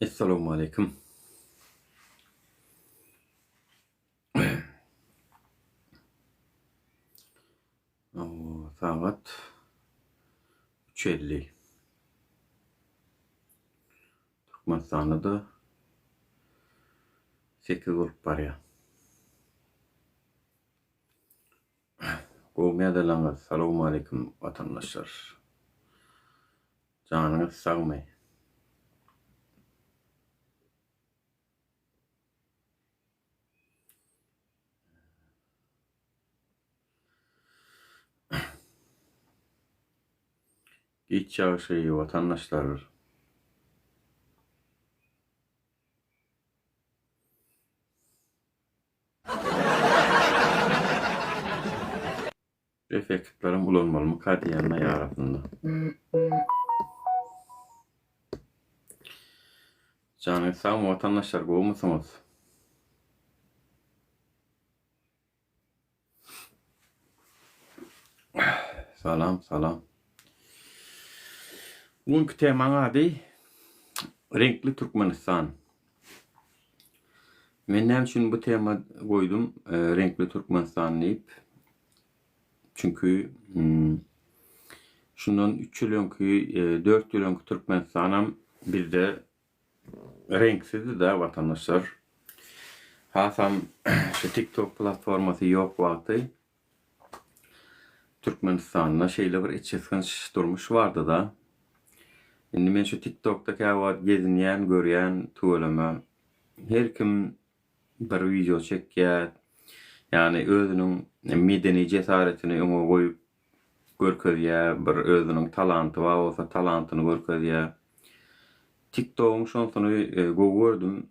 Esselamu aleyküm. Saat 3:50. Türkmenistan'da 8 bolup barýar. Gowmaya dalaňyz. Salamu aleyküm vatandaşlar. Janyňyz sagmy? Giç ýaşy vatandaşlar. Reflekslerim bulanmalymy kadiýanyna ýaratyndy. Janyňyz sagmy vatandaşlar, gowmusyňyz? Salam, salam. Bugünkü temaň ady Renkli Türkmenistan. Men näme üçin bu tema goýdum? Renkli Türkmenistan diýip. Çünkü şundan 3 ýyl öňki, 4 ýyl öňki Türkmenistanam bir de renksizdi de vatandaşlar. Hasam şu TikTok platformasy ýok wagty Türkmenistanda şeýle bir içesiniz durmuş vardı da. Indi men şu TikTok'da käwat gezinýän, görýän, töweleme. Her kim bir video çekýär. Yani özünün medeni cesaretini öňe goýup görkezýär, bir özünün talanty bar bolsa talantyny görkezýär. TikTok'un şonsuny gördüm.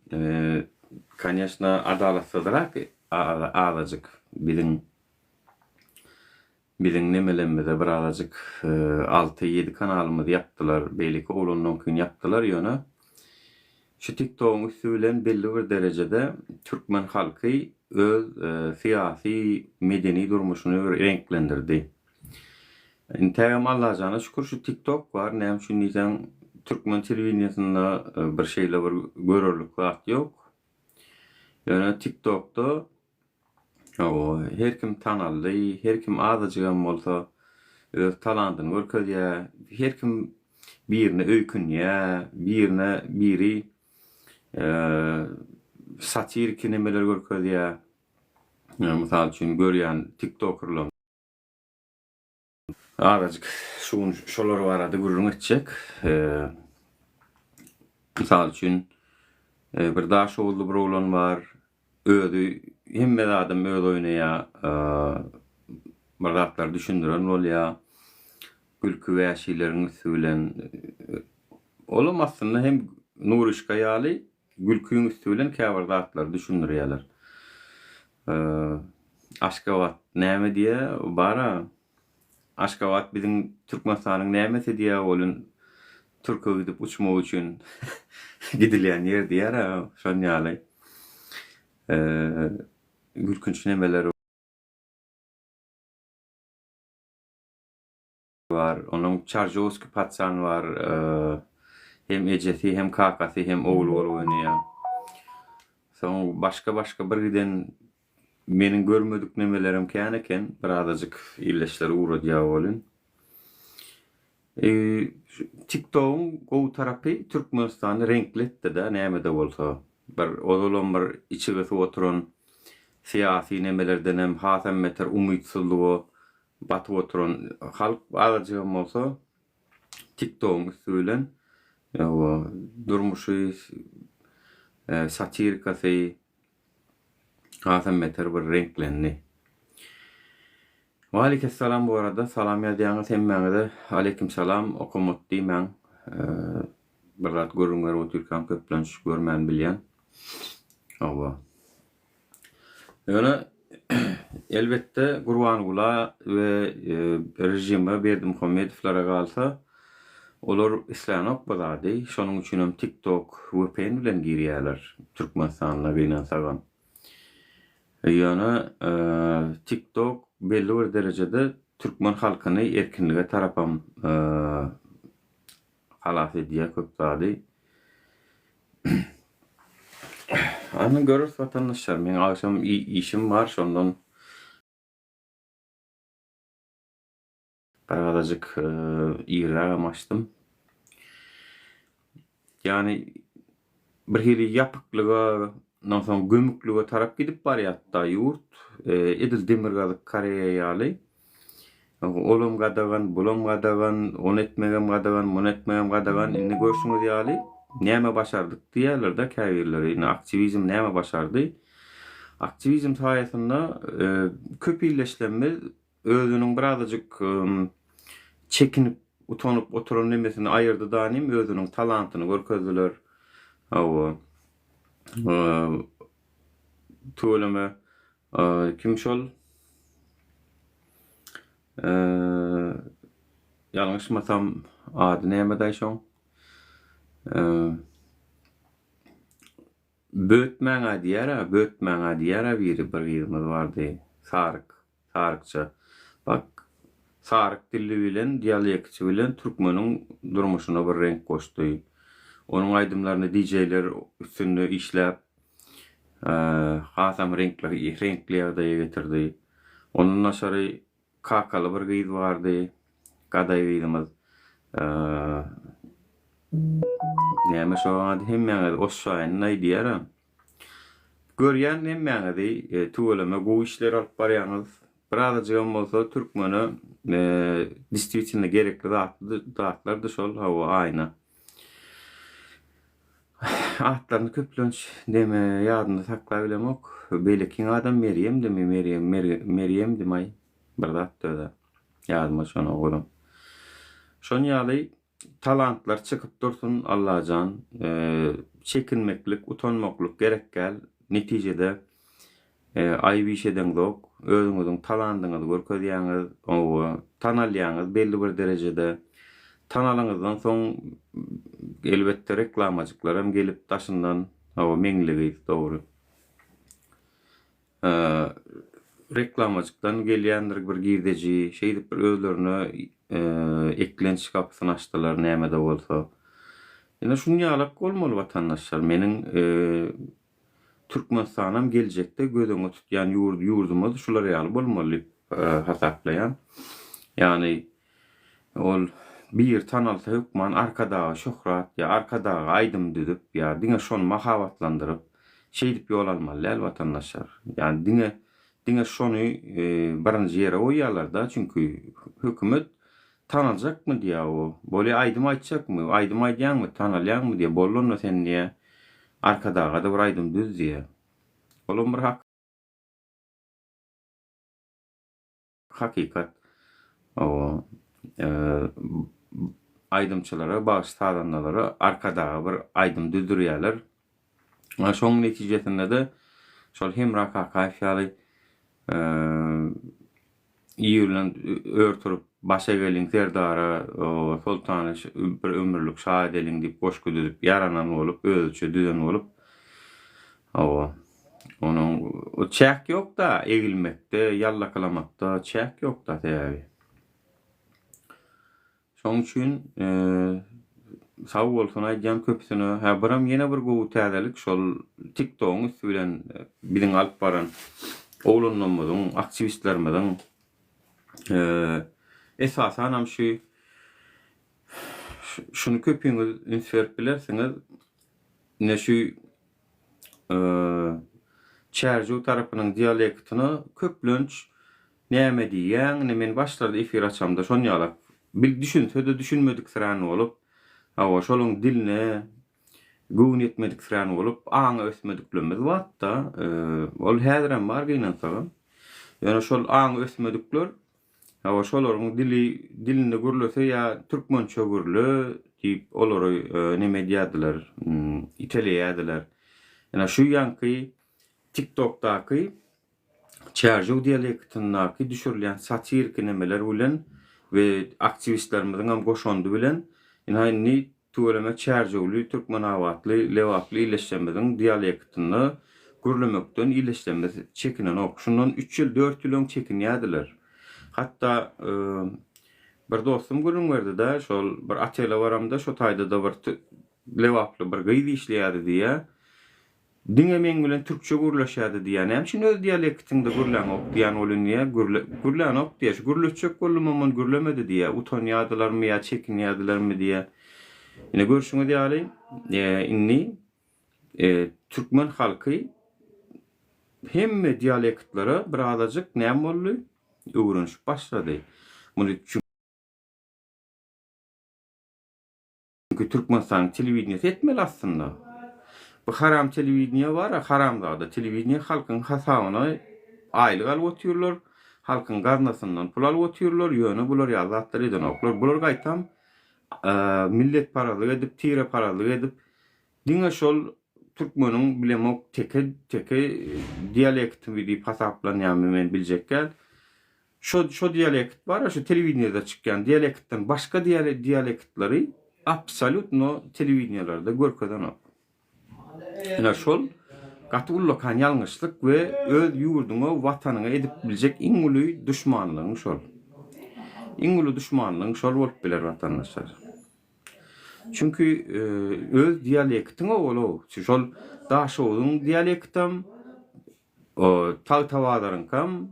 Конечно, adalatsızrak azajyk biziň nemelerimize bir azajyk 6-7 kanalymyzy yapdylar. Beýleki olandan yapdylar ýöne. Şu TikTok'un üstünden belli bir derecede Türkmen halky öz siyasi, medeni durmuşyny renklendirdi. Intägem Allaha jana şükür şu TikTok var. Näme üçin diýsem, Türkmen telewizionyasynda bir şeýle bir görürlik wagt ýok. Ýöne TikTok'da her kim tanaldy, her kim azajygam bolsa öz talantyny görkezýär. Her kim birine öýkünýär, biri satirik nemeler görkezýär. Mysal üçin görýän TikTokerlar azajyk şolar barada gurrun etjek. Mysal üçin bir daş oldu bir oğlan var. Ödü hemme adam öd oynaya bir zatlar düşündiren bolýar. Gülkü we şeýlerini söýlen. Olam aslında hem nuruşka ýaly gülküň üstünden käbir zatlar düşündirýärler. Aşgabat näme diýe bara? Aşgabat biziň Türkmenistanyň nämesi diýe bolun Türkiýe gidip uçmak üçin gidilýän ýer diýär, şon ýaly. Gülkünç nemeler var. Onun Çarjowski patsan var. Hem ejesi hem kakasy hem oğlu oynaya. Son başka birden meniň görmedik nemelerim käneken bir azajyk illeşler uğradýar bolun. TikTok'un gowy tarapy Türkmenistany renkletdi da näme de bolsa. Bir odolan bir içigesi oturan siyasi nemelerden hem hasam meter umytsyzlygy batyp oturan halk azajygam bolsa TikTok'un üstünden durmuşy satirikasy hasam meter bir renklenni. Wa aleykümselam bu arada. Salam ýadyňyz hemmäňize. Aleykümselam okumat diýmän. Bir zat görüňler oturkan köplenç görmän bilýän. Awa. Ýöne elbette Gurbanguly we rejime Berdimuhammedowlara galsa olar isläni okbazady. Şonuň üçin hem TikTok VPN bilen girýärler Türkmenistanyna gynansagan. Ýöne TikTok belli bir derecede Türkmen halkyny erkinlige tarapam halas edýär köp zady. Anı görürs vatandaşlar. Men akşam işim var, şondan birazcık iğrem açtım. Yani bir hili yapıklıga, ondan soň gömüklüge tarap gidip barýatda ýurt. Edil Demirgazyk Koreýa ýaly. Olum gadagan, bulum gadagan, on etmegem gadagan, mun etmegem gadagan, inni görşüňiz ýaly. Näme başardyk diýerler de käbirleri. Ine aktivizm näme başardy? Aktivizm saýasynda köp illeşlenme özüniň birazajyk çekinip, utanyp oturan nemesini aýyrdy danym özüniň talantyny görkezdiler. Hawa tuğlama kim şol ýalňyşmasam ady näme daýşoň Bötmäňe diýär biri bir gyzymyz bardy. Sarykça. Bak, saryk dilli bilen, dialekti bilen türkmeniň durmuşyna bir renk goşdy. Onun aydımlaryny DJ-ler üstünde işläp, hasam renkli ýagdaýa getirdi. Onun aşary kakaly bir gyz bardy. Gaday gyzymyz. Näme şo ady hemmeňe oşşaýan diýär. Görýän hemmeňe tuğlama gowy işler alyp barýaňyz. Birazajygam bolsa türkmeni distribüsiýona gerekli zatlar da şol hawa aýna. Atlaryny köplenç deme ýadynda saklap bilemok. Belekiň adam Meryem demay bir zat döde. Ýadyma şonu goýdum. Şon ýaly talantlar çykyp dursun Allahan, çekinmeklik, utanmaklyk gerek gel. Netijede aýyp işeden zok, özüňiziň talantyňyzy görkezýäňiz, tanalýaňyz belli bir derejede. Tanalyňyzdan soň elbetde reklamajyklar hem gelip taşyndan meňligi dogry. Reklamajykdan gelýändir bir girdeji, şeýdip bir özlerine eklenç kapysyny açdylar näme de bolsa. Ýene şunu ýalap bolmaly watandaşlar. Meniň Türkmenistanam geljekde gödüňe tutýan ýurdumyz şular ýaly bolmaly hasaplaýan. Ýani ol bir tanalsa hükman arkadağa şöhrat ya arkadağa aydym düdüp ya diňe şonu mahabatlandyryp şeýdip ýol almaly watandaşlar. Yani diňe şonu birinji ýere oýýarlar da, çünkü hökümet tanaljakmy diýä o. Bolý aydym aýtjakmy, aydym aýdýanmy, tanalýanmy diýe bollunma sen diýe arkadağa da bir aydym düz diýe. Olam bir hakikat. O aydımçılara, bağış tadanlara arkadağa bir aydym düzdürýärler. Şoň netijesinde de şol hem Rakakaýew ýaly ýylan örtürüp başa geliň serdara Sultany bir ömürlük şahit eliň diýip goşky düzüp ýaranan bolup, özüçe düzen bolup onuň çäk ýok da, egilmekde, ýallakalamakda çäk ýok da täbi. Şoň üçin sag bolsun aýdýan köpsüne. Biram ýene bir gowy täzelik şol TikTok'un üstü bilen biziň alyp baran oglunlarymyzyň, aktivistlerimiziň esasan hem şunu köpüňiz ünsürip bilersiňiz, ne şu çärju tarapynyň dialektini köplenç näme diýen, men başlarda efir açamda şonu ýalap bil düşünse de düşünmedik sırany bolup, şoluň diline güwn etmedik sırany bolup, aňa ösmediklerimiz watda, ol häzirem bar gynansaga. Ýöne şol aňa ösmedikler, şolaryň dilinde gürlese ýa türkmençe gürlü diýip olary näme diýerdiler, itelýärdiler. Ýa şu ýanky TikTok'daky çärju dialektinaky düşürilýän satirik nemeler bilen ve aktivistlerimiziň hem goşandy bilen ýani tuğlama çärjewli türkmen awatly, lewaply illeşmediň dialektini gürlemekden illeşmesi çekinen ok. Şundan 3 ýyl 4 ýyl çekinýärdiler. Hatta bir dostum görüň berdi da, şol bir atela baramda şo taýda da bir lewaply bir gyzy işleýärdi diýe, diňe men bilen türkçe gürleşýärdi diýen hem şunu öz dialektinde gürlen okdiýan bolun diýe, gürlen okdiýär. Gürleçek bolum ama gürlemedi diýe, utanýardylarmy ýa çekinýärdilermi diýe. Ine görüşüňe diýäli, inni türkmen halky hemme dialektlara bir azajyk näme boldy? Öwrenşip başlady. Muny çünki Türkmenistan telewizionyasy etmeli aslında. Bu haram telewizyon var, haramda telewizyon halkyň hasabyna aýlyk alyp oturýarlar. Halkyň gaznasyndan pul alyp oturýarlar, ýöne bular ýazatlar eden oklar. Bular gaýtam millet paralyk edip, tire paralyk edip, diňe şol türkmeniň bilemok teke dialekt diýip hasaplanýan men biljekkel. Şo dialekt var, şu telewizionyada çykýan dialektden başga dialektleri absolutno telewizionylarda görkezden ok. Ina şol gatullykan ýalňyşlyk we öz ýurduňa, watanyňa edip biljek iň uly düşmanlygyň şol. Iň uly düşmanlygyň şol bolup biler watandaşlar. Çünki öz dialektiňe bolup, şol daşowyň dialektam, o tawtawadaryň kam,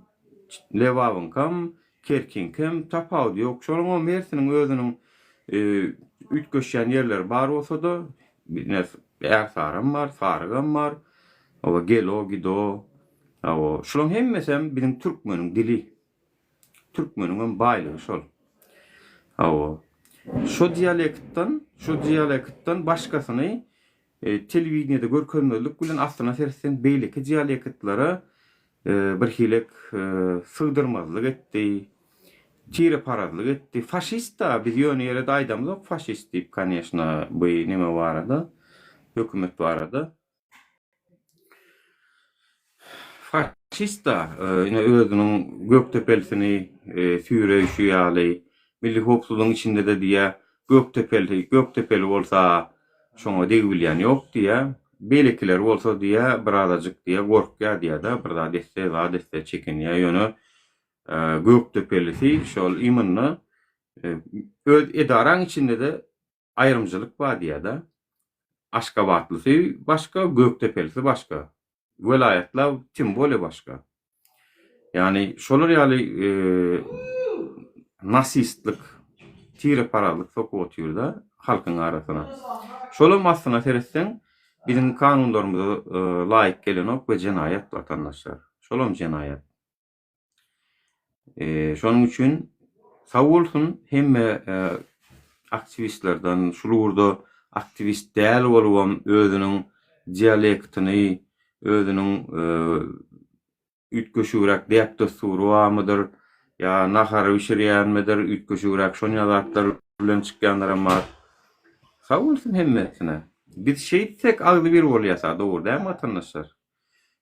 lewawyň kam, kerkin kam tapaw ýok. Şonuň mersiniň özüniň ütgeşýän ýerler bar bolsa da, Ersaram var, Sarıgam var, o gelo, gido, o şolun hemmesem bizim Türkmeniň dili, Türkmeniň baýlygy şol. O şu dialektdan başgasyny telewizionyada görkezmelik bilen aslına sersen beýleki dialektlara bir hilek sığdırmazlyk etdi, tire parazlyk etdi. Faşist da bir ýöne ýere daýdamyz, faşist diýip kanyşna bu neme barada, hökümet barada. Faşist da özüniň Göktepelsini süýreýşýärli, milli hopsuzlygyň içinde de diýe Göktepeli bolsa şoňa degbilýän ýok diýe, beýlekiler bolsa diýe bir azajyk diýe gorkýar diýe da bir da deste çekinýär ýöne Göktepelisi şol imanyny öz edaraň içinde de aýrymjylyk bar diýe da. Aşgabatlısı başka, Göktepelisi başka. Velayetler timbole başka. Yani şolar ýaly nasistlik, tire paralyk sokup oturýar da halkyň arasyna. Şolar aslına seretsen bizim kanunlarymyza laýyk gelen ok we jenaýat watandaşlar. Şolam jenaýat. Şonuň üçin sag bolsun hemme aktivistlerden şurada aktivist däl bolup özüniň dialektini, özüniň ütgeşürek diýip durýarmydyr, ýa nahar bişirýärmidir, ütgeşürek şol ýazatlar bilen çykýanlar bar. Sag bolsun hemmesine. Bir şey tek agly bir bolýasa dogry däl watandaşlar.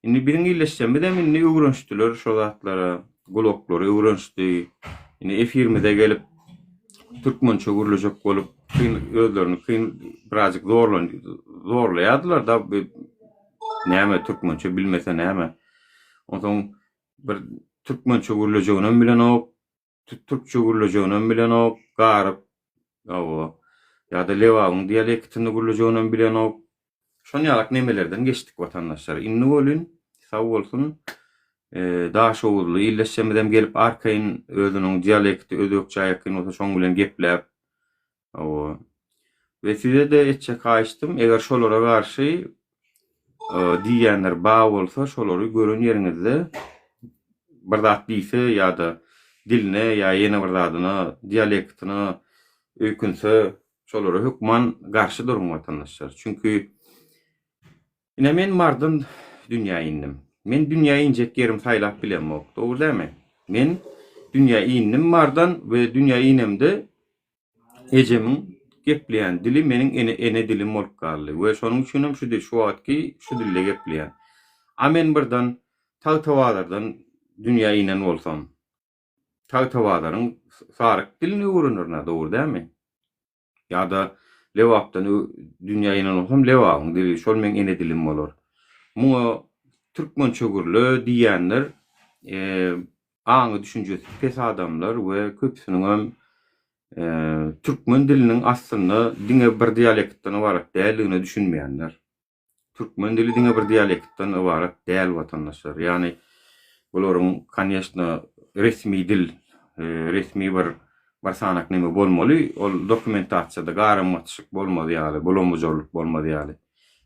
Indi biriň illeşýän bilen indi öwrenşdiler şol zatlara, goloklary öwrenşdi. Indi efirmide gelip türkmençe gürlejek bolup özlerini birazcık zorlaýardylar da näme türkmençe bilmese näme. Ondan bir türkmençe gürlejeginem bilen ok, türkçe gürlejeginem bilen ok, garyp ýa-da lewawyň dialektini gürlejeginem bilen ok. Şonýalyk nemelerden geçdik watandaşlar. Inni bolun, sag bolsun, daşowly illeşmeden gelip arkaýyn özüniň dialekti ödekçäýekini bolsa şoň bilen gepläp ve size de etçe kaçtım. Eğer şolara karşı diýenler bağ bolsa şolary gören ýeriňizde bir zat diýse ýa da diline ýa ýene bir zadyna, dialektine öýkünse şolara hükman garşy durun watandaşlar. Çünkü ine men mardan dünýä indim. Men dünýä injek yerim saýlap bilemok. Dogry däme? Men dünýä indim mardan we dünýä inemde ejemiň gepleýän dili meniň ene dilim bolup galdy. We şonuň üçin şu wagtki şu dille gepleýän. A men birden tawtawalardan dünýä inen bolsam, tawtawalaryň saryk dilini öwrenirler, dogry däme? Ya da lewapdan dünýä inen bolsam, lewawyň dili şol meniň ene dilim bolar. Muňa türkmençe gürle diýenler aňy düşünjesi pes adamlar we köpsüniň Türkmen diliniň aslynda diňe bir dialektden ibaret däldigine düşünmeýänler. Türkmen dili diňe bir dialektden ibaret däl watandaşlar. Ýani bularyň kanyşna resmi dil, resmi bir sanak näme bolmaly, ol dokumentasiýada garammatçylyk bolmaly ýaly, bolanmajorluk bolmaly ýaly.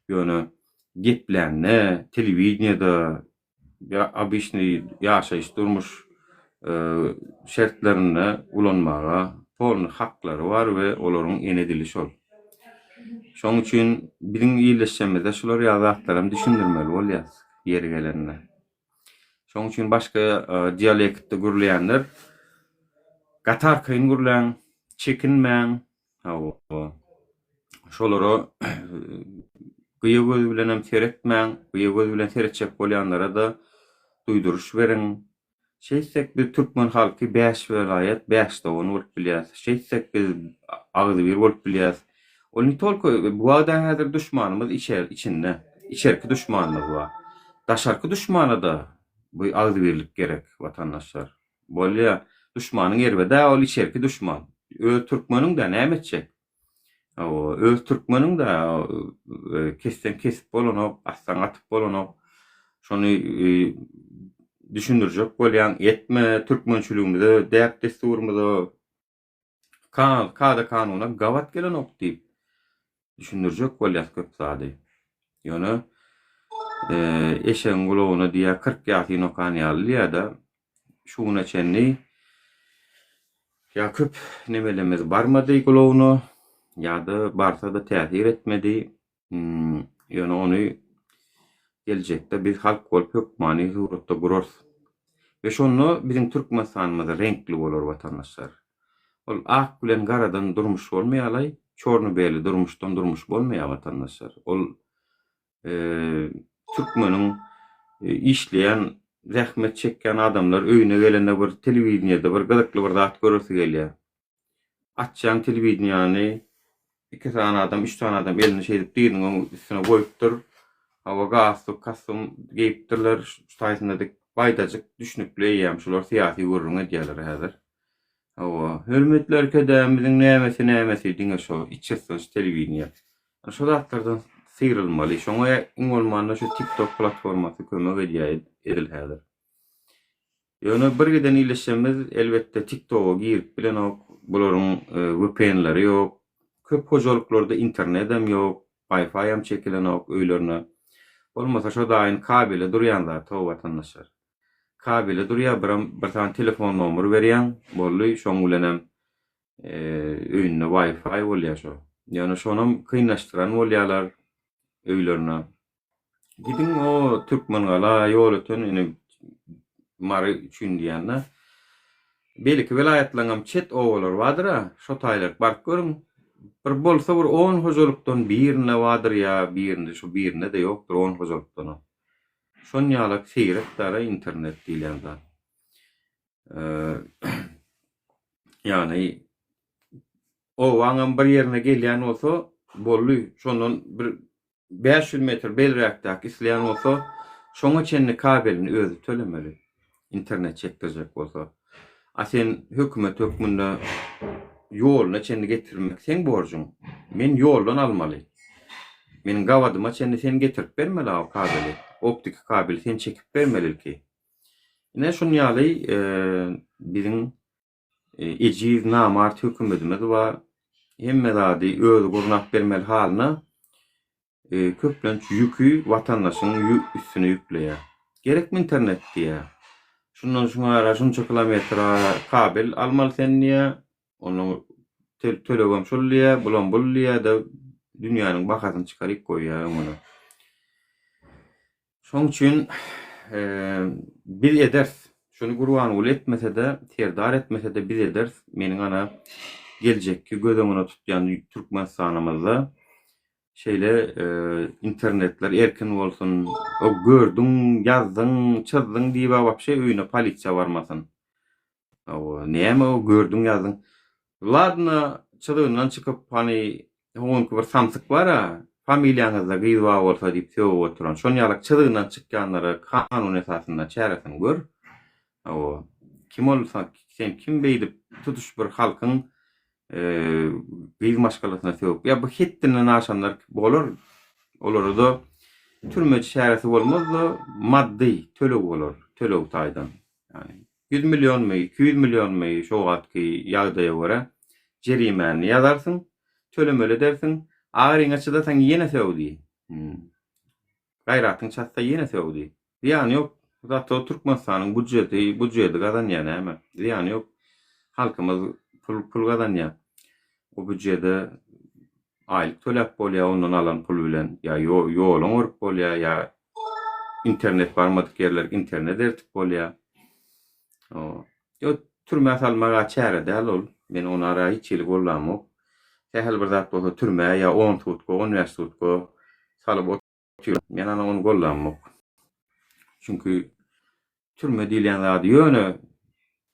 Ýöne geplenme, telewizionyada ya abyşny ýaşaýyş durmuş şertlerine ulanmaga polny haklary bar we olaryň ene dili şol. Şoň üçin biziň ýyleşmede şular ýazatlarym düşündirmeli bolýar ýeri gelende. Şoň üçin başga dialektde gürleýänler gatar kyn gürlän, çekinmäň, şolary gyýa göz bilen hem seretmäň, gyýa göz bilen seretjek bolýanlara da duýduruş beriň. Şeýsek bir türkmen halky 5 vilayet 5 dowun bolup bilýär. Şeýsek biz agzy bir bolup bilýär. Ol nitolko bu adam häzir düşmanymyz içinde. İçerki düşmanymyz bar. Daşarky düşmana da bu agzy birlik gerek watandaşlar. Bolýa düşmanyň erbede ol içerki düşman. Öz türkmeniň de näme etjek? Öz türkmeniň de kessen kesip bolanok, aslan atyp bolanok. Şonu düşündirjek bolýan etme türkmençiligimizde däp desturumyzda kada kanuna gawat gelenok diýip düşündirjek bolýar köp zady. Ýöne eşeň gulagyna diýä 40 ýaşy nokan ýaly-da şuna çenli ýa köp nemelemez barmady gulagyna ýa-da barsa da täsir etmedi. Ýöne ony geljekde biz halk bolup hökmany suratda gurarys. Ve şonu biziň türkmen sanymyzda renkli bolar watandaşlar. Ol ak bilen garadan durmuş bolmaýarly, çorny beli durmuşdan durmuş bolmaýar watandaşlar. Ol türkmeniň işleýän, zähmet çekýän adamlar öýüne gelende bir telewizionyada bir gyzykly bir zat görürsi gelýär. Açýan telewizionyny 2 tane adam, 3 tane adam elini şeýdip diýdiň üstüne goýupdyr. Hawa gaslyk kasym geýipdirler, şutaýsynda baýdajyk düşnükli ýa-da şular syýasy görüň edýärler häzir. Hürmetler kedämiziň nämesi diňe şo içersiň telewiziony. Şo zatlardan syýrylmaly. Şoňa iň bolmanda şu TikTok platformasy kömek edil häzir. Ýöne bir giden ýyleşýänmiz elbetde TikTok'a girip bilen ok, bularyň VPN'leri ýok. Köp hojalyklarda internetem ýok, Wi-Fi hem çekilen ok öýlerine. Bolmasa şo daýyn kabele durýan zat watandaşlar. Kabele durýar, bir tane telefon nomery berýän, bolly şoň bilen hem öýünde Wi-Fi bolýar şo. Ýani şonam kynlaşdyran bolýarlar öýlerine. Gidin o türkmen gala ýol öten ine mary üçin diýende. Belki vilayetlaryň çet owalar bardyr, şo taýlar bark görüň. Bir bolsa bir 10 hojalykdan birine wadyr ýa birinde şu birine de ýokdur 10 hojalykdan. Şon ýalyk seýretdara internet diýilen zat. Ýani o waňam bir ýerine gelýän bolsa bolly şondan bir 500 metr belräkdäki isleýän bolsa şoňa çenli kabelini özü tölemeli. İnternet çekdirjek bolsa. Sen hökümet hökmünde ýoluna çenli getirmek sen borjun. Men ýoldan almaly. Meniň gawadyma çenli sen getirip bermeli o kabeli. Optik kabel sen çekip bermeli ki. Ine şun ýaly biziň ejiz namart hökümetimiz we hemme zady öz gurnap bermeli halyna köplenç ýükü watandaşyň üstüne ýükleýär. Gerekmi internet diýär. Şundan şuňa şunça kilometre kabel almaly sen diýär. Onu tölegem şolýa, bulan bolýa da dünýäniň bakasyny çykaryp goýýar onu. Şoň üçin bir eders, şunu gurban ol etmese de, terdar etmese de bir eders, meniň ana geljekki gözüňe tutýan türkmen sanymyzda şeýle internetler erkin bolsun, o gördüň, ýazdyň, çyzdyň diýip wapşe öýüne polisiýa barmasyn. Näme o gördüň, ýazdyň. Ladna çyzdyňdan çykyp hani hoňky bir samsyk bar ha, familiýaňyzda gyýwa bolsa diýip söýüp oturan. Şol ýalyk çyzdyňdan çykýanlara kanun esasynda çäresin gör. Kim olsa sen kim beýdip tutuş bir halkyň Gyz maşgalasyna sebäp. Ya bu hetdinden aşanlar bolar. Olary da türme şähersi bolmazdy, maddi tölew bolar. Tölew taýdan. Yani 100 milyon mu, 200 milyon mu şo gatky ýagdaýa görä jerimäni ýazarsyň, tölemeli dersiň, agyryň açyda taň ýene sebäpdi. Gaýratyň çatsa ýene sebäpdi. Ýani ýok, zatda Türkmenistanyň budjeti gazanýan näme? Ýani ýok. Halkymyz pul gazanýar. O budjede aylyk töläp bolýar, ondan alan pul bilen ýa ýoluň urup bolýar, ýa internet barmadyk ýerler internet ertip bolýar. Yo türme salmaga çäre däl ol. Men ona ara hiç ýyl bollamok. Tähel bir zat bolsa türme ýa 10 tutko, universitetko salyp otyr. Men ana onu bollamok. Çünkü türme diýilen zat ýöne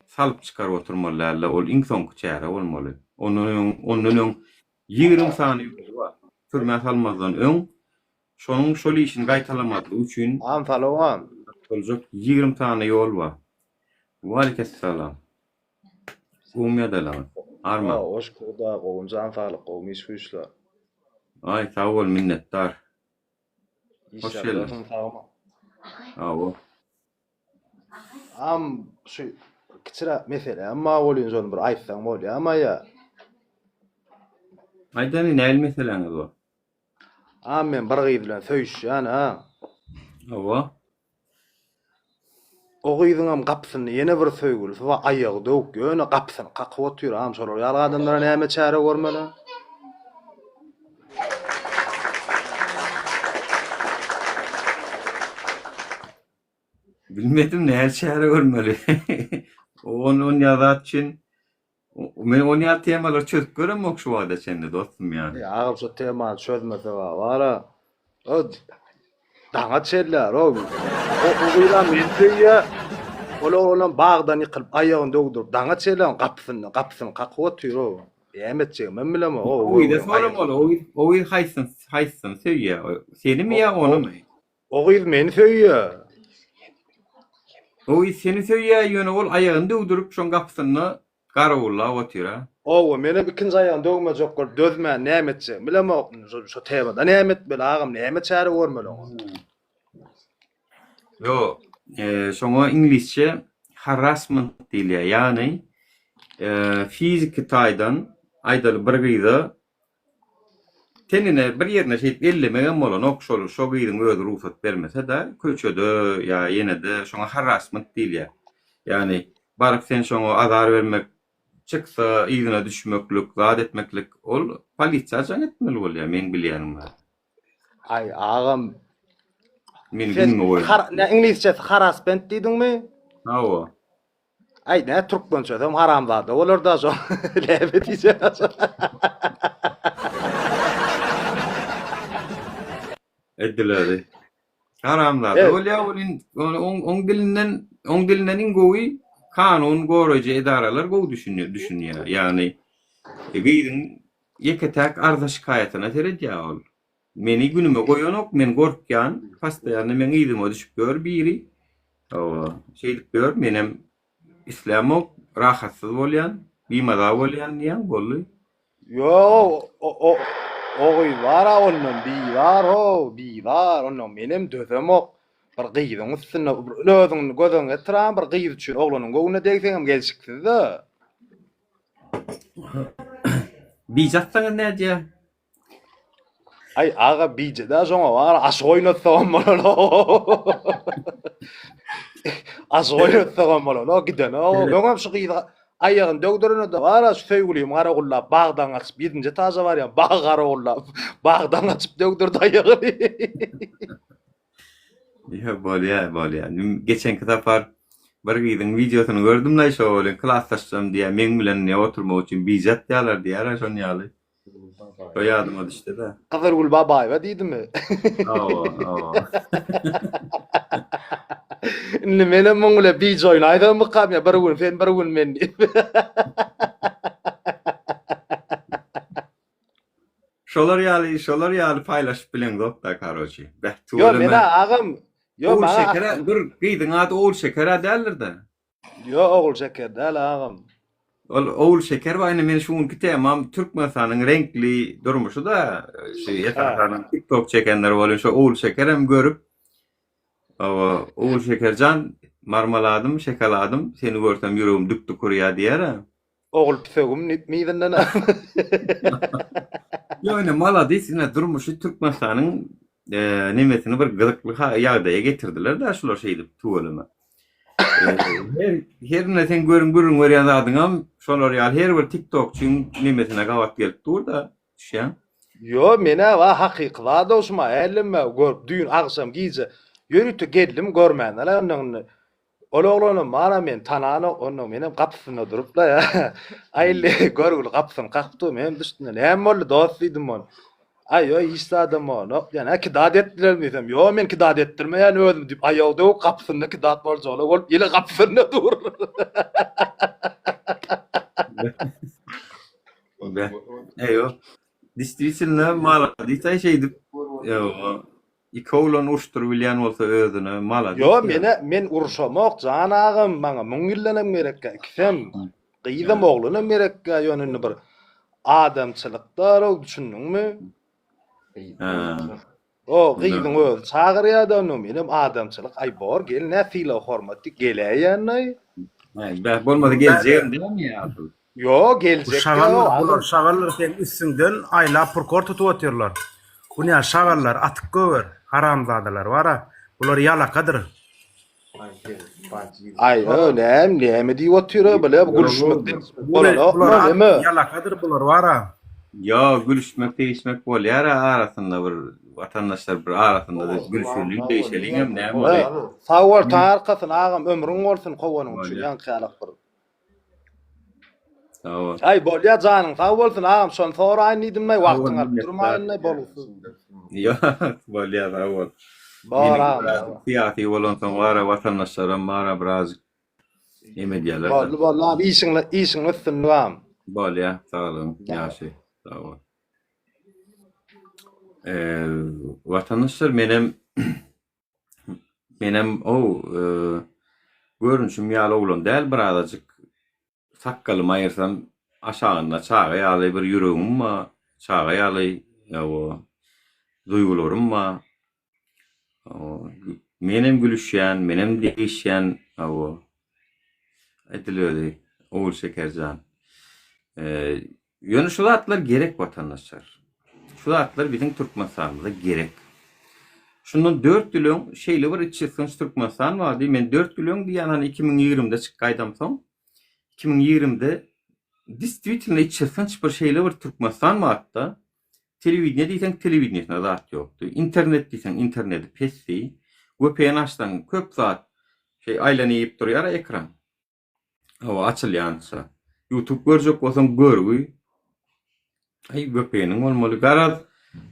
salyp çykaryp oturmalylar, ol iň soňky çäre bolmaly. Onun 20 sany bar. Türme salmazdan öň şonuň şol işini gaýtalamady üçin Anfalowan. boljak 20 tane ýol bar. Waleykesselam. Umýadalar. Arma. Hoş kuda goňja anfalyk gowmys güýçler. Ay sag bol minnetdar. Hoş İnşallah geldin. sağma. Awo. Şu kiçira mesele amma bolýan şonu bir aýtsaň bolýar ama ya. Aýdany näl meseleňiz bar? Men bir gyz bilen söýüşýän ha. Awo. O gyzyň gapysyny ýene bir söýgül, şowa aýagy döwük, ýöne gapysyny kakyp otyr, şolar ýaly adamlara näme çäre görmeli? Bilmedim näl çäre görmeli. Onun ýazat üçin men onu ýa temalar çözüp göremok şu wagda çende dostum ýani. Agam şu temany çözmese bara. O daňa çeller o. O gyzan menseýe olar bagdan ýykylyp aýagyny döwdürip daňa çelen gapysyny kakyp otyr o. Ämetjek men bilemi o. O ýa soramol, o ýa haýsyn söýýä. Senimi ýa onumy? O gyz meni söýýär. O seni söýýär ýöne ol aýagyny döwdürip şoň gapysyny garagulap otyra. O meni ikinji aýagyny döwme joklar dözmä nämetjek. Bilemi şu temada nämet bel agam näme çäre görmeli. Yo, şoňa inglizçe harassment diýilýär. Ýani fiziki taýdan aýdaly bir gyzy tenine bir ýerine şeýip ellemegen bolan okşoly şo gyzyň özü ruhsat bermese de köçede ýa ýene-de şoňa harassment diýilýär. Ýani baryp sen şoňa azar bermek, çyksa ýygyna düşmeklik, zat etmeklik ol polisiýa jaň etmeli bolýar men bilýänim bar. Ay agam Men bilmiyorum. İngilizce harassment diýdiňmi? Awo. Ay ne Türkmençe hem haramzada. Olar da şo lebet diýýär. Ediladi. Haramlar. Bolýar oň dilinden ingowy kanun goraýjy edaralar gowy düşünýär. Ýani gyzyň ýeketäk arza şikayatyna teredýär ol. Meni günüme goýanok, men gorkýan, pastaýany men gyzyma düşüp gör biri. Şeýlik gör, menem islamok rahatsyz bolýan, bimada bolýan diýen boldy. Yo, o gyzlar ondan biýar, ondan menem dözemok. Bir gyzyň üstüne özüň gözüň etran bir gyz üçin oglanyň gowuna degseňem gelşiksiz de. Bijatsaňyz näde? Ay aga biýje da şoňa bar aş oýnatsaňam bolany. Aş oýnatsaňam bolany. Giden o göňem şu gyz aýagyny döwdürene de bara söýgülýüm garagullap bagdan açyp 7-nji etaja bar ýa bag garagullap bagdan açyp döwdürdi aýagyny. Ya bolýar. Geçenki tapar bir gyzyň videosyny gördüm-de şol klassdaşlarym diýär men bilen ne oturmak üçin bijat diýerler diýär şonu ýaly. Soýadyma düşdi de. Qazargul babaýba diýdimi? Awo. Indi menem moňla biýje oýnaýdym mykam ýa bir gün sen bir gün men. Şolar ýaly paýlaşyp bilen gopda karoçy. Yo men agam yo ma şekere bir gyzyň ady ol şekere däldir de. Yo ogul şeker däl agam. Oğul şeker var. Aynen men şuňky temam Türkmenistanyň renkli durmuşy da etrafdan TikTok çekenler bolan şu oğul şeker hem görüp oğul şekerjan marmaladım, şekaladım. Seni görsem yüreğim dük dük urýar diýär. Ogul püsegim nitmiýdinden. Ýöne maladys ine durmuşy Türkmenistanyň nimetini bir gyzykly ýagdaýa getirdiler da şular şeýdip tuwalyma. Her nesen görün berýän zadyňam şolar ýaly her bir TikTokçyň nimetine gawat gelip durda. Şa. Yo mene wa hakyky zada osma elime görüp düýün aksam giýje ýörüte geldim görmänler ondan ologlanym mana men tanany ondan menem gapysyna durupla ya aýly görgül gapysyny kakpdy men düşdünden hem boldy dost diýdim onu aýo işladym onu ýani kidat etdiler desem yo men kidat etdirmeýän özüm diýip aýagda o gapysyna kidat boljak bolup ýele gapysyna dur. Eýo. Действительно maladys şeýdip iki oğlan uçturup bilýän bolsa özüne maladys. Yo men urşamak janagym maňa müňillenem gerek. Kisem gyýdym oglunam gerek ýönüni bir adamçylyklar düşündiňmi? O gyýdyň öz çagyrýar da menem adamçylyk ay bor gel näsile hormatly geleýän. Ben bolmady geljegim diýem ýa. Yo geljek. Şagallar, şagallar sen üstünden ayla purkor tutup atıyorlar. Bu ne şagallar atık göver, haramzadalar vara. Bular yalakadır. Ay näme diýip otyra bile gülüşmekde. Bular yalakadır bular vara. Ya gülüşmek değişmek bolýar arasynda bir vatandaşlar bir arasynda da gülüşürlük değişeliňem näme bolýar. Sawar tarkasyna agam ömrüň bolsun gowanyň üçin ýankyalak bir. Sağ Ay bolýar janyň sag bolsun agam şon soraýyn diýdim wagtyň alyp durmaýyn bolsun. Ya bolýar sağ ol. Bara. Siyasi bolan soň wara vatandaşlara mara biraz näme diýerler. Vallahi işiň üstünde wam. Bolýar sağ olun. Ýaşy. Sağ ol. Vatandaşlar menem görünüşüm ýaly oglan däl birazajyk sakkalym aýyrsam aşagynda çaga ýaly bir ýüregim var, çaga ýaly duýgularym var. Menem gülüşýän, menem değişýän edilýärdi Oğul Şekerjan. Ýöne şu zatlar gerek vatandaşlar. Şu zatlar bizim Türkmenistanymyzda gerek. Şundan 4 ýylyň şeýle bir içi Türkmenistan bardy. Men 4 ýylyň diýen 2020-de çykýaydam soň 2020-de действительно içi bir şeýle bir Türkmenistan bardy. Telewiziýa diýsen telewiziýasyna zat ýokdy. İnternet diýsen interneti pesdi. VPN açdan köp zat aýlanyp durýar ekran. Açylýança. YouTube görjek bolsaň görgüý. VPN-iň bolmaly. Garaz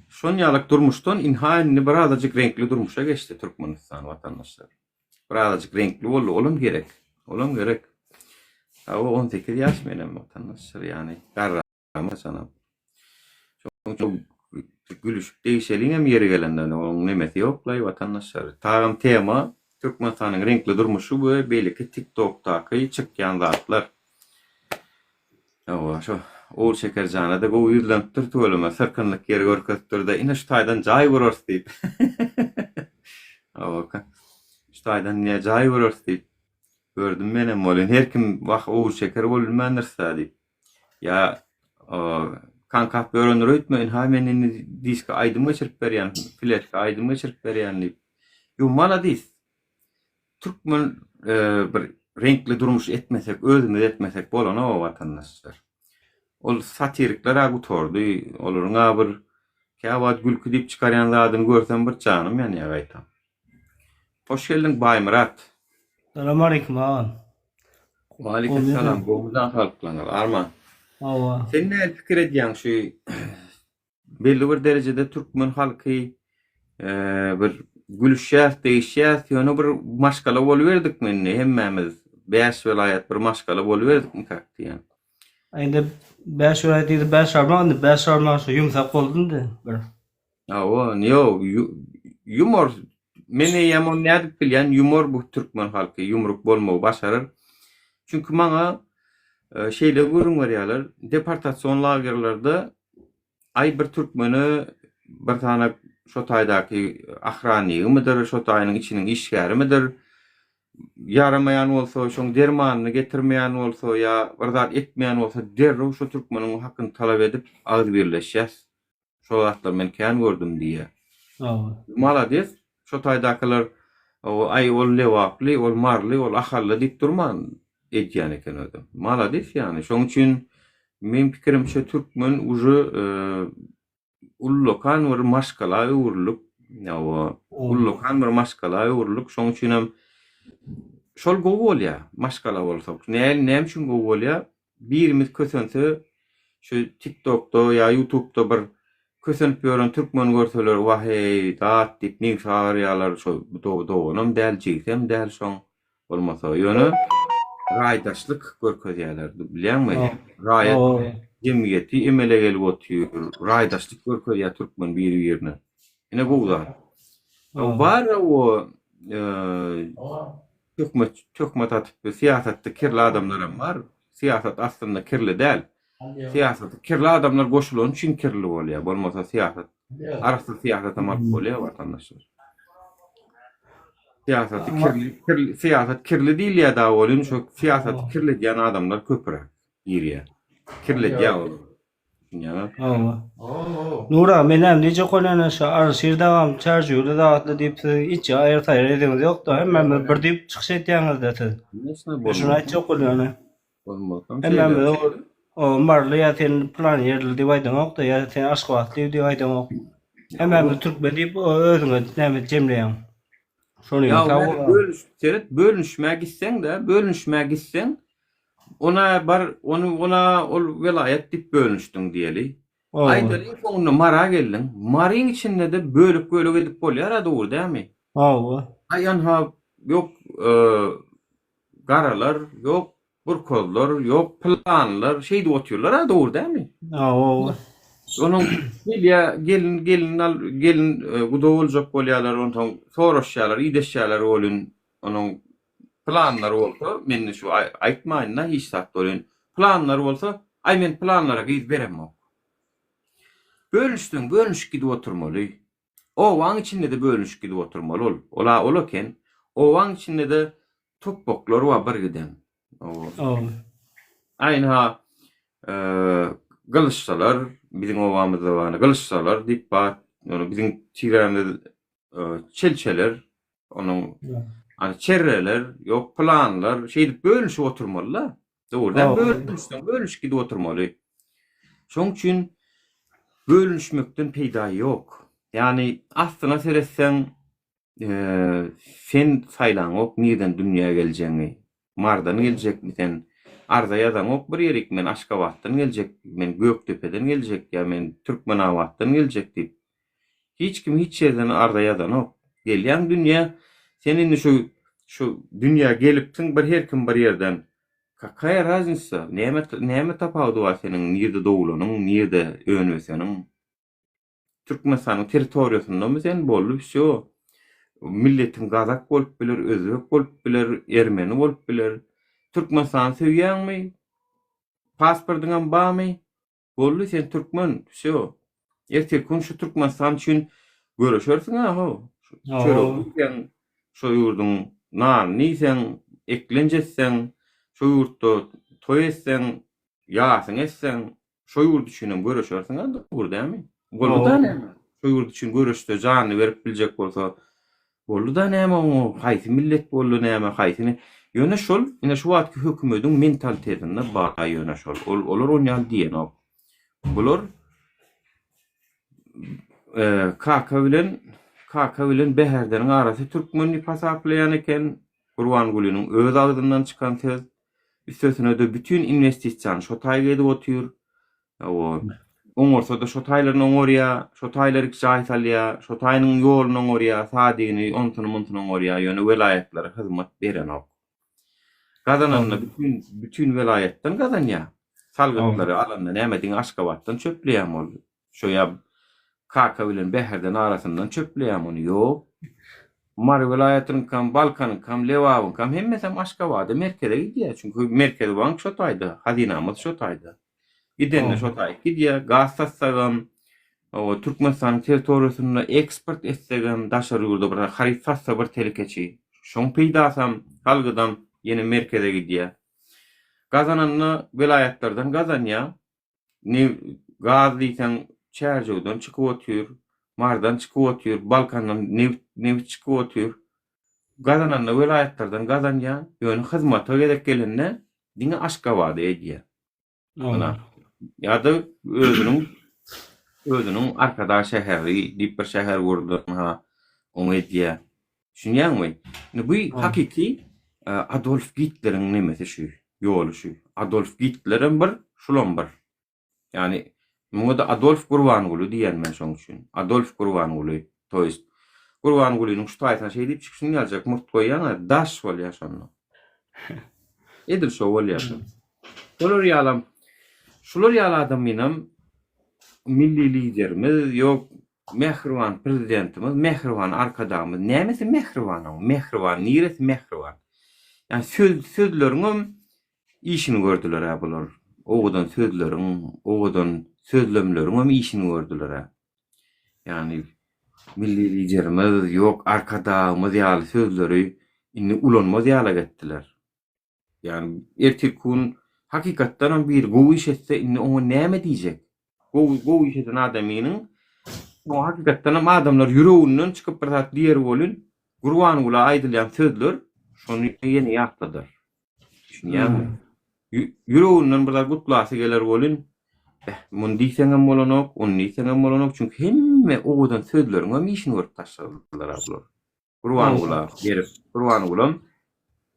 şon ýalyk durmuşdan inhaýyny birazajyk renkli durmuşa geçdi Türkmenistan vatandaşlar. Birazajyk renkli boldy, olam gerek. Olam gerek. 18 ýaş menem vatandaşlar ýani garrama sanap. Çok gülüşüp değişeliňem ýeri gelende onuň nemesi ýoklaý vatandaşlar. Tagam tema Türkmenistanyň renkli durmuşy bu belki TikTok'taky çykýan zatlar. Şu Oğul Şekerjana da bu ýüzlenip turtulma sırkynlyk ýeri görkezdirdi. Ine şu taýdan jaý görürs diýip. Şu taýdan niýe jaý görürs diýip. Gördüm menem bolan her kim wagt Oğul Şeker bolmanyr diýip. Ya kanka öğrenir öýtmeýin ha meni diske aýdym geçirip berýän, flashka aýdym geçirip berýän diýip. Yo maladys. Türkmen bir renkli durmuş etmesek, özümüz etmesek bolan o vatandaşlar. Ol satirikler gutordy, olaryň bir käwat gülkü diýip çykarýan zadyny görsem bir canım ýany gaýtam. Hoş geldin Bay Murat. Selam aleyküm ağam. Wa aleykum salam. Gowdan halklanar. Arman. Awa. Sen näme pikir edýäň şu belli bir derejede Türkmen halky bir gülüşýär, değişýär, ýöne bir maşgala boluverdik meni hemmemiz. 5 vilayet bir maşgala boluverdik mi diýen. Aýda 5 vilayet diýdi 5 arman, 5 arman şu ýumsak boldy. Yumor meni ýamon nädip bilýän yumor bu Türkmen halky yumruk bolmagy başaryr. Çünki maňa Şeyle görün varyalar, deportasyon lagerlerde ay bir Türkmeni bir tane şotaydaki ahrani mıdır, şotayının içinin işgäri midir? Yaramayan bolsa, şoň dermanyny getirmeýän bolsa ýa bir zat etmeýän bolsa derrew şu türkmeniň hakyny talap edip agy birleşýär. Şo wagtlar men kän gördüm diýe. Malades, şo taýdakylar ay ol lewaply, ol marly, ol ahally diýip durman edýän eken ödüm. Malades ýani. Şoň üçin men pikirimçe türkmen uju ullokan bir maşgala öwrülüp, ullokan bir maşgala öwrülüp, şoň üçin hem şol gowy bolýar, maşgala bolsa. Näme üçin gowy bolýar? Birimiz kösense şu TikTok'da ýa YouTube'da bir kösenip ýören türkmen görseler, "Wahey, dat" diýip ne şaharyalar şo downam däl jeýsem däl şoň bolmasa ýöne raýdaşlyk görkezýärler. Bilýärmi? Raýat jemgyýeti emele gelip otýur. Raýdaşlyk görkezýär türkmen biri-birine. Ine gowlar. Bar o tökmet atıp siyasatda kirli adamlar var. Siyasat aslında kirli däl. Siyasat kirli adamlar goşulan üçin kirli bolýar. Bolmasa siyasat arasy siyasata mat bolýar watandaşlar. Siyasat kirli diýil ýa da bolýan, şo siyasat kirli diýen adamlar köpürä ýerýär. Kirli diýär. Nura, menem neje kolana şu arşir devam charge ýurda dawatly diýip hiç aýyrtaýar ediniz ýok-da, hemmem bir diýip çykyş etýäňizde. Şunu aýtjak bolýany. Hemmem o marly ýa sen plan ýerli diýip aýdan ýok-da, ýa sen aşgabatly diýip aýdan ýok. Hemmem türkmen diýip özüňe näme jemleýän. Şonu bölünüşmäk gitsen, ona ol velayet dip bölünüşdüň diýeli. Aýdalyň soňuna mara geldin. Maryň içinde de bölük edip bolýar da dur dämi? Aýan ha ýok garalar, ýok burkozlar, ýok planlar, şeýdi otýurlar da dur dämi? Onun gelin guda boljak bolýarlar, ondan soraşýarlar, ideşýärler bolýan, onun planlar bolsa, men şu aýtmaýynda hiç sat bolýan. Planlar bolsa, ay men planlara giz beremok. Bölünüş gidip oturmaly. O waň içinde de bölünüş gidip oturmaly ol. Olaken, o waň içinde de topboklar wa bir giden. Aýna gylşsalar, bizim owamyzda bar, gylşsalar diýip bar, bizim çiýremde çelçeler, onun çerreler, ýok planlar, şeýdi bölünüşip oturmalylar. Doğru, bölünüş gidip oturmaly. Şoň üçin bölünüşmekden peýda ýok. Yani aslına seretsen sen saýlanok nirden dünýäge geljeňi, mardan geljekmisen, arda ýazanok bir ýerik men Aşgabatdan geljek, men Göktepe'den geljek ýa men Türkmenawatdan geljek diýip. Hiç kim hiç ýerden arda ýazanok. Gelýän dünýä senin şu dünýä gelipsiň bir her kim bir ýerden. Kakaya razniца? Näme tapawdy var senin nirde dowlanyň, nirde önweseniň? Türkmenistanyň territoriýasynda sen bolup şo milletiň gazak bolup biler, özbek bolup biler, ermeni bolup biler. Türkmenistan söýýärmi? Pasportyňam barmy? Bolly sen türkmen şo. Ertek gün şu Türkmenistan üçin görüşersiň ha. Şo ýurdun nan nisen eklenjesen, şo ýurtda toý etsen, ýasyň etsen, şo ýurt üçin görüşersiň da burdamy? Bolda näme? Şo ýurt üçin görüşde jany berip biljek bolsa, bolda näme o? Haýsy millet boldy näme haýsyny? Ýöne şol, ine şu wagtky hökümetiň mentalitetinde bar ýöne şol. Olar onýan diýen ok. Bular KK bilen Beherden arasy türkmenlik pasaplayan eken, Gurbangulynyň öz agdyndan çykan söz, üstesine de bütün investisiýany şo taýga edip otýur. Oňorsa da şo taýlaryň oňorýa, şo taýlary jaýsalýa, şo taýnyň ýolunyň oňorýa, sadygyny, ontuny oňorýa ýöne welaýatlary hyzmat beren ok. Gazananla bütün velayetden gazanýa. Salgytlary alanda näme Aşgabatdan çöpleýär bol. Şo ýa KK bilen Beherden arasyndan çöpleýär ony ýok. Mary vilayatynyň kam, Balkanyň kam, Lewabyň kam hemmesem Aşgabatda merkeze gidýär. Çünkü merkez bank şo taýda, hazinamyz şo taýda. Gidende şo taýda gidýär, gaz satsagam, o Türkmenistan territoriýasyna eksport etsegem, daşary ýurda bir harit satsa bir telekeçi. Şoň peýdasam, halgydan ýene merkeze gidýär. Gazananny vilayatlardan gazanýar. Ne gaz diýsen Çerjewden çykyp otýar, Mardan çykyp otýar, Balkandan neft çykyp otýar. Gazananny vilayatlardan gazanýar, ýöne hyzmata gerek gelende diňe Aşgabatda edýär. Ana ýa-da özüniň arkadaş şäheri, diýip bir şäher gurdy, oňa edýär. Düşünýärmi? Bu hakiki Adolf Hitler'iň nemesi şu, ýoly şu. Adolf Hitler'in bir, şulan bir. Yani muňa da Adolf Gurbanguly diýen men şoň üçin. Adolf Gurbanguly, toýst Gurbangulynyň şu taýsan şey diýip çykşyny ýaljak, murt goýýan daş bolýar şonu. Edil şo bolýar. Şolar ýalam. Şolar ýaladym menem milli liderimiz ýok, mehriban prezidentimiz, mehriban arkadamyz. Nämesi mehriban? Mehriban, niresi mehriban? Yani sözleriňem işini gördüler bular. Oğudan sözlemleriňem işini gördüler. Yani milli liderimiz ýok, arkadamyz ýaly sözleri inni ulanmaz ýala getdiler. Yani ertek gün hakikatdan bir gowy iş etse inni oňa näme diýjek? Gowy iş eden adamynyň o hakikatdan adamlar ýüreginden çykyp bir zat diýer bolun, Gurbanguly aýdylýan sözler şonu ýene ýakladyr. Düşünýärmi? Ýüreginden bir zat gutlasy geler bolun, mun diýseňem bolanok, onu diýseňem bolanok, çünki hemme oňdan sözleriňe işini görüp taşladylar bular. Gurbanguly berip, Gurbanguly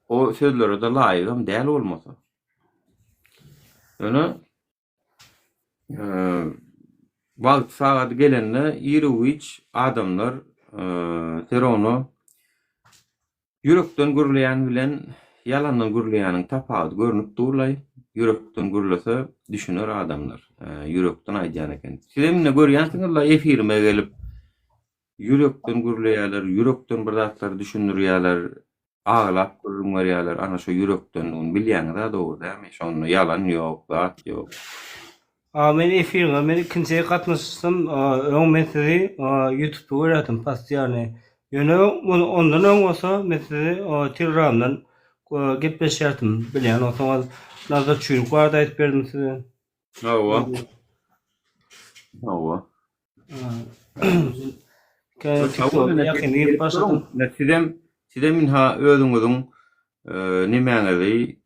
o sözlere de laýygam däl bolmasa. Ýöne wagt sagat gelende ýüregiç adamlar teronu ýürekden gürleýän bilen ýalandan gürleýäniň tapagy görünüp durlay. Ýürekden gürlese düşünür adamlar. Ýürekden aýdýan eken. Sizemne görýänsiňizler efirime gelip ýürekden gürleýärler, ýürekden bir zatlar düşünürýärler. Ağlap durmurýarlar, ana şu ýürekden onu bilýäňiz dogry dämi? Şonu ýalan ýok, zat ýok. Men efirime men ikinci gatnaşsam, öň mesele YouTube'da gördüm pastyany. Ýöne ondan öň bolsa mesele Telegramdan gepleşýärdim. Bilýän olsaňyz nazar çürük barda aýdyp berdim size. Hawa. Hawa. Sizem min ha özüňiziň nimäňizi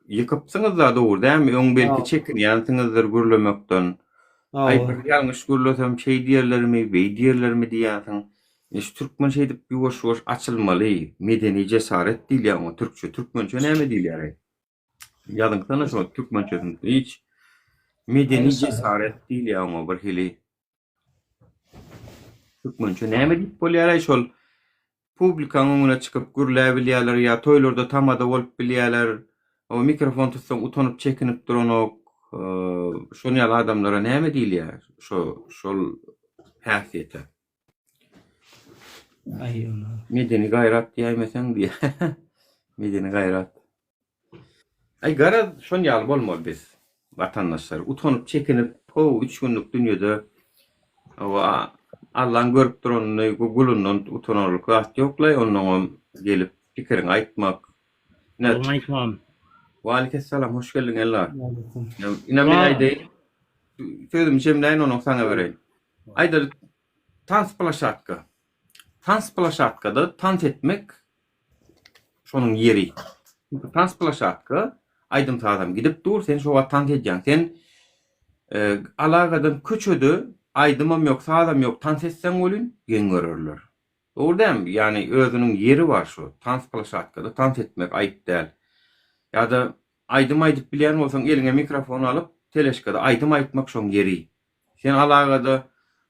ýykypsyňyz da dogry dämi? Öň belki çekinýänsiňizdir gürlemekden. Aýpyr ýalňyş gürlesem şey diýerlermi, beý diýerlermi diýýärsiň. Şu türkmen şey diýip ýuwaş-ýuwaş açylmaly, medeni cesaret diýilýär, türkçe, türkmençe näme diýilýär? Ýadyňyzda şu türkmençe hiç medeni cesaret diýilýär bir hili. Türkmençe näme diýip bolýar şol? Publikanyň öňüne çykyp gürläp bilýärler ýa toýlarda tamada bolup bilýärler. O mikrofon tutsaň utanyp çekinip duranok, şonu ýaly adamlara näme diýilýär? Şol häsiýete. Medeni gaýrat diýmeseň diýe. Medeni gaýrat. Garaz şonu ýaly bolmaly biz watandaşlar utanyp çekinip, 3 günlük dünýede Allah'ın görüp duranyny gulundan utanarlyk wagt ýoklay, ondan gelip pikirini aýtmak. Aýtmam. Wa aleyhisselam, hoş geldin Allah. Ina bir aýdy. Sözüm jemläýin onu saňa bereýin. Aýdy tansplaşatka. Tansplaşatkada tans etmek şonuň ýeri. Tansplaşatka aýdym adam gidip dur, sen şo wagt tans edýän. Sen alagadan köçödü aydymam ýok, sağlam ýok, tans etseň bolun, geň görürler. Dogry dämi? Yani özüniň ýeri bar şu. Tans plaşatkada tans etmek aýyp däl. Ýa-da aydym aýdyp bilýän bolsaň, eliňe mikrofon alyp, teleşkada aydym aýtmak şoň ýeri. Sen alagada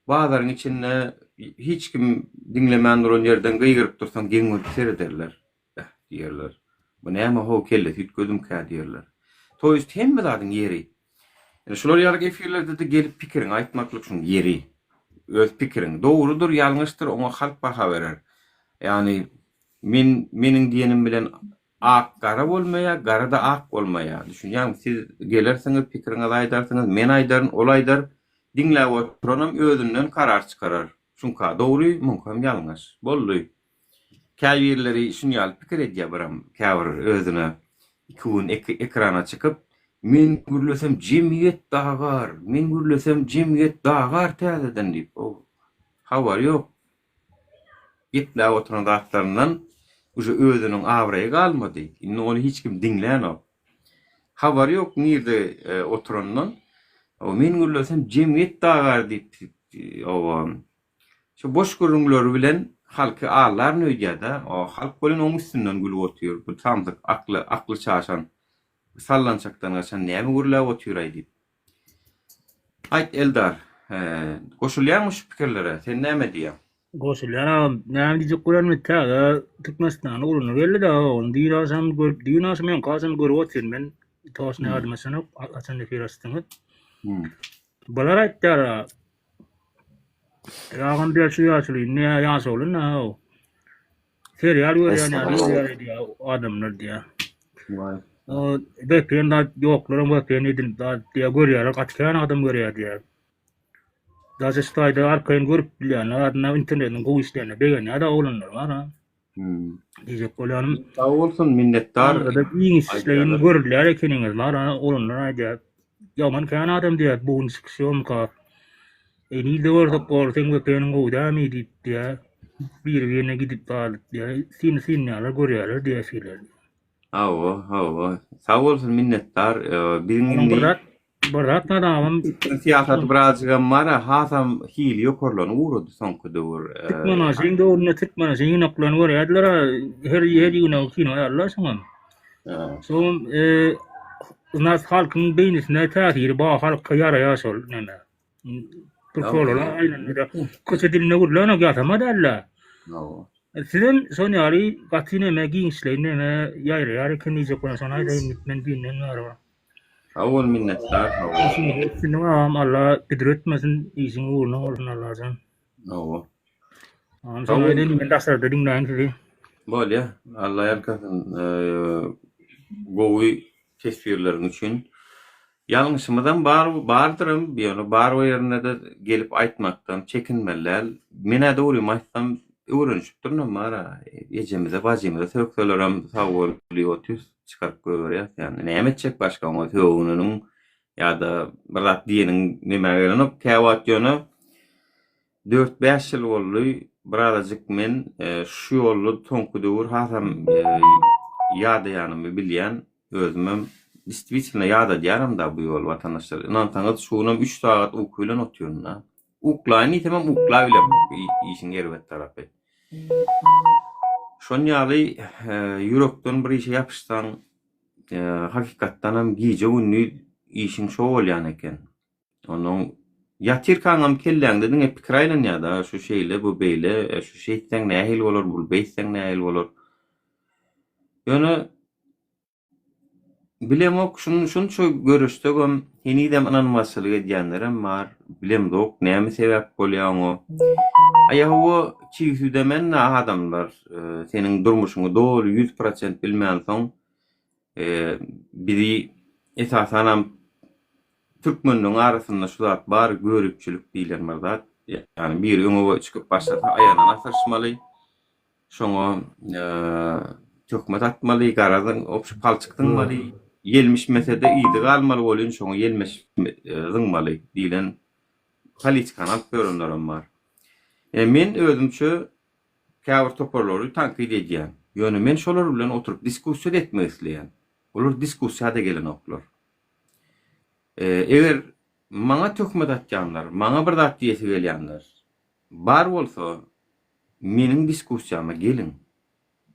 bazaryň içinde hiç kim dinlemän duran ýerden gyýgyryp dursaň, geň görüp serederler. Diýerler. Bu näme ho keldi, hiç gözüm kä diýerler. Toýst hemme zadyň ýeri. Şolar ýaly efirlerde de gelip pikirini aýtmaklyk şoň ýeri. Öz pikirin dogrudur, ýalňyşdyr, oňa halk baha berer. Yani menin diyenim bilen ak gara bolmaya, gara da ak bolmaya. Düşünýäň, siz gelersiňiz, pikiriňizi aýdarsyňyz, men aýdaryn, ol aýdar, diňläp oturanam özünden karar çykarar. Şunka dogry, mümkin ýalňyş. Boldy. Käbirleri şuňal pikir edýär biram, käbir özüne ikun ekrana çykyp, men gürlesem jemgyýet dagar, men gürlesem jemgyýet dagar täzeden diýip. O habar ýok. Gitläp oturan zatlaryndan uje özüniň awraýy galmady. Indi onu hiç kim diňlänok. Habar ýok nirde oturandan. O men gürlesem jemgyýet dagar diýip şu boş görüňleri bilen halky ağlar nöýdýär-de, o halk bolan oň üstünden gülüp oturýar. Bu tamdyk akly çaşan sallançakdan gaçan näme gürläp oturýar diýip. Aýt Eldar, goşulýarmy şu pikirlere? Sen näme diýýär? Goşulýar, näme diýip goýarmy täze Türkmenistan uruny belli de, onu diýnasam men gaçan görüp oturýar men toşny adamysyny açan fikirleşdiňiz. Bular aýtdylar, ýagyn bir şey ýaşaly, ne ýaşaly ne o. Serial ýa adamlar diýär. O beýken da ýoklarym beýken edin da diýär görýär, gaçkan adam görýär diýär. Da şeýle arkaýyn görüp bilýär, adna internetden gowy işlerine beýen da olanlar bar ha. Diýip bolýanym. Sag bolsun, minnetdar. Da iň işlerini görürler ekeniňiz bar ha, olanlar aýdýar. Ýaman kan adam diýär, bu inspeksiýon ka. Eni de orada korteň beýen gowy mi diýip diýär. Bir-birine gidip balyp diýär, sin ýalar görýärler diýär şeýler. Hawa. Sag bolsun, minnetdar. Biriňini Barat adamam siyasat birazcık mara hasam hili yokorlan uğradı sonku dur. Türkmena şeýle orna Türkmena şeýle naklan görýärler her ýerine kino ýarlar şoňam. Soň nas halkyň beýnisine täsiri ba halka ýaraýar näme. Türkmenler aýnan da köçe diline gürlän ýatama derler. Sizin soňary gatyny megi işleýine ýaýraýar ekeni jokuna soňa men bilen bar. Awol minnetdar. Şimdi Allah gidretmesin işin uğruna Allah'tan. Hawa. Sonra ben dasar dedim lan size. Bolýa, Allah ýarkasyn gowy tesbirlerin üçin. Ýalňyşymyzdan bardyrym, ýöne bar ýerine de gelip aýtmakdan çekinmeler. Mene de uly maýsam öwrenşip durnam mara. Ejemize bajymyza sökselerem sag bolýar. Çıkarıp görýär. Yani näme etjek başga oňa töwünüň ýa-da bir zat diýeniň nimelerine käwat ýöne 4-5 ýyl boldy. Birazajyk men şu ýolda toňky döwür hasam ýa-da bilýän özümem действительно ýa-da diýerim da bu ýol watandaşlar. Inansaňyz şunam 3 saat uky bilen oturýar. Uklaýny tamam ukla bilen işiň gerbet tarapy. Şonýaly ýürekden bir işe ýapyşsaň hakykatdan hem giýje günni işiň şo bolýan eken. Onuň ýatyr kaňam kelläňde diňe pikir aýlan ýa-da şu şeýle bu beýle şu şeýtseň nähil bolar, bu beýseň nähil bolar. Ýöne bilemok şunu görüşdüm henidem inanmaçylyk edýänlerim bar. Bilemdok näme sebäp bolýan o. Ayağı çiğsüde men adamlar senin durmuşunu doğru 100% bilmeyen son biri esasanam Türkmenliğin arasında şu zat bar görükçülük diýiler marzat. Yani bir öňe çıkıp başlasa ayağına asırşmaly. Şoňa tökmet atmaly, garadan opşup palçykdynmaly. Yelmiş mesede ýydy galmaly bolýan şoňa yelmiş zıngmaly diýilen politikan alyp görünlerim bar. Men özümçe käbir toparlary tankyd edýän. Ýöne men şolar bilen oturup diskussiýa etmek isleýän. Olar diskussiýada gelen oklar. Eger maňa tökmet atýanlar, maňa bir zat diýesi gelýänler bar bolsa, meniň diskussiýama gelin.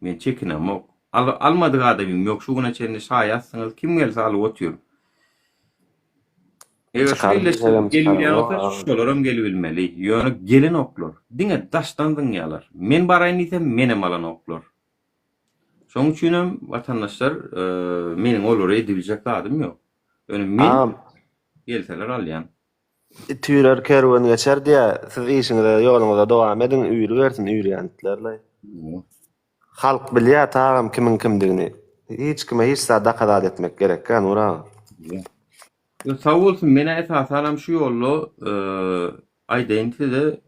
Men çekinem ok. Almadyk adamym ýok, şu güne çenli şaýatsyňyz, kim gelse alyp otur. Şolaram gelip bilmeli. Ýöne gelen oklar. Diňe daşdan dynýalar. Men baraýyn diýsem menem alan oklar. Şoň üçin hem watandaşlar meniň olary edibiljek adym ýok. Ýöne men gelseler alýan. Türer kerwen geçer diye siz işinize ýoluňyza dowam edin, üýri bersin, üýrýändiler. Halk bilýär tagam kimin kimdigini. Hiç kime hiç sadaka etmek gerek kan ura. Sağ olsun, mene esasalam şu yollu identity'de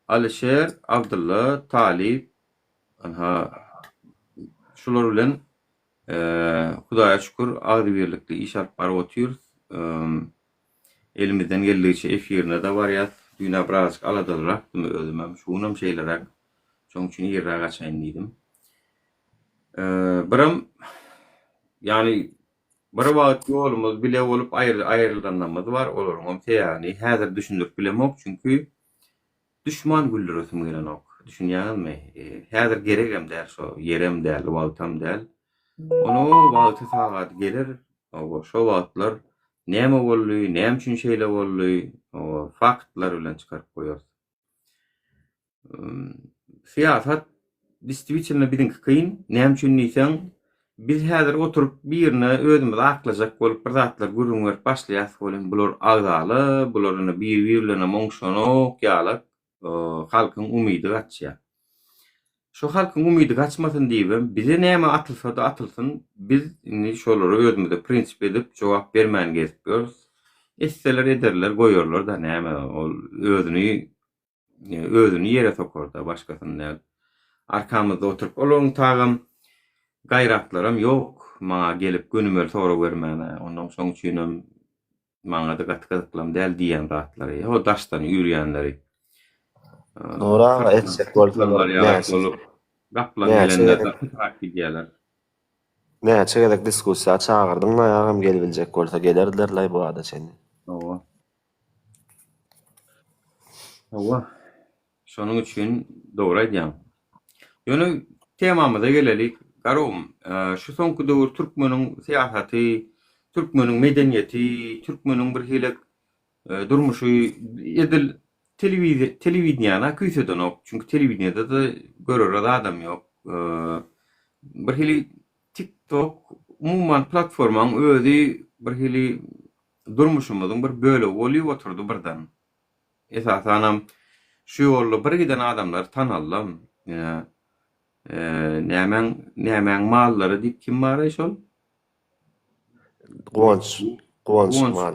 Alişer, Abdullah, Talip, anha şular bilen Hudaýa şükür agry birlikli iş alyp barap otýarys. Elimizden geldiğince efirine de var ya, dünya birazcık aladalırak, özümem, şunam şeylerak, çoğun için iyirrak açayın dedim. Biram, yani, bir wagt yolumuz bile olup ayrılanmamız var, olurmam yani, häzir düşündürüp bilemok, çünkü düşman güldürüsüm gelen ok. Düşünýänmi? Häzir geregem däl, şo yerem däl, wagtam däl. Onu wagty sagat gelir, şo wagtlar näme boldy, näme üçin şeýle boldy, o faktlar bilen çykaryp goýar. Siýasat distribusiýony biziňki kyn, näme üçin diýsen, biz häzir oturup birine özümiz aklajak bolup bir zatlar gürrüňer başlaýas bolan, bular agdaly, bularyny bir bilen moňşanok ýalyp, halkyň umydy gaçýar. Şu halkyň umydy gaçmasyn diýip, bize näme atylsa da atylsyn, biz indi şolary özümizde prinsip edip jogap bermän gezip görüz. Esseler ederler, goýarlar da näme ol özüni ýere sokar da başgasyny. Arkamyzda oturup olaň tagam gaýratlarym ýok, maňa gelip gönümel sora bermäne, ondan soň üçinem maňa da gatgadyklym däl diýen zatlary, o daşdan ýürýänleri. Ora etsek bolsalar ýa-da gaplan gelenler de takip edýärler. Näçe gerek diskussiýa çağırdyň da ýagam gelibiljek bolsa gelerdiler lay bu ada seni. Owa. Owa. Şonuň üçin dogry aýdýam. Ýöne temamyza gelelik. Garum, şu soňky döwür türkmeniň siýasaty, türkmeniň medeniýeti, türkmeniň bir hili durmuşy edil telewiziýana küýseden ok. Çünki telewiziýada da görür adam ýok. Bir hili TikTok umuman platformaň özi bir hili durmuşymyzyň bir bölegi bolýar oturdy birden. Esasanam şu ýolla bir giden adamlar tanallam. Nämen mallary diýip kim bar şol? Guwanç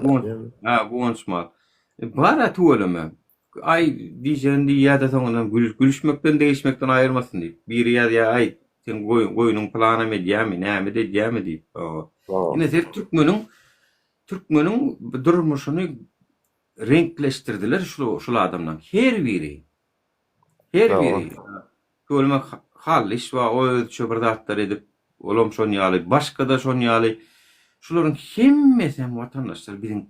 mal. Ha, guwanç mal. Bara tuwalama. Ay diýendi ýa-da soňdan gülüşmekden değişmekden aýyrmasyn diýip. Biri ýa ay sen goýunyň plana medýamy, näme diýýämi diýip. Ine zert türkmeniň durmuşyny renkleşdirdiler şol adamdan. Her biri. Görmek hal iş we o özçe bir zatlar edip, olam şonýaly, başga da şonýaly. Şolaryň hemmesi watandaşlar biziň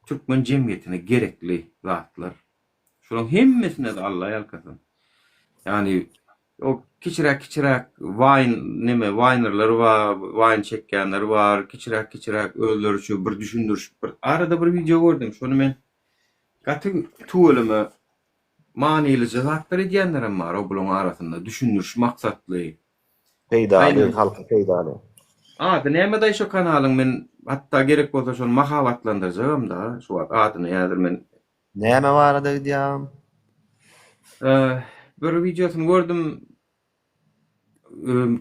türkmen jemgyýetine gerekli zatlar. Şolaryň hemmesine de Allah ýalkasyn. Yani o kiçirek winerler var, wine çekkenler var, kiçirek öldürüşü, bir düşündürüş, bir arada bir video gördüm. Şonu men gaty tuwulymy manyly zatlar edýänlerim bar, o bularyň arasynda düşündürüş maksatly. Peýdaly, halka peýdaly. Da näme da şu kanalyň men hatta gerek bolsa şonu mahawatlandyrjagam da, şu adyny ýazdyr men. Näme barada diýýär? Bir videosunu gördüm.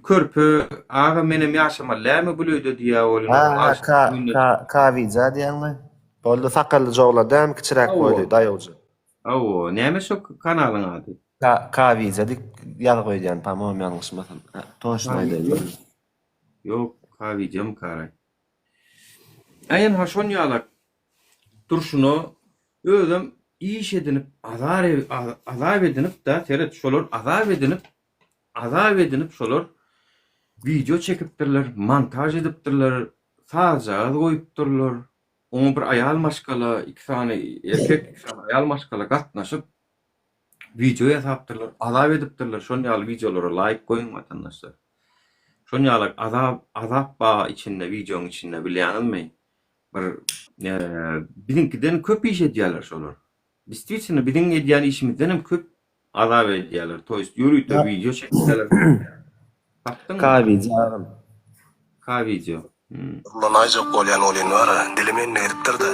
Körpü aga menem ýaşama läme bulýdy diýär olyň. Kaviza diýenler. Boldy sakally joglar däm kiçirek boýly daýawjy. Awo, näme şu kanalyň ady? Kaviza diýip ýaly goýdýan, tamam ýalňyşmasam. Toşnaýdy. Yok, kavijam karay. Aýan haşon ýalak durşuny özüm iş edinip, azap edinip da seret şolar azap edinip şolar video çekipdirler, montaj edipdirler, sajaat goýupdirler. Onu bir aýal maşgala, iki tane erkek, iki tane aýal maşgala gatnaşyp video ýasapdyrlar, azap edipdirler. Şonýaly videolara like goýun watandaşlar. Şonýaly azap ba içinde, videoň içinde bilýänmi? Bir bizinkiden köp iş edýärler şolar. Distribusiýony biziň edýän işimizden hem köp azap edýärler. Toýst ýürüýte video çekýärler. Kavijo. Ondan aýjak bolýan olyn bar, dilimen neripdirdi.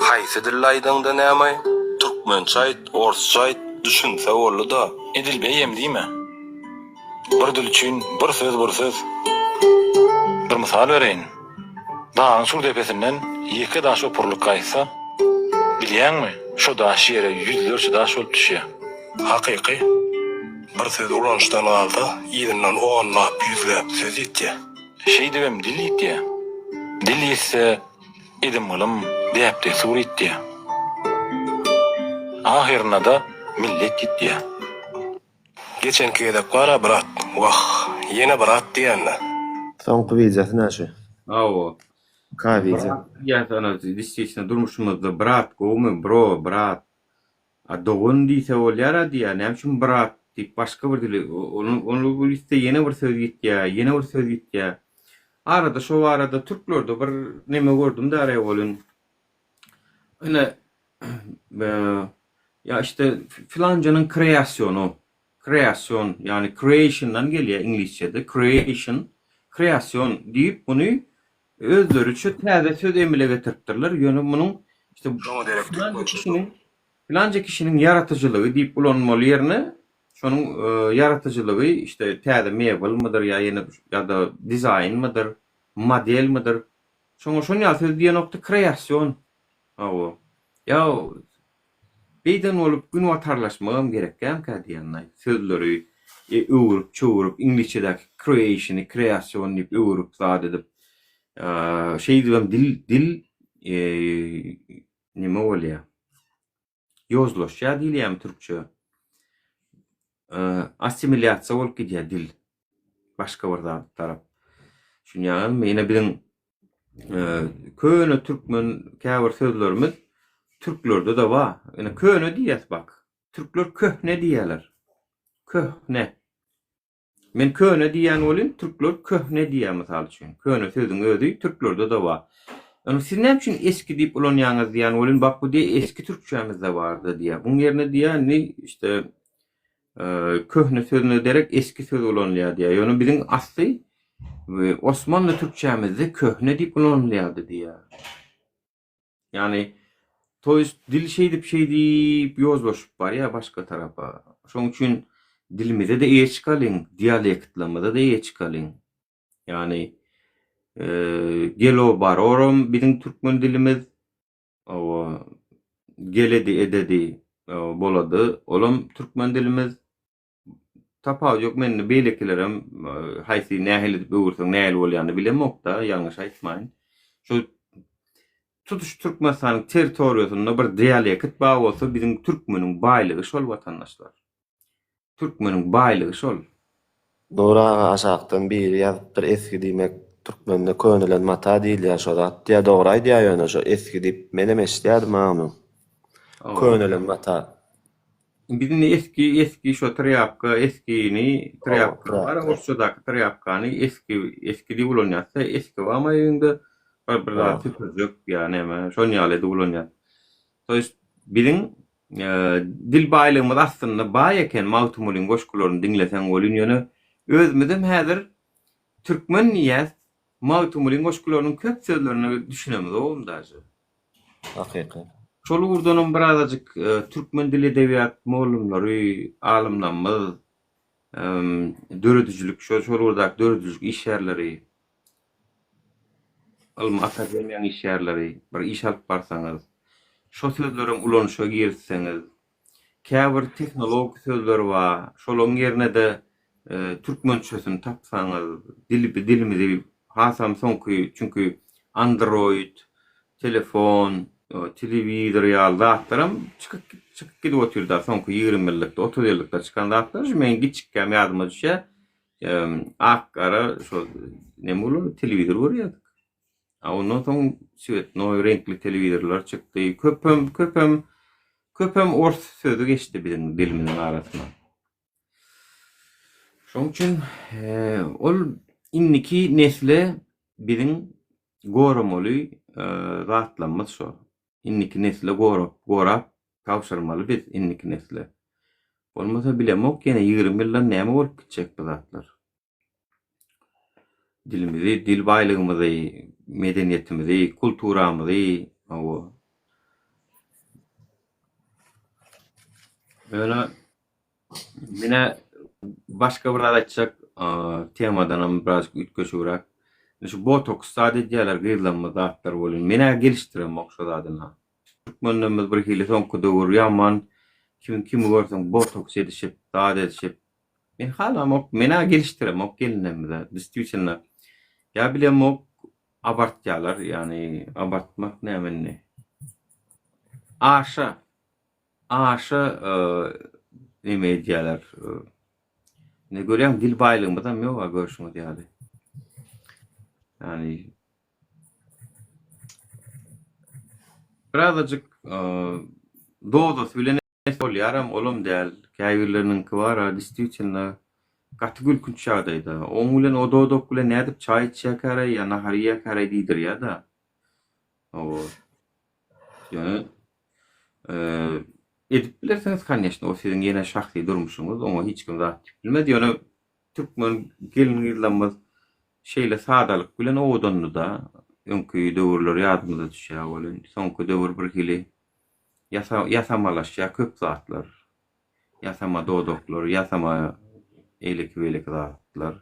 Haýsy dil aýdyňda näme? Türkmençe aýt, orsça aýt, düşünse boldy da. edilbeýem diýme. Bir dil üçin bir söz. Bir misal bereýin. Dağın sur tepesinden iki daş opurluk gaýsa, bilýänmi? Şo daş ýere yüzlerçe daş bolup düşýär. Hakyky. Bir söz ulanışdan aldı, ýerinden onlap yüzläp söz etdi. Şey dibem dil ýetdi. Dil ýetse edim gylym diýipdi sur etdi. Ahirine da millet gitdi. Geçenki edep gara brat. Wah, yine brat diýenler. Soňky wideosy näşe? Awo. Ka video. Ya sana действительно durmuşumuzda brat, gomy, bro, brat. A dogun diýse bolýar diýär, näçin brat diýip başga bir dili, onu bu liste ýene bir söz gitdi. Arada şu arada türklerde bir neme gördüm de araya bolun. Öyle ya işte filancanın kreasyon yani creation'dan geliyor İngilizce'de kreasyon deyip bunu özleri şu täze söz emile getirtirler. Yani bunun işte filanca kişinin yaratıcılığı deyip bulanmalı yerine şonun yaratıcılığı işte täze mebel mıdır ya da dizayn mıdır, model mıdır? Şonu ýasyr diýen nokta kreasyon. Awo. Ya beýden olup gün watarlaşmagam gerekkäm ka diýenler. Sözleri öwürüp çoğurup İngilizçedäki creation'y kreasyon diýip öwürüp zat edip şey diýem dil nime bolýar? Ýozlaşýar diýilýär türkçe. Assimilyasiýa bolup gidýär dil. Başga bir tarap. Şunýan mene bilen köne türkmen käbir sözlerimiz türklerde de var. Yani köne diýäs bak. Türkler köhne diýerler. Köhne. Men köne diýen bolyn, türkler köhne diýär mysal üçin. Köne sözüň özü türklerde de var. Yani siz näçin eski diýip ulanýaňyz diýen bolyn, bak bu diýe eski türkçämizde bardy diýär. Buň ýerine diýär işte köhne sözüne derek eski söz ulanýar diýär. Ýöne biziň asly Osmanlı türkçämizde köhne diýip ulanýardy diýär. Yani dil şey deyip ýozlaşyp bar ya başga tarafa. Şoň üçin dilimize de eýe çykalyň, dialektlamada da eýe çykalyň. Yani gelo bar oram biziň türkmen dilimiz geledi ededi bolady. Olam türkmen dilimiz tapaw ýok men beýlekilerim haýsy nähili öwürseň nähili bolýany bilemok da ýalňyş aýtmaýyn. Şu tutuş Türkmenistan'ın territoriýasynda bir dialekt baý bolsa biziň türkmeniň baýlygy şol watandaşlar. Türkmeniň baýlygy şol. Dora aşaktan bir ýazyp bir eski diýmek türkmende könelen mata diýilýär şo zat. Diýär dogry diýär ýöne şo eski diýip menem eşdýärdim ama. Könelen mata. Biziň eski şo trýapka, eskini trýapka bar, orşodaky trýapkany eski diýip ulanýarsa eski bamaýynda bir daha tüpürjük yani ama şon ýaly ulanýar. Toýst biziň dil baýlygymyz aslında baý eken mawtumlyň goşgularyny diňleseň bolýan ýöne özümizem häzir türkmen niýet mawtumlyň goşgularynyň köp sözlerini düşünemiz oğumdaýy. Hakyky. Şol urdanam birazajyk türkmen dili edebiyat molumlary, alymlarymyz, döredüjlük, şol urdak döredüjlük iş ýerleri, akademiýanyň iş ýerleri, bir iş alyp barsaňyz, şo sözleriň ulanşyga girseňiz, käbir teknolog sözler bar, şolaryň ýerine de türkmençesini tapsaňyz, dilimizi hasam soňky çünkü Android, telefon, televizor ýaly zatlarym çykyp gidip oturýar soňky 20 ýyllikda 30 ýyllikda çykan zatlar men giçikkäm ýadyma düşýär. Akkara şo neme bolar televizor görýärdik. Ondan soň süet no renkli televizorlar çykdy. Köpem ors sözü geçdi biziň dilimiziň arasynda. Şoň üçin ol inniki nesle biziň goramaly zatlanmaz şo. Inniki nesle gorap tawşyrmaly biz inniki nesle. Bolmasa bilemok ýene 20 ýyldan näme bolup gitjek bu zatlar. Dilimizi, dil baýlygymyzy, medeniýetimizi, kulturamyzy, öyle Mine başka bir açacak temadan biraz ütköşürak. Şu botoks sadeceler gıylanma zatlar bolun. Mene geliştirem maksat adına. Türkmenimiz bir hili sonku doğur yaman. Kim görsen botoks edişip, dağda edişip. Men halam ok mene geliştirem ok gelinim de. Distribution'la. Ya bilem ok abartyalar yani abartmak ne emenni. Aşa ne medyalar ne görüyorum dil baylığımda mı yok görüşüm diye. Yani birazcık doğdu söylene yaram olum değil. Kayırlarının kıvara distribution'la kategol kunçağdaydı. Onun o doğdu kule ne edip çay içecek ya nahariye kare değildir ya da. O yani edip bilirseniz kanyaşın o sizin yine şahsi durmuşsunuz ama hiç kim rahat bilmedi. Yani Türkmen gelin yıllanmaz şeyle sadalık bilen o odanlı da önkü döwürler ýadymyza düşýär bolan. Soňky döwür bir hili ýasamalaşýar köp zatlar. Ýasama dodoklar, ýasama eýlek zatlar.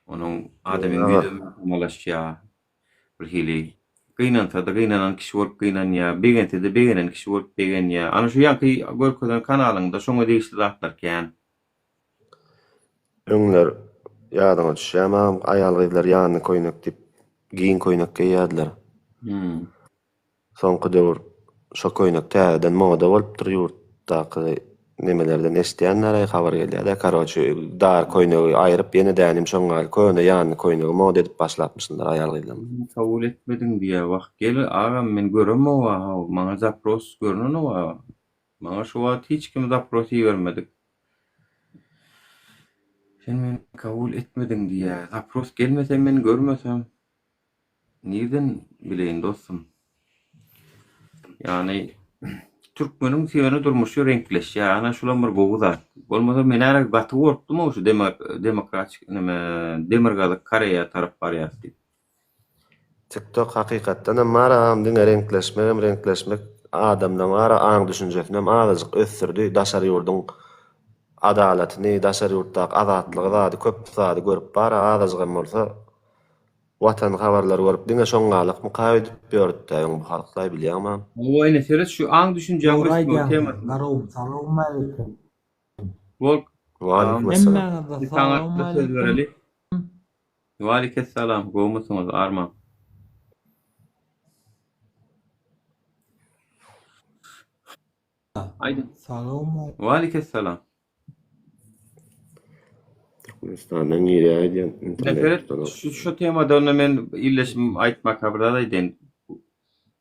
Onuň adamyň güýdümi ýasamalaşýar bir hili. Gynanta da gynanan kişi bolup gynanýar, begente de begenen kişi bolup begenýär. Ana şu ýanky görkezden kanalyňda şoňa degişli zatlar kän. Öňler ýadyma düşýär, aýal gyzlar ýanyny koýnak dip giyin koýnak giýýärler. Soňky döwür şo koýnak täzeden moda bolupdyr ýurtdaky nimelerden esdiýänlere habar gelýär. Karoçy dar koýnagy aýryp ýene-dänim şoňa köne ýanyny koýnagy moda edip başlapmyşdylar aýal gyzlar. Kabul etmediň diýe wagt gel agam men görem o maňa zapros görnen o. Maňa şu wagt hiç kim zapros bermedik. Sen men kabul etmediň diýe zapros gelmese men görmesem nirden bileýin dostum. Yani Türkmeniň seveni durmuşy renkleşýär. Ana şular bir gowuzat. Bolmasa men ara baty gorkdum o şu demokratik demirgazyk Koreýa tarap barýar diýip. TikTok hakykatdan maram diňe renkleşmek adamdan ara aň düşünjesinem azyk ösdürdi. Daşar ýurduň adalatyny, daşar ýurtdaky azatlygy zady köp zady görüp bara azyk bolsa watan habarlar görüp diňe şoňgalyk mukaýet berdi bu halklar bilýärmi? O ene seres şu aň düşünjäň bir tema. Salamu aleyküm. Volk Emmenize salamu aleyküm. Wa aleykum salam. Gowmusunuz Arman? Aydın. Salamu Wa aleykum salam. Türkmenistandan ýerä internet. Şu temada onu men illeşim aýtmak habardaýdyn.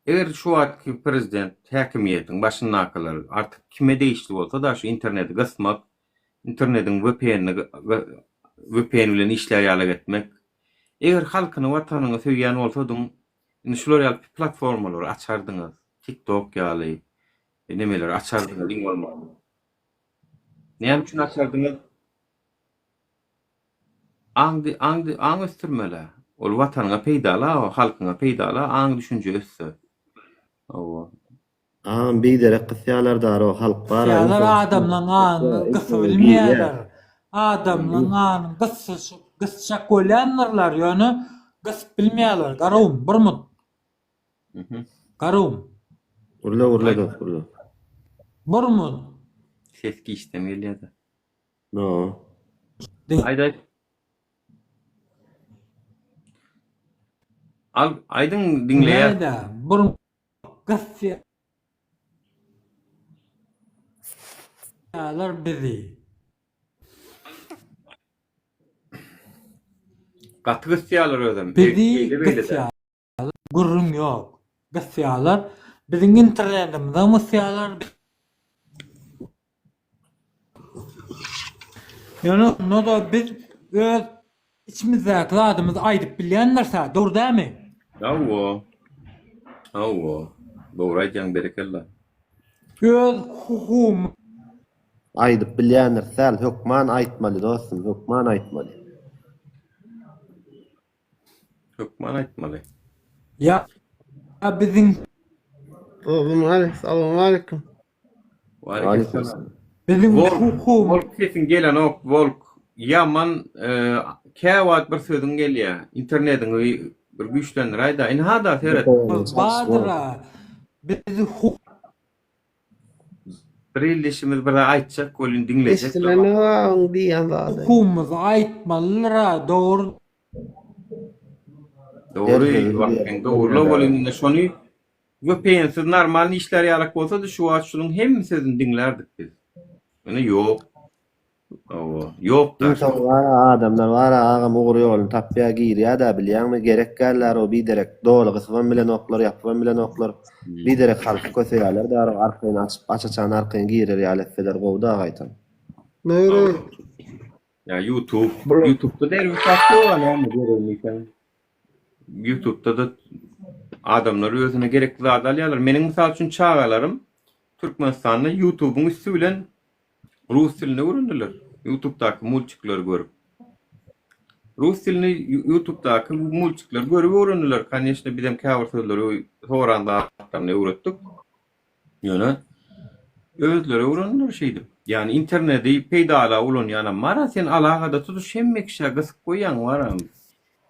Eger şu wagtky prezident häkimiýetiň başyna akalar artyk kime değişdi bolsa da şu interneti gysmak, internetiň VPN bilen işler ýaly etmek. Eger halkyny watanyňy söýýän bolsadyň, şular ýaly platformalar açardyňyz. TikTok ýaly nemeler açardyňyz diň bolmaly. Näme üçin açardyňyz? Aň östürmeli. Ol watanyňa peýdala, halkyňa peýdala, aň düşünje össü. O. Bir derek kısyalar dar o halk var. Kısyalar adamlaň anyny gysy bilmeýärler. Adamlaň anyny gysça golýanlar ýöne gys bilmeýärler. Garum, bir mut. Garum. Urla. Bir mut. Seski işlemeýärdi. No. Aýda Aydın dinleýär. Näde? Bir gysyalar bizi. Gaty gysyalar özüm. Bizi gysyalar. Gurrum ýok. Gysyalar biziň internetimizde gysyalar. Yani no da biz öz içimizdäki adamyzy aýdyp bilýänlerse, dur dämi? Awo. Dogry aýtýaň berekella. Öz hukuk Aýdyp bilýänler sal hökman aýtmaly dostum, hökman aýtmaly. Hökman aýtmaly. ya biziň Salamu aleyküm. Wa aleykum salam. Bizim Volk, hukum Volk kesin gelen ok, Volk yaman käwat bir sözün gelýär. Internetin bir güçlendir ayda. In hada seret. badyra. Biz Birleşimiz bir aýtjak, golün dinlejek. hukumumuz aýtmalyra doğru. Doğru, vaktin doğru golünde şonu göpeýänsiz normal işler ýalak bolsa da şu wagt şunun hemmi sözüni dinlerdik biz. Ene ýok. Ýok da. İnsan var, adamlar var, ağam uğru yolunu tapya giriyor da bilýärmi gerek geller o biderek dolu gysgan bilen oklar yapýan bilen oklar biderek halky köseýärler da arkaýyn açaçan arkaýyn girer ýaletler gowda gaýtan. Ya YouTube'da der bir tatlı olan ama görünmeyken. YouTube'da da adamlar özüne gerekli zat alýarlar. Mening mysal üçin çağalarım Türkmenistanda YouTube'un üstü bilen Rus dilini öğrendiler. YouTube'daki mulçikleri görüp. Rus dilini YouTube'daki mulçikleri görüp öğrendiler. Kanyeşne bizim käwir sözleri soranda atlarını öğretdik. Ýöne özleri öğrendiler şeydi. Yani internette peýdala bolan ýana mara sen alagada tutuş hemmekşe gysyp goýan waram.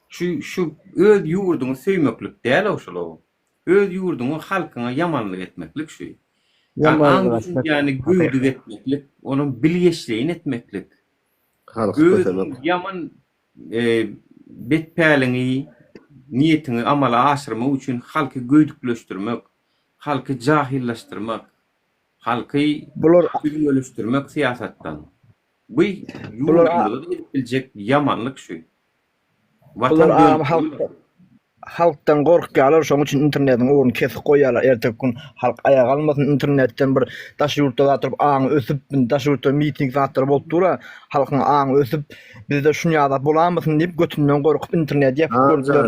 Şu öz ýurduňy söýmeklik däl oşalo. Öz ýurduňy halkyna ýamanlyk etmeklik şu. Yani güýdük etmeklik, onun bilgeçliğini etmeklik. Öz yaman betpäliňi, niýetini amala aşyrmak üçin halky göýdükleşdirmek, halky jahilleşdirmek, halky ölüşdirmek siýasatdan. Bu ýurduňda biljek yamanlyk şu. Bular halktan gorkýarlar, şoň üçin internetiň oruny kesip goýarlar. Ertek gün halk aýaga almasyn internetden bir daş ýurtda oturup aňy ösüp, daş ýurtda miting zatlar bolup tura, halkyň aňy ösüp, bizde şunu ýa-da bolamasyn diýip götünden gorkup internet ýapyp gördüler.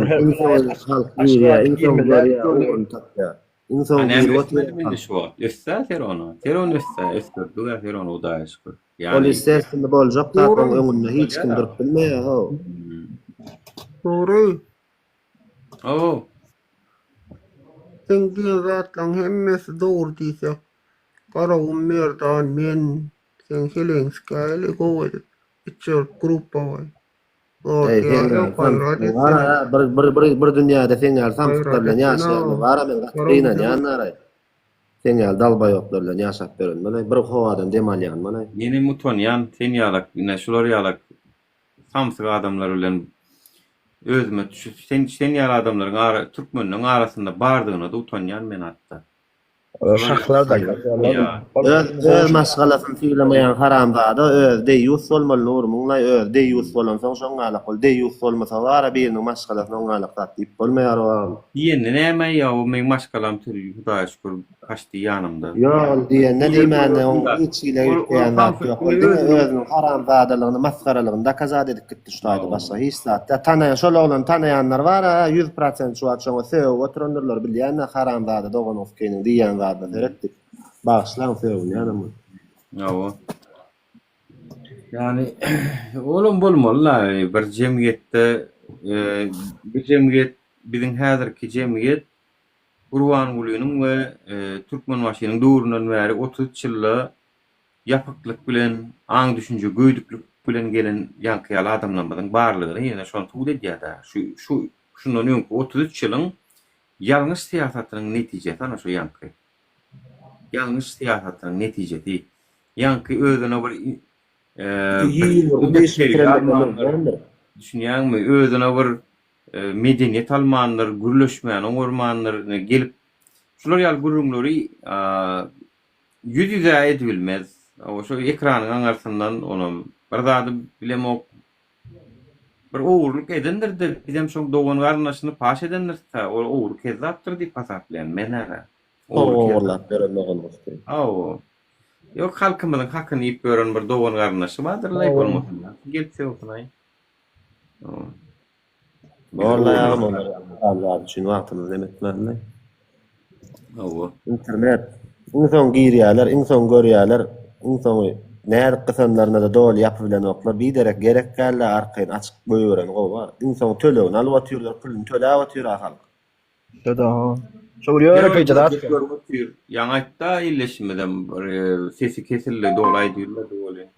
Ol istersinde boljak tapan öňünde hiç kim durup bilmeýär. Doğru. Sen diýetläň hemmesi dogry diýsek. Garawym merdan men sen Helenskäli gowy. Içer gruppa var. Bir dünýäde seňär samsyklar bilen ýaşaýan var, men gatryna ýanary. Seňär dalba ýoklar bilen ýaşap berenmeli. Bir howadan demalýan mana. Meni mutonýan sen ýalak, şular ýalak samsyk adamlar bilen özüme sen ýaly adamlaryň türkmenliň arasynda bardygyna da utanýan men hatda. Şahlar da öz maşgalasyny fiýlemeýän haramzada öz deýus bolmaly nurmuňla öz deýus bolan soň şoňaly kol deýus bolmasa wara biriniň maşgalasyny oňaly tatdyp bolmaýar wam. Ýene näme ýa o men maşgalam türi Hudaýa şükür kaçdy ýanymda. Ýol diýen näme oň içile ýetýän zat ýok. Özüniň haramzadalygyny masgaralygyny da kazat edip gitdi şulaydy başga hiç zat. Tanaýan şol oglan tanaýanlar bar 100% şu açyň söw oturandyrlar bilýän haramzada Doganowskiň diýen da direktif bağışlan söwün ýanamy. Yani oğlum bolmaly bir jemgyýetde bir jemgyýet biziň häzirki jemgyýet Urwan Gulynyň we Türkmen waşynyň döwründen bäri 30 ýylly ýapyklyk bilen aň düşünje göýdüklik bilen gelen ýankyýaly adamlaryň barlygyny ýene şonu tuğ edýär. Şundan öňki 33 ýylyň ýalňyş siýasatynyň netijesi ana şu ýanky. Ýalňyş siýasatynyň netijesi. Ýanky özüne bir düşünýärmi, özüne bir medeniýet almanlar, gürleşmän oňurmanlar gelip şular ýaly gurulmary ýüze edilmez. Şo ekranyň aňarsyndan onu bir zady bilemok bir owurluk edendir-de bizem şoň dogan garnaşyny paş edendir. O owurluk ezapdyr diýip hasaplanýar menära. Owurlap berenmegen bolsa. Yok halkymyzyň hakyny ýyp gören bir dogan garnaşy bardyr laý bolmasyn. Gelse oturay. Vallahi Allah üçin wagtyny demetmeli. Internet. Insan girýärler, insan görýärler, insan näde kısanlaryna da dol ýapy bilen oklar biderek gerek geldi arkaýyn açyk goýuran gowy. İnsan tölegini alyp atýarlar, pulunu töläp atýar halk. Şol ýöre peýda Ýaňaýtda illeşmeden sesi kesildi dolay diýildi bolýar.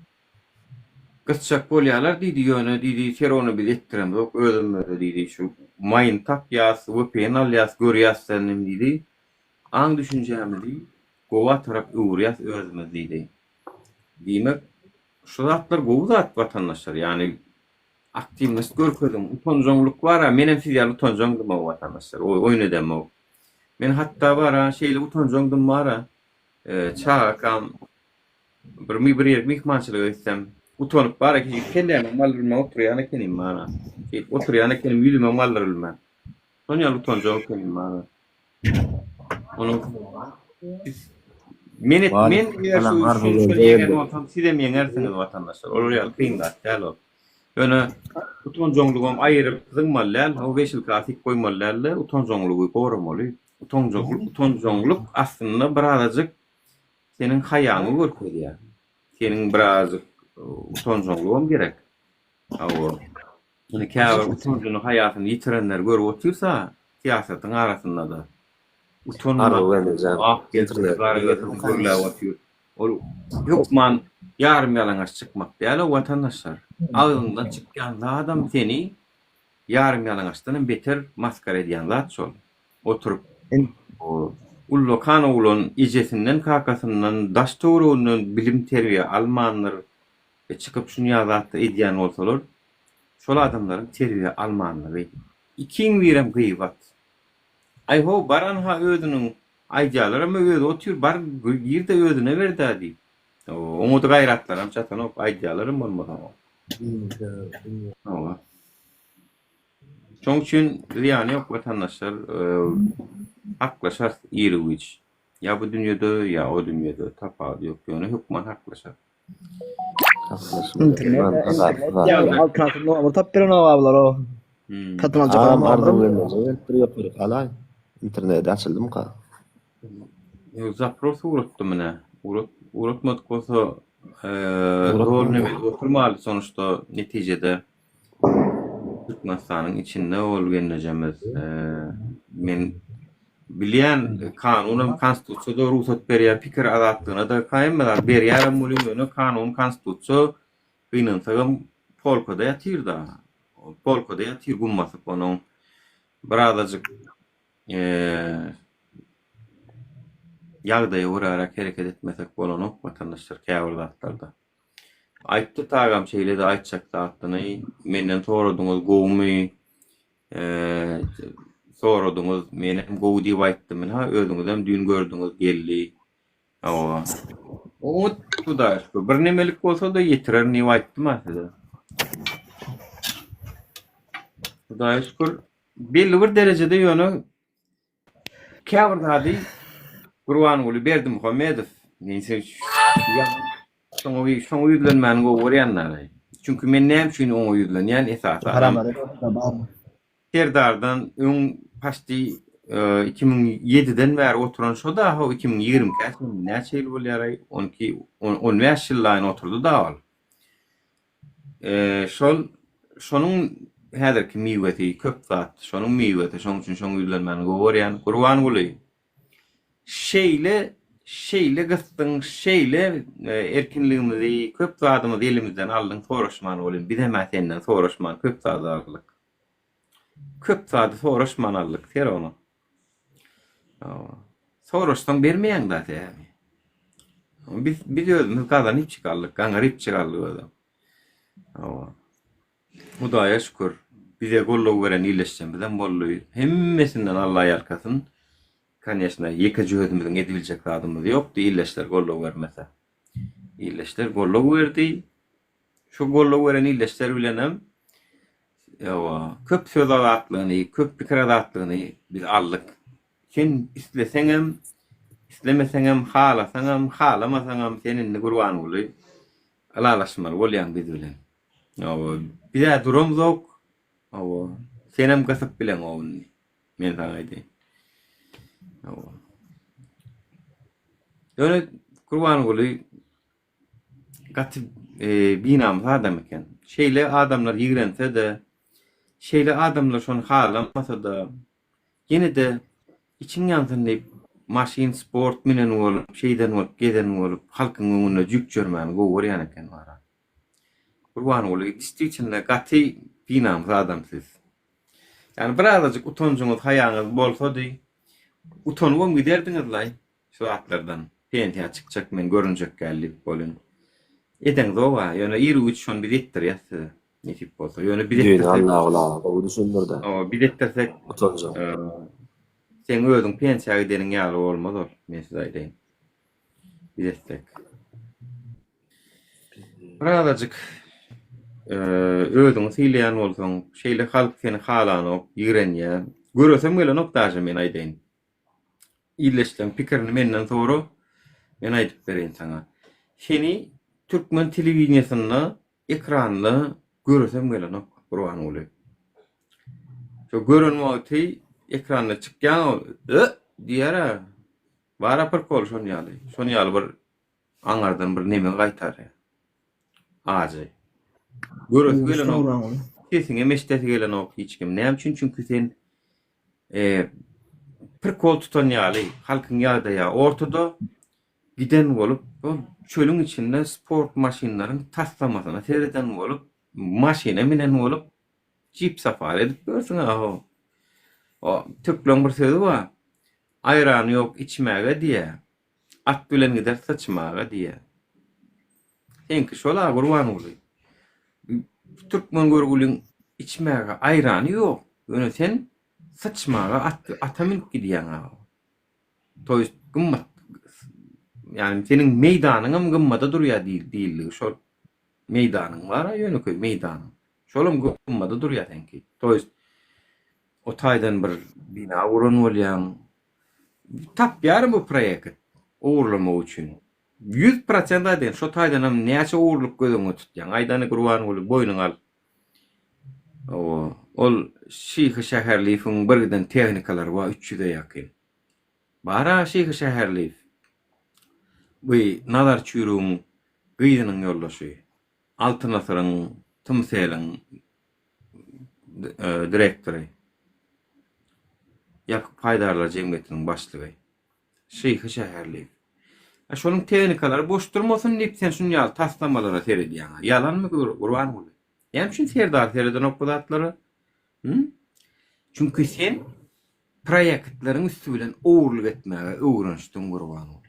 Gysçak bolýarlar diýdi ýöne diýdi serony biz etdirem yok özümme diýdi şu maýyn tak ýas VPN al ýas görýäs senim diýdi. Aň düşünjämi diýdi. Gowa tarap öwrýäs özümme diýdi. Diýmek şu zatlar gowy zat watandaşlar ýani aktivist görkezim utanjanlyk bara menem siz ýaly utanjandym watandaşlar oýun edemok. Men hatta bara şeýle utanjandym bara çağakam bir ýer mihmançylyk etsem utanyp bara ki kelläme mallarma oturýan ekenim mana. Oturýan ekenim ýüzüme mallarylma. Soňa utanjak ekenim mana. Onun men size men ersiniz vatandaşlar. Olur ýaly kynda däl. Ýöne utanjanlygym aýyryp zyňmallar, o 5 ýyl kasik goýmallar, utanjanlygy goramaly. Utanjanlyk aslında birazajyk senin haýaňy görkezýär. Senin birazajyk utanjanlygym gerek. Awa. Ýani käbir utanjanyň haýatyny ýitirenler görüp otursa, siýasatyň arasynda da Hukman yarım yalangach çıkmak diýeli watandaşlar. Ağzından çıkan adam seni yarım yalangaçdan beter maskara edýän zat şol. Oturup ullo kanowlun ijesinden kakasından daş töwründen bilim terbiýe almanlar çıkıp şunu ýazatdy edýän bolsalar şol adamlaryň terbiýe almanlygy ikiň birem gıýbat. Ayho baran ha ödünün ayjalary mı ödü otur bar girde ödüne berdi diýip. Oňa da gaýratlaram çatan ok ayjalary bolmadan. Çoň üçin ýani ok watandaşlar haklaşar ýerüç. Ya bu dünýede ya o dünýede tapagy ýok. Ýöne hukman haklaşar. İnternette açıldım ka. Zaпрос uğrattım mene. Uğratmadık olsa rol ne oturmalı sonuçta neticede Türkmenistan'ın içinde olgenlejemiz. Men bilýän kanunum konstitusiýada ruhsat berýär pikir azatlygyna da kaýmalar berýär bolýan kanun konstitusiýa gynansagyň polkada ýatyr da. Polkada ýatyr gummasy onuň birazajyk ýagdaýa uğrarak hereket etmesek bolanok watandaşlar käbir zatlarda. Aýtdy tagam şeýle de aýtjak zatdyny menden soradyňyz gowmy soradyňyz menem gow diýip aýtdym ha özüňizem dün gördüňiz geldi. Awa. O tudaş bir nemelik bolsa da ýetirer ni aýtdym size. Tudaş belli bir derecede ýöne käbir zady Gurbanuly Berdimuhammedow neyse şoňa ýüzlenmäni gowurýanlar. Çünki men näme üçin oňa ýüzlenýän esasy Serdardan öň paşdy 2007-den bäri oturan şo da 2020-kä näçe ýyl bolýar 12-15 ýyllaryň oturdy da ol. Şonuň häzirki miweti köp zat, şonuň miweti şoň üçin şoň ýüzlenmäni gowurýan Gurbanuly şeýle gystyň şeýle erkinligimizi köp zadymyzy elimizden aldyň soraşman bolýan biz hem senden soraşman köp zadalyk köp zady soraşman aldyk ter onu soraşdan bermeýän da täze biz özümüz gazanyp çykaldyk gaňaryp çykaldyk adam Hudaýa şükür bize gollaw beren illeşjemizden bolýar hemmesinden Allah ýarkasyn. Конечно, ýeke jühedimizin ediljek zadymyz ýokdy, illeşler gollaw bermese. Illeşler gollaw berdi. Şu gollaw beren illeşler bilenem köp söz azatlygyny, köp pikir azatlygyny biz aldyk. Sen isleseňem, islemeseňem, halasaňam, halamasaňam seninle Gurbanuly alalaşmaly bolýan biz bilen. Bize durum zok. Senem gasyp bilen owny. Men sana aýdym. Ýöne Gurbanuly gaty binamyz adam eken. Şeýle adamlar ýigrense de, şeýle adamlar şonu halamasa da, ýene de için yansın deyip maşin, sport minen olup, şeyden olup, geden olup, halkın önüne jük jörmän gowur ýan eken wara. Gurban olup, içinde gaty binamız adamsız. Yani birazcık utoncuňyz, haýaňyz bolsa-da, utonup giderdiňiz lay, şu atlardan. Pensiýa çykjak men görünjek gelip bolun. Eden zowa, ýöne 23 şon biletdir ýa-da. Netip bolsa, ýöne bilet. Allah o düşündürdi. O bilet dersek Utanjak. Sen özüň pensiýa gideriň ýaly bolmaz ol, men size aýdaýyn. Biletsek. Birazajyk özüň silýän bolsaň, şeýle halk seni halanyp, ýigrenýär. Görösem gelen noktaja men aýdaýyn. İlleşden pikirini menden soru men aýdyp berýän saňa. Seni Türkmen telewizionyny ekranly görösem gelen Qur'an uly. Şu görünmegi ekranla çykýan diýär. Bara bir kol şonu ýaly. Şonu ýaly bir aňardan bir neme gaýtar. Aje. Görösem gelen kesin emeşdesi gelen ok hiç kim. Näme üçin? Çünki sen bir kol tutan ýaly, halkyň ýagdaýa ortada giden bolup, çölüň içinde sport maşinlaryň taslamasyna sereden bolup, maşina minen bolup, jip safar edip görseň aho. O Türkleň bir sözi bar. Aýrany ýok içmäge diýe. At bilen gider saçmaga diýe. Enki şola gurban uly. Türkmen görgüliň içmäge aýrany ýok. Öňe sen saçmaga atamin gidýän aho. Toýst gymmat. Yani senin meýdanyňam gymmada durýar diýildi. Şol meýdanyň bar, ýöneköy meýdanyň. Şolum gymmada durýar enki. Toýst o taýdan bir bina uran bolýan. Tapýar bu proýekt uğurlama üçin. 100% aýdyn, şo taýdanam näçe uğurluk gözüňe tutýan. Aýdany gurban bolup boýnuňa al. Ol Şyhy şäherliýiň birden tehnikalar bar 300-e ýakyn. Bara Şyhy şäherliýi. Bu nazar çürüň gyýdynyň ýoldaşy. Altynasyryň tymselyň direktori. Ýakyp Paýdarlar jemgyýetiniň başlygy. Şyhy şäherliýi. Şonuň tehnikalar boş durmasyn diýip sen şunu ýaly taslamalara seredýän. Ýalanmy gurban bolup? Ýa-da şun sereden okudatlary? Çünki sen proýektlaryň üstü bilen uğurluk etmäge öwrençdiň gurban bolup.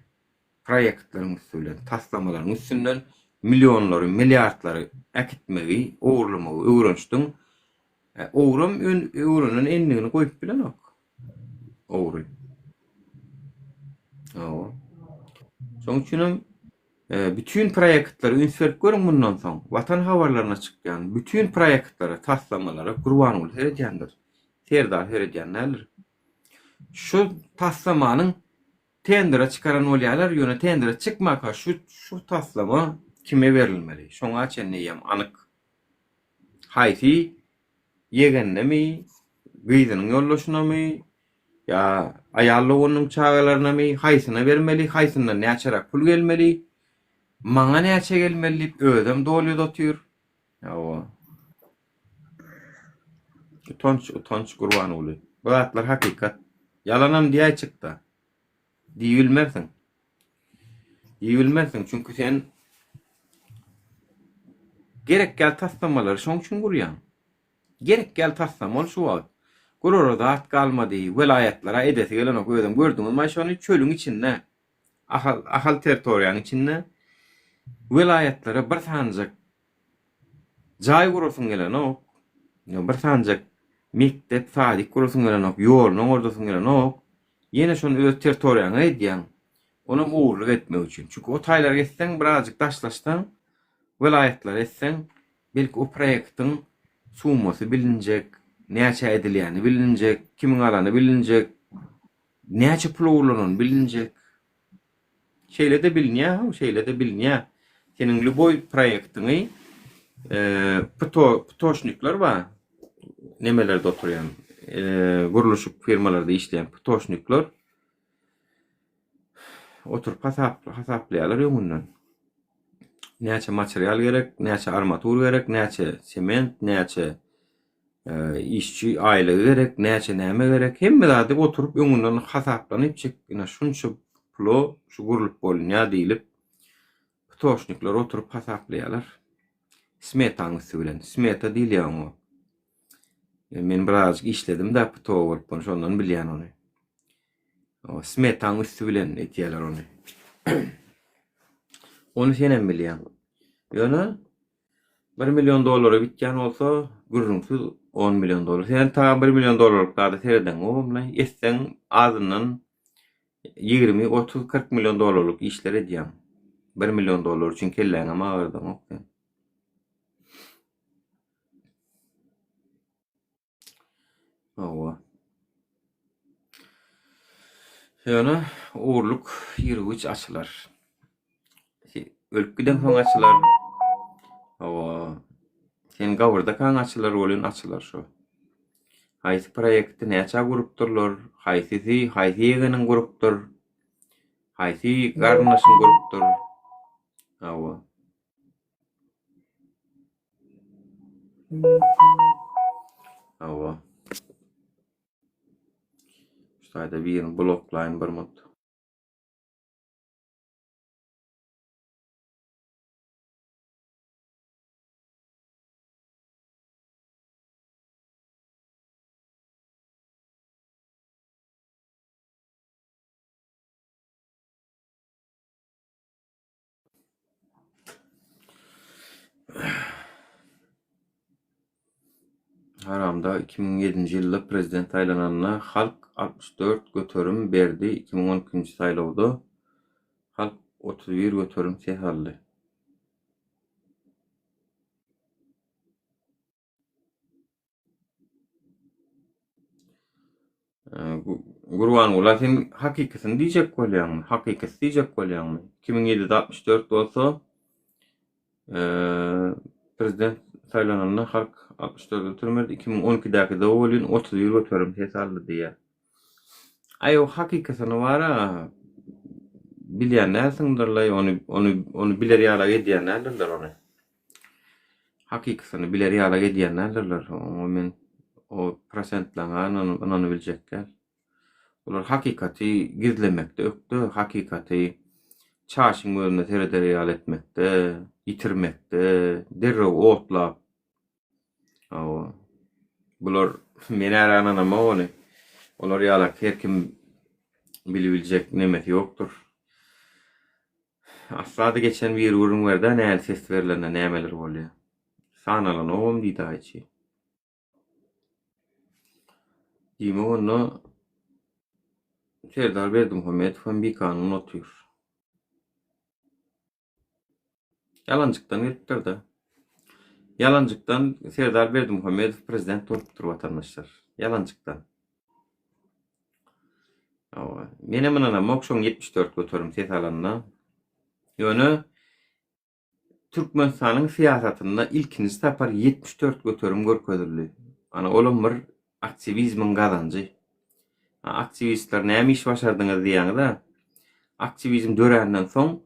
Proýektlaryň üstü bilen, taslamalaryň üstünden millionlary, milliardlary äkitmegi, uğurlamagy öwrençdiň. Uğurum öwrenen enligini goýup bilen ok. Uğury. Şoň üçin bütün proýektlary ünsürip görüň bundan soň. Watan habarlaryna çykýan bütün proýektlary, taslamalara gurban bolup seredýändir. Serdar seredýänler. Şu taslamanyň tendere çıkaran bolýarlar, ýöne tendere çykmaka şu taslama kime berilmeli? Şoňa çenleýem anyk. Haýsy ýegennemi, gyýdynyň ýoldaşynamy, ýa aýallygynyň çagalarynymy haýsyna bermeli, haýsyndan näçerak pul gelmeli, maňa näçe gelmeli diýip özüm dolýa otýur. Utanç gurban uly. Bu atlar hakikat. Yalanam diýe çykdy. Diýilmersiň çünki sen gerek gel taslamalar şoň üçin gurýan. Gerek gel taslamal şu wagt. Gururda at galmady, welayatlara edesi gelen ok ödüm gördüňiz maşany çölüň içinde, ahal territoriýanyň içinde welayatlara bir sanjak jaý gurulsun gelen ok, bir sanjak mektep, sadyk gurulsun gelen ok, ýoluň ordasyň gelen ok, ýene şonu öz territoriýaňa edýän. Onu uğurluk etmek üçin. Çünki o taýlar etseň, birazjyk daşlaşsan, welayatlar etseň, belki o proýektiň summasy bilinjek, näçe edilýäni bilinjek, kimiň alany bilinjek, näçe pul uğurlanany bilinjek. Şeýle de bilinýär. Senin luboy proýektiňi ptoşnikler bar. Nemelerde oturýan, guruluşyk firmalarda işleýän ptoşnikler oturup hasaplaýarlar ýöňünden. Näçe material gerek, näçe armatur gerek, näçe sement, näçe işçi aylığı gerek, näçe näme gerek. Hemme zady oturup öňünden hasaplanyp çekine şunça pulo şu gurulup bolunýa diýilip toşnikler oturup hasaplaýarlar. Smetaňy söýlen. Smeta diýilýär o. Men birazjyk işledim-de puto bolup şondan bilýän ony. O smetaňy söýlen etýärler ony. Onu senem bilýän. Ýöne $1 milyon bitýän bolsa, gürrüňsüz $10 milyon. Sen ta $1 milyon da sereden o, essen azyndan 20-30-40 milyon işler edýän. $1 milyon üçin kelläňe magyrdan ok. Awa. Ýöne uğurluk ýürüç açylar. Ölküden soň açylar. Awa. Sen gawurda kan açylar bolýan açylar şo. Haýsy proýekti näçe grupdurlar, haýsy ýegeniň grupdur, haýsy garnaşyň grupdur. Awa. Awa. Şaýda bir bloklaýyn bir mut. Haramda 2007-nji ýylda prezident aýlananyna halk 64 göterim berdi. 2012-nji saýlawda halk 31 göterim ses aldy. Gurban ular sen hakykatyn diýjek bolýarmy? Hakykat diýjek bolýarmy? 2007-de 64 bolsa, prezident saýlananyna halk 64 götermedi. 2012-däki dowlun 31 göterim ses aldy diýär. Aýo hakykatyny bara bilýän näsiňdirler, onu biler ýala edýän nädirler ony. Hakykatyny biler ýala edýän nädirler. Men o prosentlaňa onu biljekler. Ular hakykaty gizlemekde ökde, hakykaty çaşyň bölüne tereder ýala etmekde, ýitirmekde, derrew otlap. Awa. Bular men arananama ony. Olar ýala herkim biljek nemeti ýokdur. Aslada geçen bir ürün berdi, näme ses berilende nämeler bolýar. Sanalan oğum diýdi aýçy. Diýme onu Serdar Berdimuhammedow bir kanun otyr. Yalanjykdan gelipdir-de. Yalanjykdan Serdar Berdimuhammedow prezident bolupdyr watandaşlar. Yalanjykdan. Awa, mene menana mokşoň 74 göterim ses alanyna. Ýöne Türkmenistanyň siýasatynda ilkinji tapar 74 göterim görkezildi. Ana olam bir aktivizmiň gazanjy. Aktivistler näme iş başardyňyz diýäňde, aktivizm döränden soň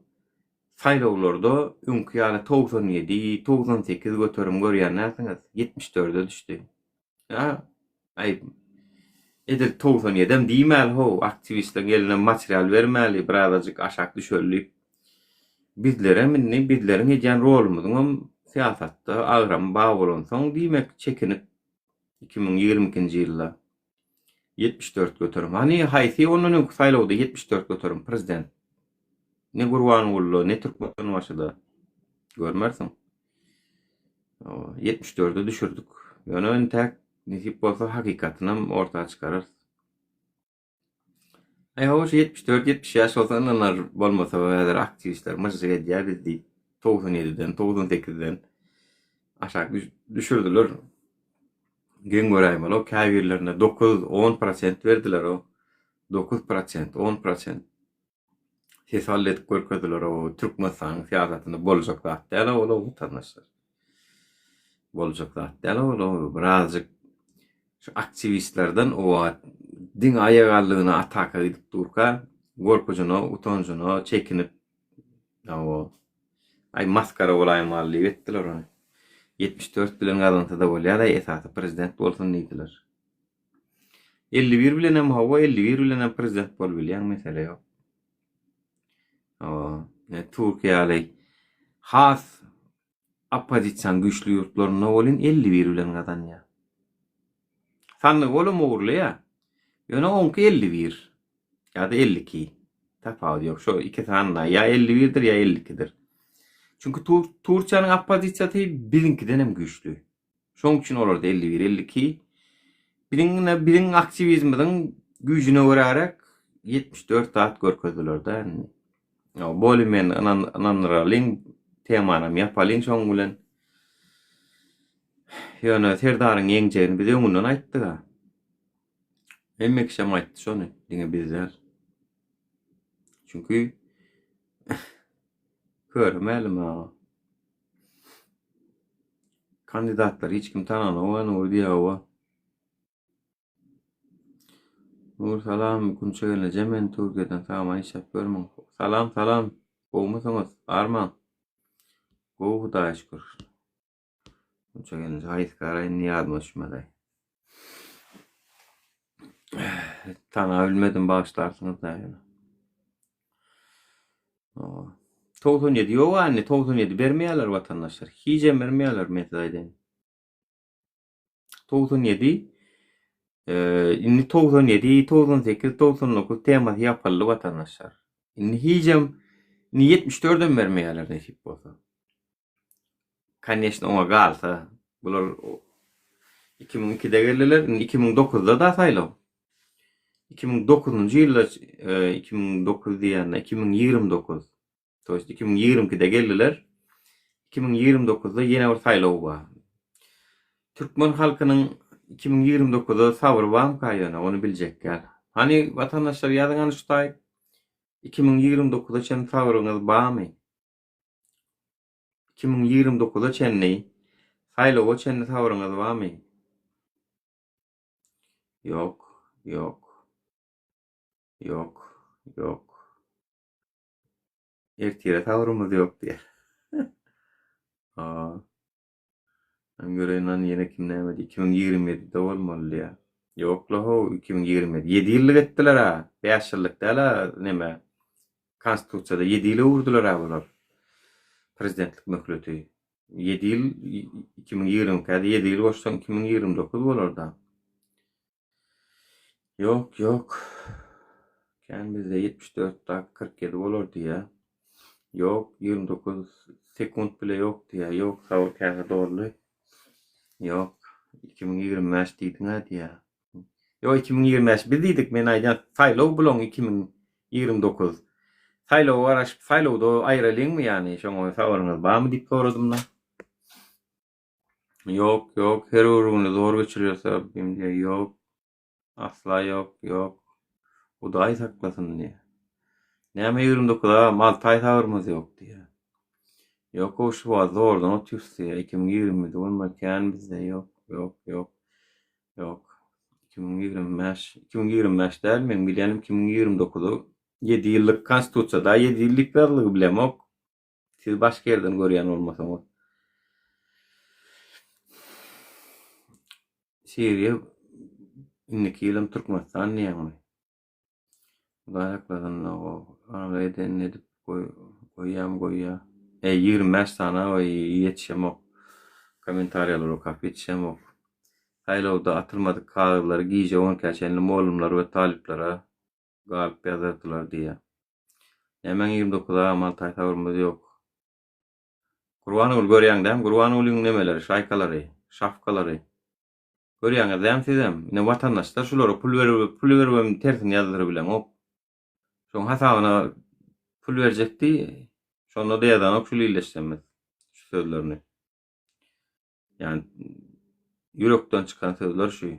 saýlawlarda öňkü ýaly 97-98 göterim görýän näsiňiz 74-de düşdi. Ay edil 97-dem diýmäli ho, aktivistler geline material bermäli, birazajyk aşak düşürlük. Bizlere minni bizleriň edýän rolumyzyň siýasatda agram baý bolan soň diýmek çekinip 2022-nji ýylda 74 göterim. Hani haýsy onuň saýlawda 74 göterim prezident. Ne Gurban boldy, ne Türkmen başyda. Görmersiň. 74-de düşürdük. Ýöne entäk nisip bolsa hakykatyny ortaga çykarar. Hoş 74-70 ýaş bolsalar bolmasa bäder aktivistler myjyk edýär bizdi. 97-den, 98-den aşağı düşürdüler. Gen göräýmel o käbirlerine 9-10% verdiler o. 9%, 10%. Ses halletip görkezdiler o Türkmenistan siýasatynda boljak zat däl ola watandaşlar. Boljak zat däl ola birazjyk şu aktivistlerden o din aýagallygyna ataka edip durka, gorkujuny, utanjuny çekinip o ay maskara bolaýmaly etdiler ony. 74 bilen gazansa da bolýar-da esasy prezident bolsun diýdiler. 51 bilen hem hawa 51 bilen hem prezident bolup bilýän mesele ýok. Türkiýe has opozisiýan güýçli ýurtlaryna bolyn 51 bilen gazanýar. Sanny bolum uğurlaya. Ýöne 51 ýa-da 52. Tafawut ýok. Şo iki sanna ýa 51dir ýa 52dir. Çünki Türkiýanyň opozisiýasy birinkiden hem güýçli. Şoň üçin olar 51 52. Biriň aktivizmiň güýjüne görärek 74 saat görkezdiler-de. Bolu men ananralyň temanam ýapalyň şoň bilen. Ýöne serdaryň eňjerini biz öňünden aýtdyk. Emmekşem aýtdy şonu diňe bizler. Çünki görmelim ha. Kandidatlar hiç kim tananawa, nur diýawa. Nur salam, kunça geleceğim ben Türkiye'den tamam işap görmem. Salam salam. Kovmasanız arman. Kov Hudaýa şükür. Kunça gelince hayıskara niyadmışmaday. Tana bilmedim bağışlarsınız da yani. 97 yok anne 97 vermeýärler vatandaşlar. Hiç vermeýärler metodaydan. 97 inni 97, 98, 99 temat yapıldı vatandaşlar. Inni hicem 74'den vermeýärler nesip bolsa. Конечно ona galsa bular 2002'de geldiler, 2009'da da saylaw. 2009-njy ýylda 2009 diýende 2029. Toýst 2020'de geldiler. 2029'da ýene bir saylaw bar. Türkmen halkynyň 2029'da sabır var kaýana onu biljekler. Hani vatandaşlar ýadyňa alýşdaý 2029'da çen sabyryňyz barmy? 2029'da çenni saylawa çenni sabyryňyz barmy? Yok, yok. Yok, yok. Ertire sabrymyz ýok diýer. Ben göreýän ýene kim näme 2027'de bolmaly ýa. Ýokla ho 2027. 7 ýyllyk etdiler ha. 5 ýyllyk däl näme. Konstitusiýada 7 ýyl urdular ha bular. Prezidentlik möhleti. 7 ýyl 2020'de 7 ýyl bolsa 2029 bolar da. Yok, yok. Ken bizde 74 da 47 bolardy ýa. Yok 29 sekund bile yok diye. Yok savur kâhe doğru. Yok 2025 diýdiň diýe. Yok 2025 biz diýdik men aýdan saylaw bilen 2029. Saylaw araş saylawda aýralyňmy ýani şoňa sawyryňyz barmy diýip soradym da. Yok yok her uruny zor geçiriyorsa benim diye yok. Asla yok yok. O da ay saklasın diye. Näme 29'da mal taýsawyrymyz ýok diýe. Yok o şu var zordan o türsüye 2020'de olmayan bizde yok yok yok yok 2025 değil men bilýänim 2029'da 7 ýyllyk konstitusiýada 7 ýyllyk berligi bilem ok. Siz başka yerden görýän olmasaňyz. Siriýe inniki ýylym Türkmenistan näme? Gaýakladan o eden edip goýýam. 25 sana ýetişem ok. Komentariýalar okap ýetişem ok. Saýlawda atylmadyk kagylary giýje 10 käçenli molumlar we taliplara galyp ýazardylar diýe. Hemen 29'da amal taýsawyrymyz ýok. Gurbanyň görýäňdäm, Gurbanyň nemeleri, şaýkalary, şafkalary. Görýäňizdäm sizem, ine watandaşlar şulara pul berip tersini ýazdyryp bilen ok. Şoň hasabyna pul berjekdi. Şonu da ýadan ok şuly illeşsemez. Şu sözlerini. Yani yürekden çıkan sözler şu.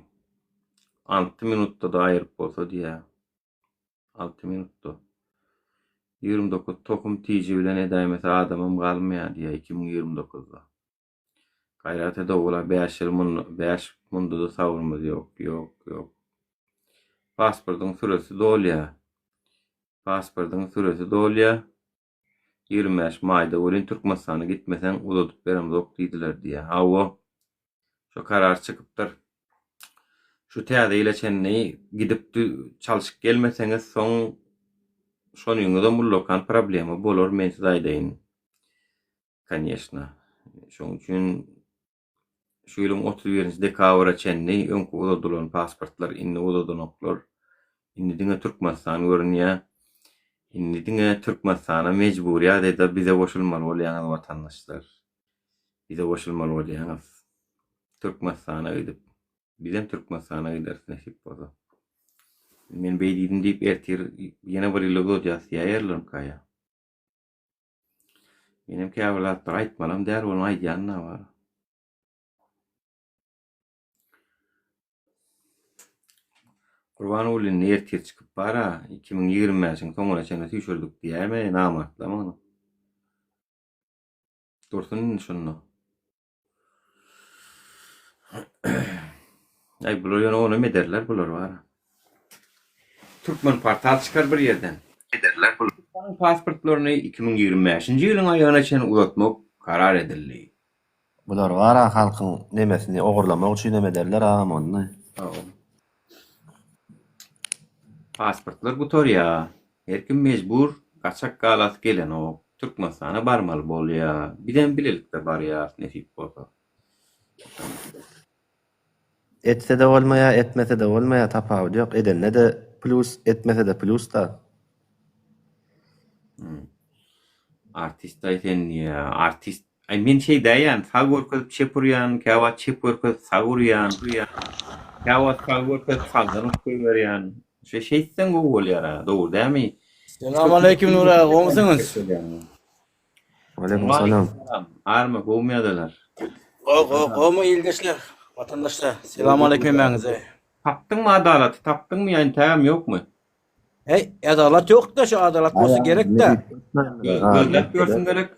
6 minutta da aýryp bolsa diýe. 6 minutta. 29 tokum tiýji bilen edäýmese adamym galmaýar diýe 2029'da. Gaýrat edolar 5 munda da sabrymyz ýok, ýok, ýok. Pasportyň süresi dolýar. 25 mayda ölün Türkmenistan'a gitmesen uzatıp berem yok diýdiler diýe. Hawa şu karar çykypdyr. Şu täze ile çenneyi gidip çalışyp gelmeseňiz soň şonuňyzda mullokan problemi bolar men size aýdaýyn. Конечно. Şoň üçin şu ýylyň 31 dekabra çenneyi öňkü uzadylan pasportlar inni uzadanoklar. Inni diňe Türkmenistan görünýär. Inni diňe Türkmenistana mejburiýat edip bize goşulmaly bolýan watandaşlar. Bize goşulmaly bolýan. Türkmenistana gidip bizem Türkmenistana gidersin näsip bolsa. Men beýdidim diýip ertir ýene bir ýyl gidýär ýerlerim kaýa. Benim käwlatlar aýtmalam däl bolma aýdýanna bar. Kurban ulun ertir çykyp bara 2025-iň soňuna çenä tüşürdik diýärmi namatlama. Dursun şunu. Ay bular ýene onu mederler bular var. Türkmen portal çıkar bir yerden. Ederler bular. Pasportlaryny 2025-nji ýylyň aýagyna çen uzatmak karar edildi. Bular wara halkyň nemesini ogurlamak üçin neme derler amony. Pasportlar bu torya. Her kim mecbur kaçak galat gelen o Türkmenistana barmaly bolýar. Bilen bilelikde barýar näsip bolsa. Etse de bolmaýa, etmese de bolmaýa tapawut ýok. Edenne de plus, etmese de plus da. Artist aýten ýa, artist. Ay men şey daýan, sagorka çepurýan, käwat çepurka sagurýan, käwat sagorka sagdan koýberýan. Şu şeysen go bolýar, dogry dämi? Selamun aleyküm Nura, goňsyňyz? Aleyküm salam. Army goýmaýarlar. Goýma ildeşler, vatandaşlar. Selamun aleyküm emäňize. Tapdyňmy adalaty, tapdyňmy ýani täm ýokmy? Hey, adalat ýok da şu adalat bolsa gerek de. Gözläp görsün gerek.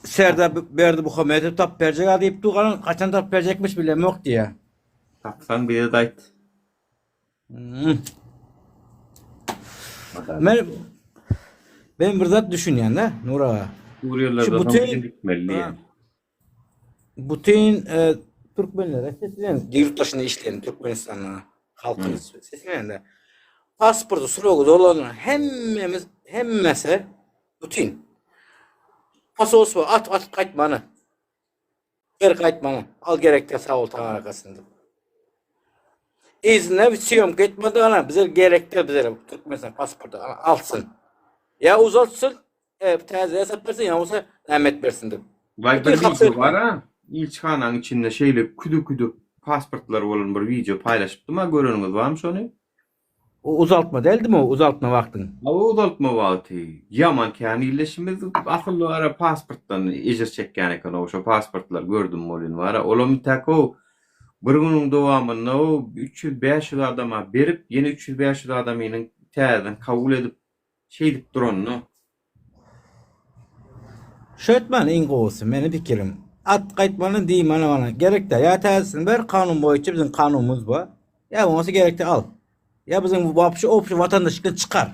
Serde berdi bu hömeti tap berjek adyp duran, kaçan tap berjekmiş bilem ýok diýe. Tapsaň bir de aýt. Ben bir zat düşünýän de Nura. Suriyelilerden gitmeli. Bütün Türkmenlere seslen, yurt dışında işleyen Türkmenistan'a halkın seslen de pasportu surogu dolanlar hemmesi bütün pasos var at kaytmanı geri kaytmanı al gerekte sağ ol tağın arkasında izne bitiyorum gitmedi ana bize gerekte bize Türkmenistan pasportu alsın ya uzatsın taze hesap versin ya olsa rahmet versin de. Vay bir video var ha. İlçhananyň içinde şeýle küdü pasportlar bolan bir video paylaşypdym ha göreniniz barmy şonu? O uzaltma däldi o uzaltma wagtyň? O uzaltma wagty. Ýaman kän illeşimiz asly ara pasportdan ejer çekýän eken o pasportlar gördüm bolyn var. Olam tako bir günüň dowamyny 300-500 adama berip ýene 300-500 adamynyň täzeden kabul edip şeýdip duranny. Şötmen ingosu meni pikirim. At kaytmanı diyeyim bana. Gerekte ya tersin ver kanun boyunca bizim kanunumuz var. Ya olması gerekte al. Ya bizim bu opşu vatandaşlıktan çıkar.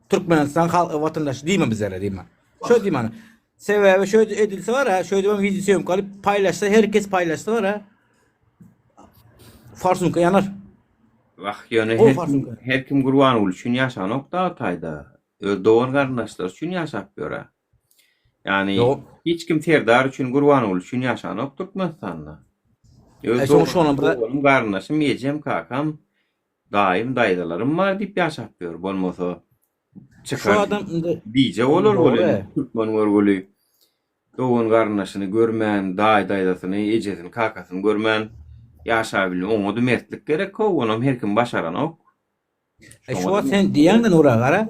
Türkmenistan vatandaşı değil mi bizlere değil mi? Şöyle diyeyim bana. Sebebi şöyle edilse var ha. Şöyle ben videosu yok kalıp paylaşsa herkes paylaşsa var ha. Farsunka yanar. Bak yani her kim gurban ol üçün yaşanok da tayda. Doğan kardeşler üçün yaşap göre. Yani hiç kim terdar üçün gurban ol üçün yaşanok Türkmenistan'da. Oğlum kardeşim yiyeceğim kakam daim daydalarım var deyip yaşap gör. Bolmasa çıkar diyece olur oluyor. Türkmen görgülü. Doğan kardeşini görmen, daydasını, ecesini, kakasını görmen. Yaşayabilir. Onu da mertlik gerek o. Onu her kim başaran o. Şu an sen diyen de Nura gara.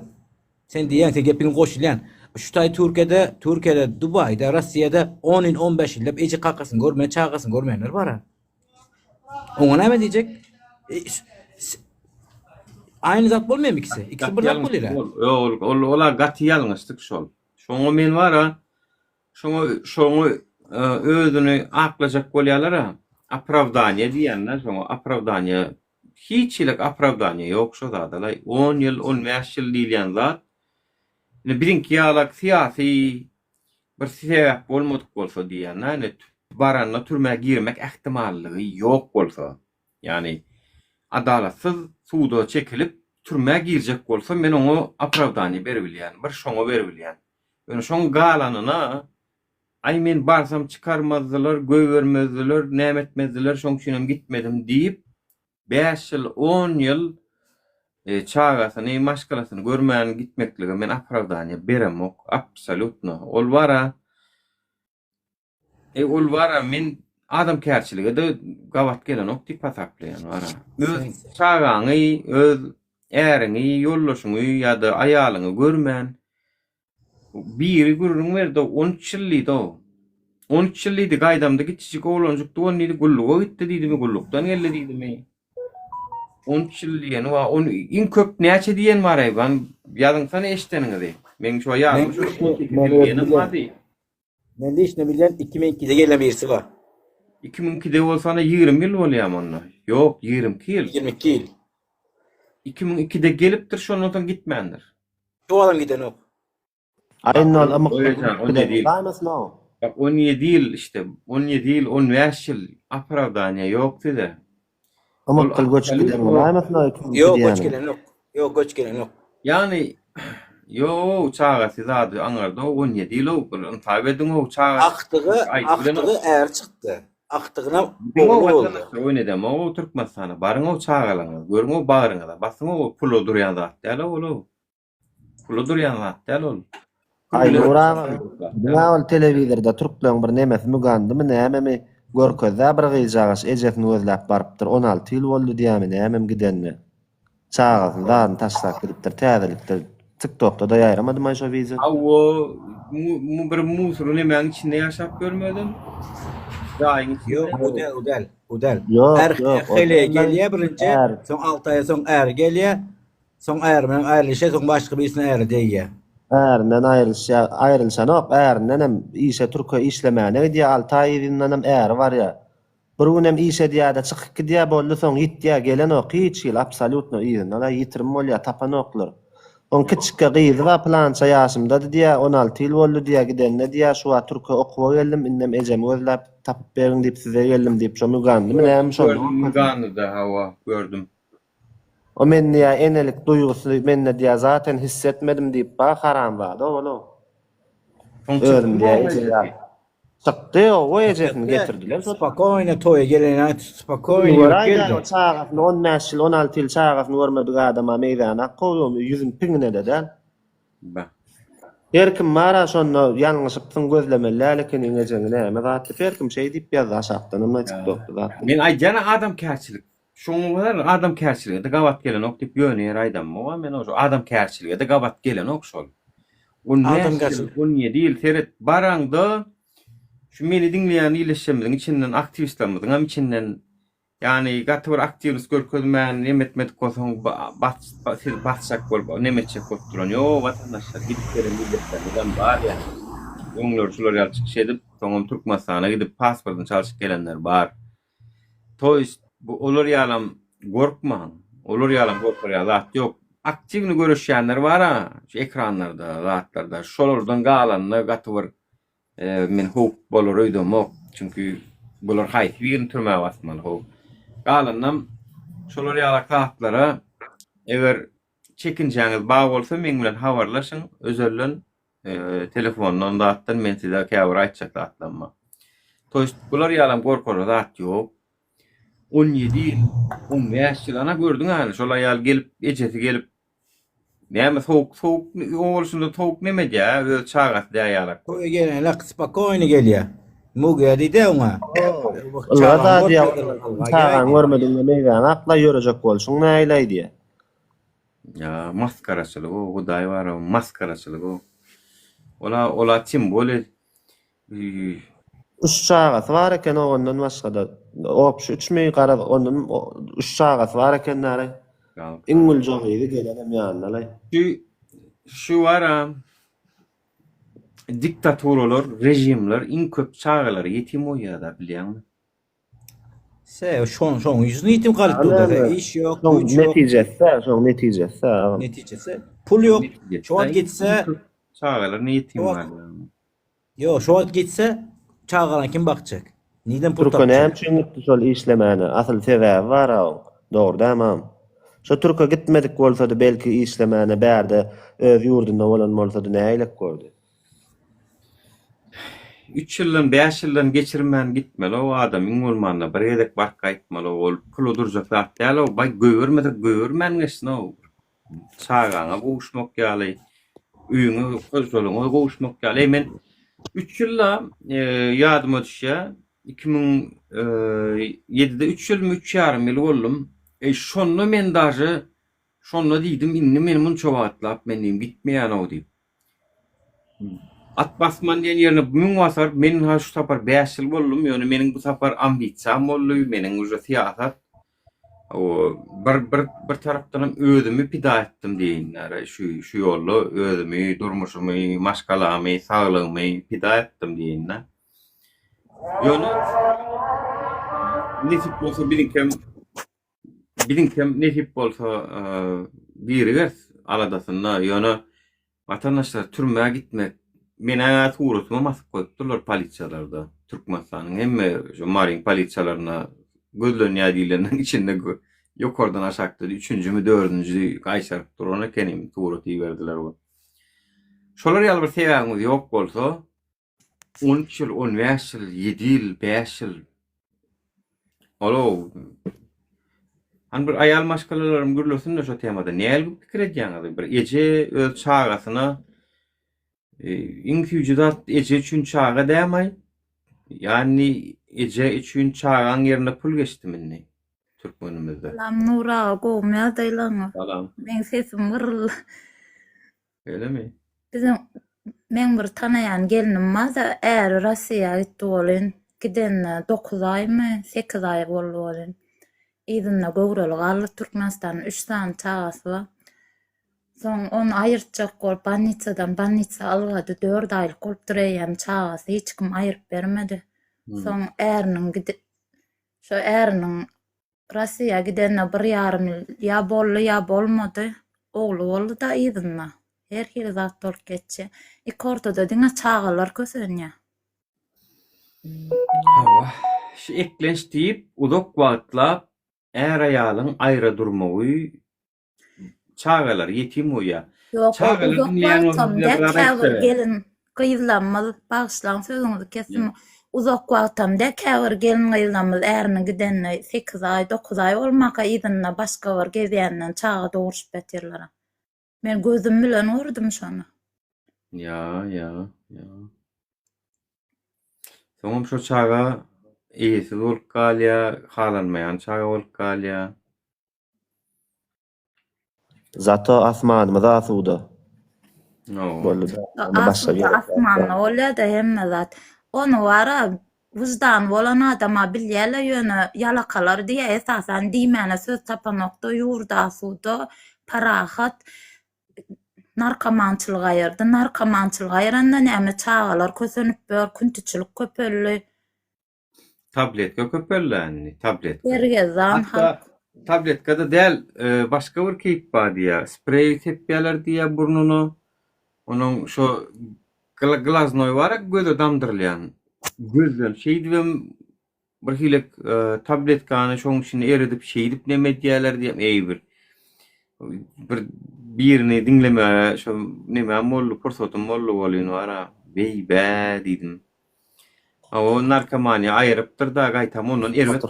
Sen diyen sen gepini koşulan. Şu tay Türkiye'de, Dubai'de, Rusya'da 10-15 yılda ece kakasını görmeyen, çağakasını görmeyenler var ha. Ona ne diyecek? Aynı zat olmuyor mu ikisi? İkisi bir zat oluyor. Ola gati yalnızlık şol. Şoňa men var ha. Şoňa özüni aklajak bolýarlar ha. Оправдание diýenler, şoňa оправдание hiçlik apravdanya yok şu zadalay 10 yıl 15 yıl diýilýän zat. Birinki ýalak siyasi bir sebäp bolmadyk bolsa diýen, näne baranna türmäge girmek ähtimallygy ýok bolsa, ýani adalatsız suwda çekilip türmäge girjek bolsa men oňa apravdanya berebilýän, bir şoňa berebilýän. Ýöne şoň galanyna ay men barsam çıkarmazdylar, göý bermezdiler, nämetmezdiler, şoň üçinem gitmedim diýip 5 ýyl, 10 ýyl çağasyny, maşgalasyny görmän gitmekligi men apravdanya beremok, absolutno. Ol bara men adam kärçiligi de gawat gelen ok tip hasaplayan wara. Öz çağaňy, öz äriňi, ýollaşyňy ýa-da aýalyňy görmän biri gurrun berdi 13 ýylly da. 13 ýyllydy gaýdamda gitjik oğlanjykdy, onu diýdi gulluga gitdi diýdimi, gullukdan geldi diýdimi. 13 ýylly ýany wa onu iň köp näçe diýen bar aýban ýadyňsana eşiteniňizi. Men şu ýalymy Men de işne bilýän 2002'de gelen birisi var. 2002'de bolsa 20 ýyl bolýar onda. Ýok, 22 ýyl. 22 ýyl. 2002'de gelipdir, şondan gitmändir. Şu adam giden ok. Aynan ama o ne değil. Bak 17 yıl işte 17 yıl 15 yıl apravdanya yoktu da. Ama kıl göç giden yok göç gelen yok. Yok göç gelen yok. Yani yo çağası zadı anarda 17 yıl o tabi edin o çağası. Aktığı eğer çıktı. Aktığına oğlu oldu. O ne deme o Türkmenistan'a barın o çağalanı görün o bağırına da basın o pulu duruyan zat değil oğlu. Pulu duruyan zat değil oğlu. Ay ora bu telewizorda Türklerin bir nemes mugandymy näme görkezä bir gyjagyş ejetini özläp barypdyr 16 ýyl boldy diýämi näme gidenni çağasydan taşlap gidipdir täzelikdir TikTok'da da ýaýramadym aýşa wizy o bir musur nämeň içinde ýaşap görmedim daýyň yok udel hele gelýär birinji soň 6 aý soň er gelýär soň er bilen aýrylýar soň başga birisine er diýýär. Ärinden aýrylşan ok, ärinden hem işe Türkiýe işlemäne diýär 6 aýynyň hem äri bar ýa. Bir gün hem işe diýär-de çykyp gidýär boldy soň gitdiýär gelen ok hiç ýyl absolutno iýin. Ala ýitirim bolýar tapan oklar. On kiçikkä gyzy we plança ýaşymda diýär 16 ýyl boldy diýär gidenne diýär şu wa Türkiýe okuwa geldim innem ejemi özläp tapyp beriň diýip size geldim diýip şo mugandym näme şo mugandy da hawa gördüm. O men ya enelik duýgusy menne diýär zaten hissetmedim diýip haram bar da oğlum. Öldüm diýär. Çykdy o ejetini getirdiler. Spakoyna toya gelen spakoyna geldi. Çağafny 15 ýyl 16 ýyl çağafny görmedik adama meýdana goýum ýüzün piňine deden. Ba. Herkim mara şonu ýalňyşypdyň gözlemeler lekin eňejeňi näme zatdy herkim şey diýip ýazdy aşakdan ama TikTokda. Men aýjana adam kärçilik şoňlar adam kärçiligi de gawat gelen ok diýip ýöner aýdam. O men o adam kärçiligi de gawat gelen ok şol. 17 ýyl seret barangda şu meni dinleýän ýyleşmediň içinden aktivistlerimiň hem içinden yani gatwyr aktivist görkezmän nemetmedik bolsaň batsak bolup nemetçe bolupduran ýok watandaşlar gidip beren milletlerden bar ýa. Oňlar şular ýalçyk edip soňam Türkmenistana gidip pasportyny çalyşyp gelenler bar. Toýst bu olar ýalam gorkmaň. Olar ýalam gorkar zat ýok. Aktivni görüşýänler bar ha, şu ekranlarda, zatlarda. Şolardan galanyny gatwyr men hop bolar öýdüm ok. Çünki bular haýt birini türmäge basmaly hop. Galanynym şolar ýalak zatlara eger çekinjäňiz baý bolsa men bilen habarlaşyň, özellen telefondan da atdan men size käbir aýtjak atlanma. Toýst bular ýalam gorkar zat ýok. 17 ýyl 15 ýyl ana gördüň hali şol aýal gelip ejeti gelip näme soğuk oluşunda soğuk näme diýär öz çağat diýýärler. Toya gelen lak spakoyna gelýär. Muga diýdi oňa. Çağat diýär. Çağan görmedim meýdan atla ýörejek bolşuň näýle diýär. Ya maskaraçylyk o Hudaý bar o maskaraçylyk o. Ola tim bole üç çağat var eken ondan başga da opş 3 meý garab ondan 3 çağat var eken näre? Iňmil jogydy gelenem ýanlay. Şu wara diktatorlar, rejimler iň köp çağalary ýetim oýada bilýärmi? Şoň yüzüni ýitim galypdy. İş ýok, güç ýok. Neticesi. Neticesi pul ýok. Şu wagt gitse çağalar ne ýetim bar. Yo, şu wagt gitse çağalan kim bakacak? Niden pul Türkmen tapacak? hem çünkü şol işlemeni asıl sebäbi bar o. Doğru dämem. Şu Türkiye gitmedik bolsa-da belki işlemeni bärde öz ýurdunda bolan bolsa-da näýlik gördü. 3 ýyldan 5 ýyldan geçirmän gitmeli o adam iňolmanda bir edek barka aýtmaly ol pul durjak zat däl o bay göwürmän geçsin o çağaňa gowuşmak ýaly üýüňe gözlüňe gowuşmak ýaly men 3 ýylda ýadyma düşýär 2007-de 3 ýyl 3,5 ýyl boldum. Şonda men daşy şonda diýdim inni meni munça wagtlap menim gitmeýän o diýip. At basman diýen ýerine müň wasar men ha şu sapar 5 ýyl boldum ýöne meniň bu sapar ambisiýam boldy meniň uja siýasat o bir tarapdan özümi pida etdim diýenler şu ýolda özümi durmuşymy maşgalamy saglygymy pida etdim diýenler ýöne nesip bolsa bilinkem nesip bolsa biriger aladasyna ýöne vatandaşlar türmäge gitmek mena tuğrutuma masyp koyupdylar polisiýalarda. Türkmenistanyň hemme şu marin polisiýalaryna gözlenýär diýilenden içinde ýokardan aşakda 3-nji-mi 4-nji gaýşaryp durany kenim tuğrut diýberdiler o. Şolar ýaly bir sebäbimiz ýok bolsa 13 ýyl, 15 ýyl, 7 ýyl, 5 ýyl olo han bir aýal maşgalalarym gürlesin şu temada näme pikir edýäňiz? Bir eje öz çağasyna iňküjüdat eje üçin çağa dämay. Yani eje üçin çağan ýerine pul geçdimini Türkmenimizde. Salam Nura, gowmya daýlaňa. Salam. Men sesim gyrl. Öyle mi? Men bir tanayan gelinim var da eğer Russiýa gitdi bolyn, giden 9 aýmy, 8 aý boldy bolyn. Ýygyna gowraly galy Türkmenistanyň 3 tane çağasy bar. Soň onu aýyrtjak bolup banitsa algady 4 aýlyk bolup durýan çağasy hiç kim aýryp bermedi. Soň eriniň Russiýa gidenne 1,5 ýyl ýa boldy ýa bolmady. Ogly boldy da ýygyna. Her hili zat bolup geçdi. Iki ortada diňe çağalar kösenýär. Hawa. Şu eklenç diýip uzak wagtlap er aýalyň aýra durmagy çağalar ýetim oýa. Çağalar dünýäniň gelin gyýlanmaly bagşlan sözüňizi kesim. Uzak wagtymda käwir gelin gyýlanmaly erini gidenne 8 aý 9 aý bolmaka ýygyna başga bir gezýänden çağa dogruş betirler. Men gözüm bilen gördüm şonu. Ya. Soňam şu çağa eýesi bolup galýar, halanmaýan çağa bolup galýar. Zato asmanymy da suda. Asmanly bolýar da hemme zat. Onu wara wyjdan bolan adama bilýärler ýöne ýalakalar diýe esasan diýmäne söz tapanokda ýurda suda parahat narkomançylyk aýyrdy. Narkomançylyk aýyranda näme çağalar kösenip bör küntiçilik köpelli. Tabletka köpelläni, tabletka. Bergezan Tabletka da däl başga bir keyip bar diýär. Sprey tepýärler diýär burnuny. Onuň şu glaznoy wara göze damdyrylýan. Gözden şey diýem bir hilek tabletkany şoň içine eridip şey dip näme diýerler diýem eýbir. Birini dinleme şu näme mollu pursatum mollu bolýan wara beýbä diýdim. O narkomaniýa aýrypdyr da gaýtam ondan erwet.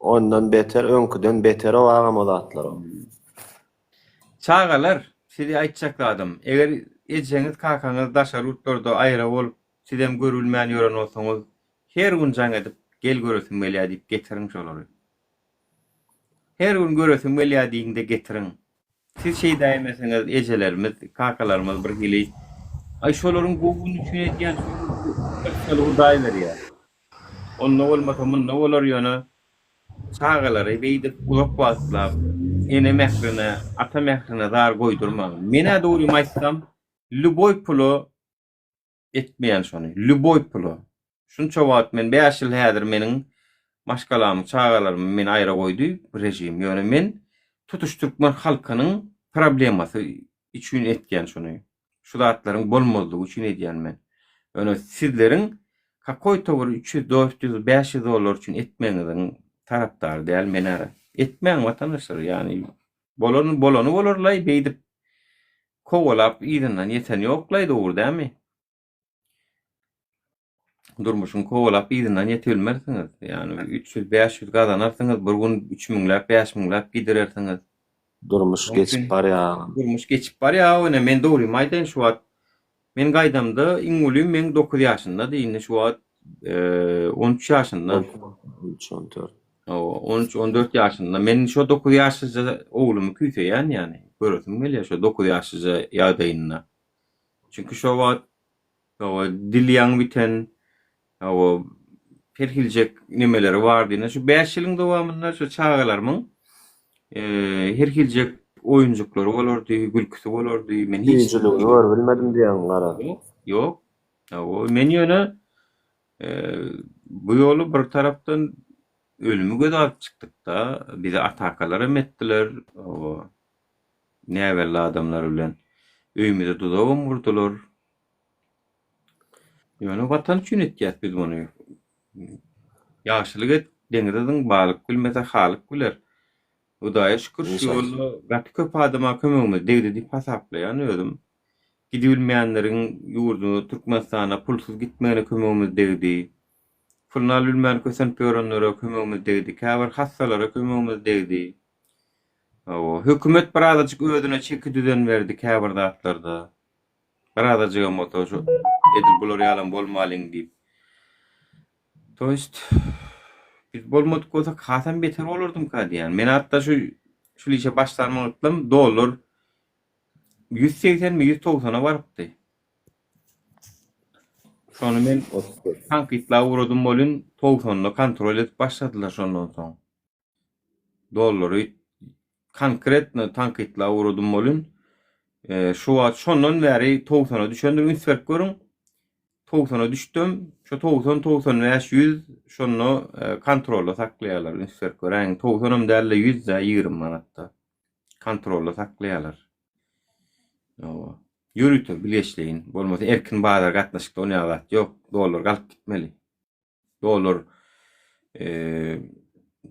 Ondan beter, öňküden beter o agamolatlar. Çağalar, sizi aýtjaklar adam. Eger ejeňiz kakaňyz daşar urtlarda aýra bolup, sizem görülmän ýören bolsaňyz, her gün jaň edip gel göresim gelýär diýip getiriň şolary. Her gün göresim gelýär diýinde getiriň. Siz şey daýmasaňyz, ejelerimiz, kakalarymyz bir hili ay şolaryň gowun üçin edýän şol daýlar ýa. Onda bolmasa munda bolar ýöne. Çağalary beýdip uzak wagtlap ene mehrine, ata mehrine zar goýdurmagy. Mene dogry maýsam, luboy pulu etmeýän şonu. Luboy pulu. Şunça wagt men 5 ýyl häzir meniň maşgalarymı, çağalarymı men aýra goýdy rejim. Ýöne men tutuş türkmen halkynyň problemasy üçin etken şunu. Şu zatlaryň bolmazlygy üçin edýän men. Ýöne sizleriň kakoýta bir 300, 400, 500 dolar üçin etmeňiziň tarapdary däl men ara. Etmeň watandaşlar, ýani bolany bolarlay beýdip kowalap ýerinden ýeten ýoklaý dogry dämi? Durmuşyň kowalap ýerinden ýetilmersiňiz. Ýani 300-500 gazanarsyňyz, bir gün 3000läp, 5000läp giderersiňiz. Durmuş geçip barýar. Durmuş geçip barýar. Ene men dogry maýdan şu wagt. Men gaýdamda iňuly men 9 ýaşynda diýinde şu wagt 13 ýaşynda. 14. 13-14 ýaşynda. Men şu 9 ýaşyja oglumy küýseýän ýani. Görürsün gelýär şu 9 ýaşyja ýagdaýynda. Çünki şu wagt dil ýaňy biten, perhiljek nimeleri bar diýene şu 5 ýylyň dowamında şu çağalarymyň herhiljek oyuncuklary bolardy, gülküsi bolardy. Men hiç bilmedim diýen gara. Ýok. Men ýöne bu ýoly bir tarapdan ölümü göz alıp çykdyk-da, bize atakalar etdiler. Näwelli adamlar bilen öýümizde dudagam vurdular. Ýöne watan üçin etýär biz muny. Ýaşlyk et, deňizden balyk bilmese halyk biler. Hudaýa şükür şu ýolda gaty köp adama kömegimiz degdi diýip hasaplaýan özüm. Gidibilmeýänleriň ýurduny Türkmenistana pulsuz gitmegine kömegimiz degdi. Pulny alylmän kösen pörenlere kömegimiz degdi. Käbir hassalara kömegimiz degdi. Hökümet birazajyk özüne çeki düzen berdi käbir zatlarda. Birazajyk moto şu edil bular ýalan bolmalyň diýip. Toýst biz bolmadyk bolsa hasam beter bolurdum ka diýen. Men hatda şu işe başlarmy unutdum. Dolar 180 mi 190'a barypdy. Şonu men tankitla uradym bolun 90'la kontrol edip başladylar şondan soň. Dolary konkretne tankitla uradym bolun şu wagt şondan bäri 90'a düşendir ünsverk görüň. 90'a düşdüm. Şu 90 100 şonu kontrolda saklaýarlar. Ünsverk göreň 90'ym dälle 120 manatda. Kontrolda saklaýarlar. Yürütür bileşleyin. Bolmasa erkin bazar gatnaşykda onaýagat ýok. Dolar galyp gitmeli. Dolar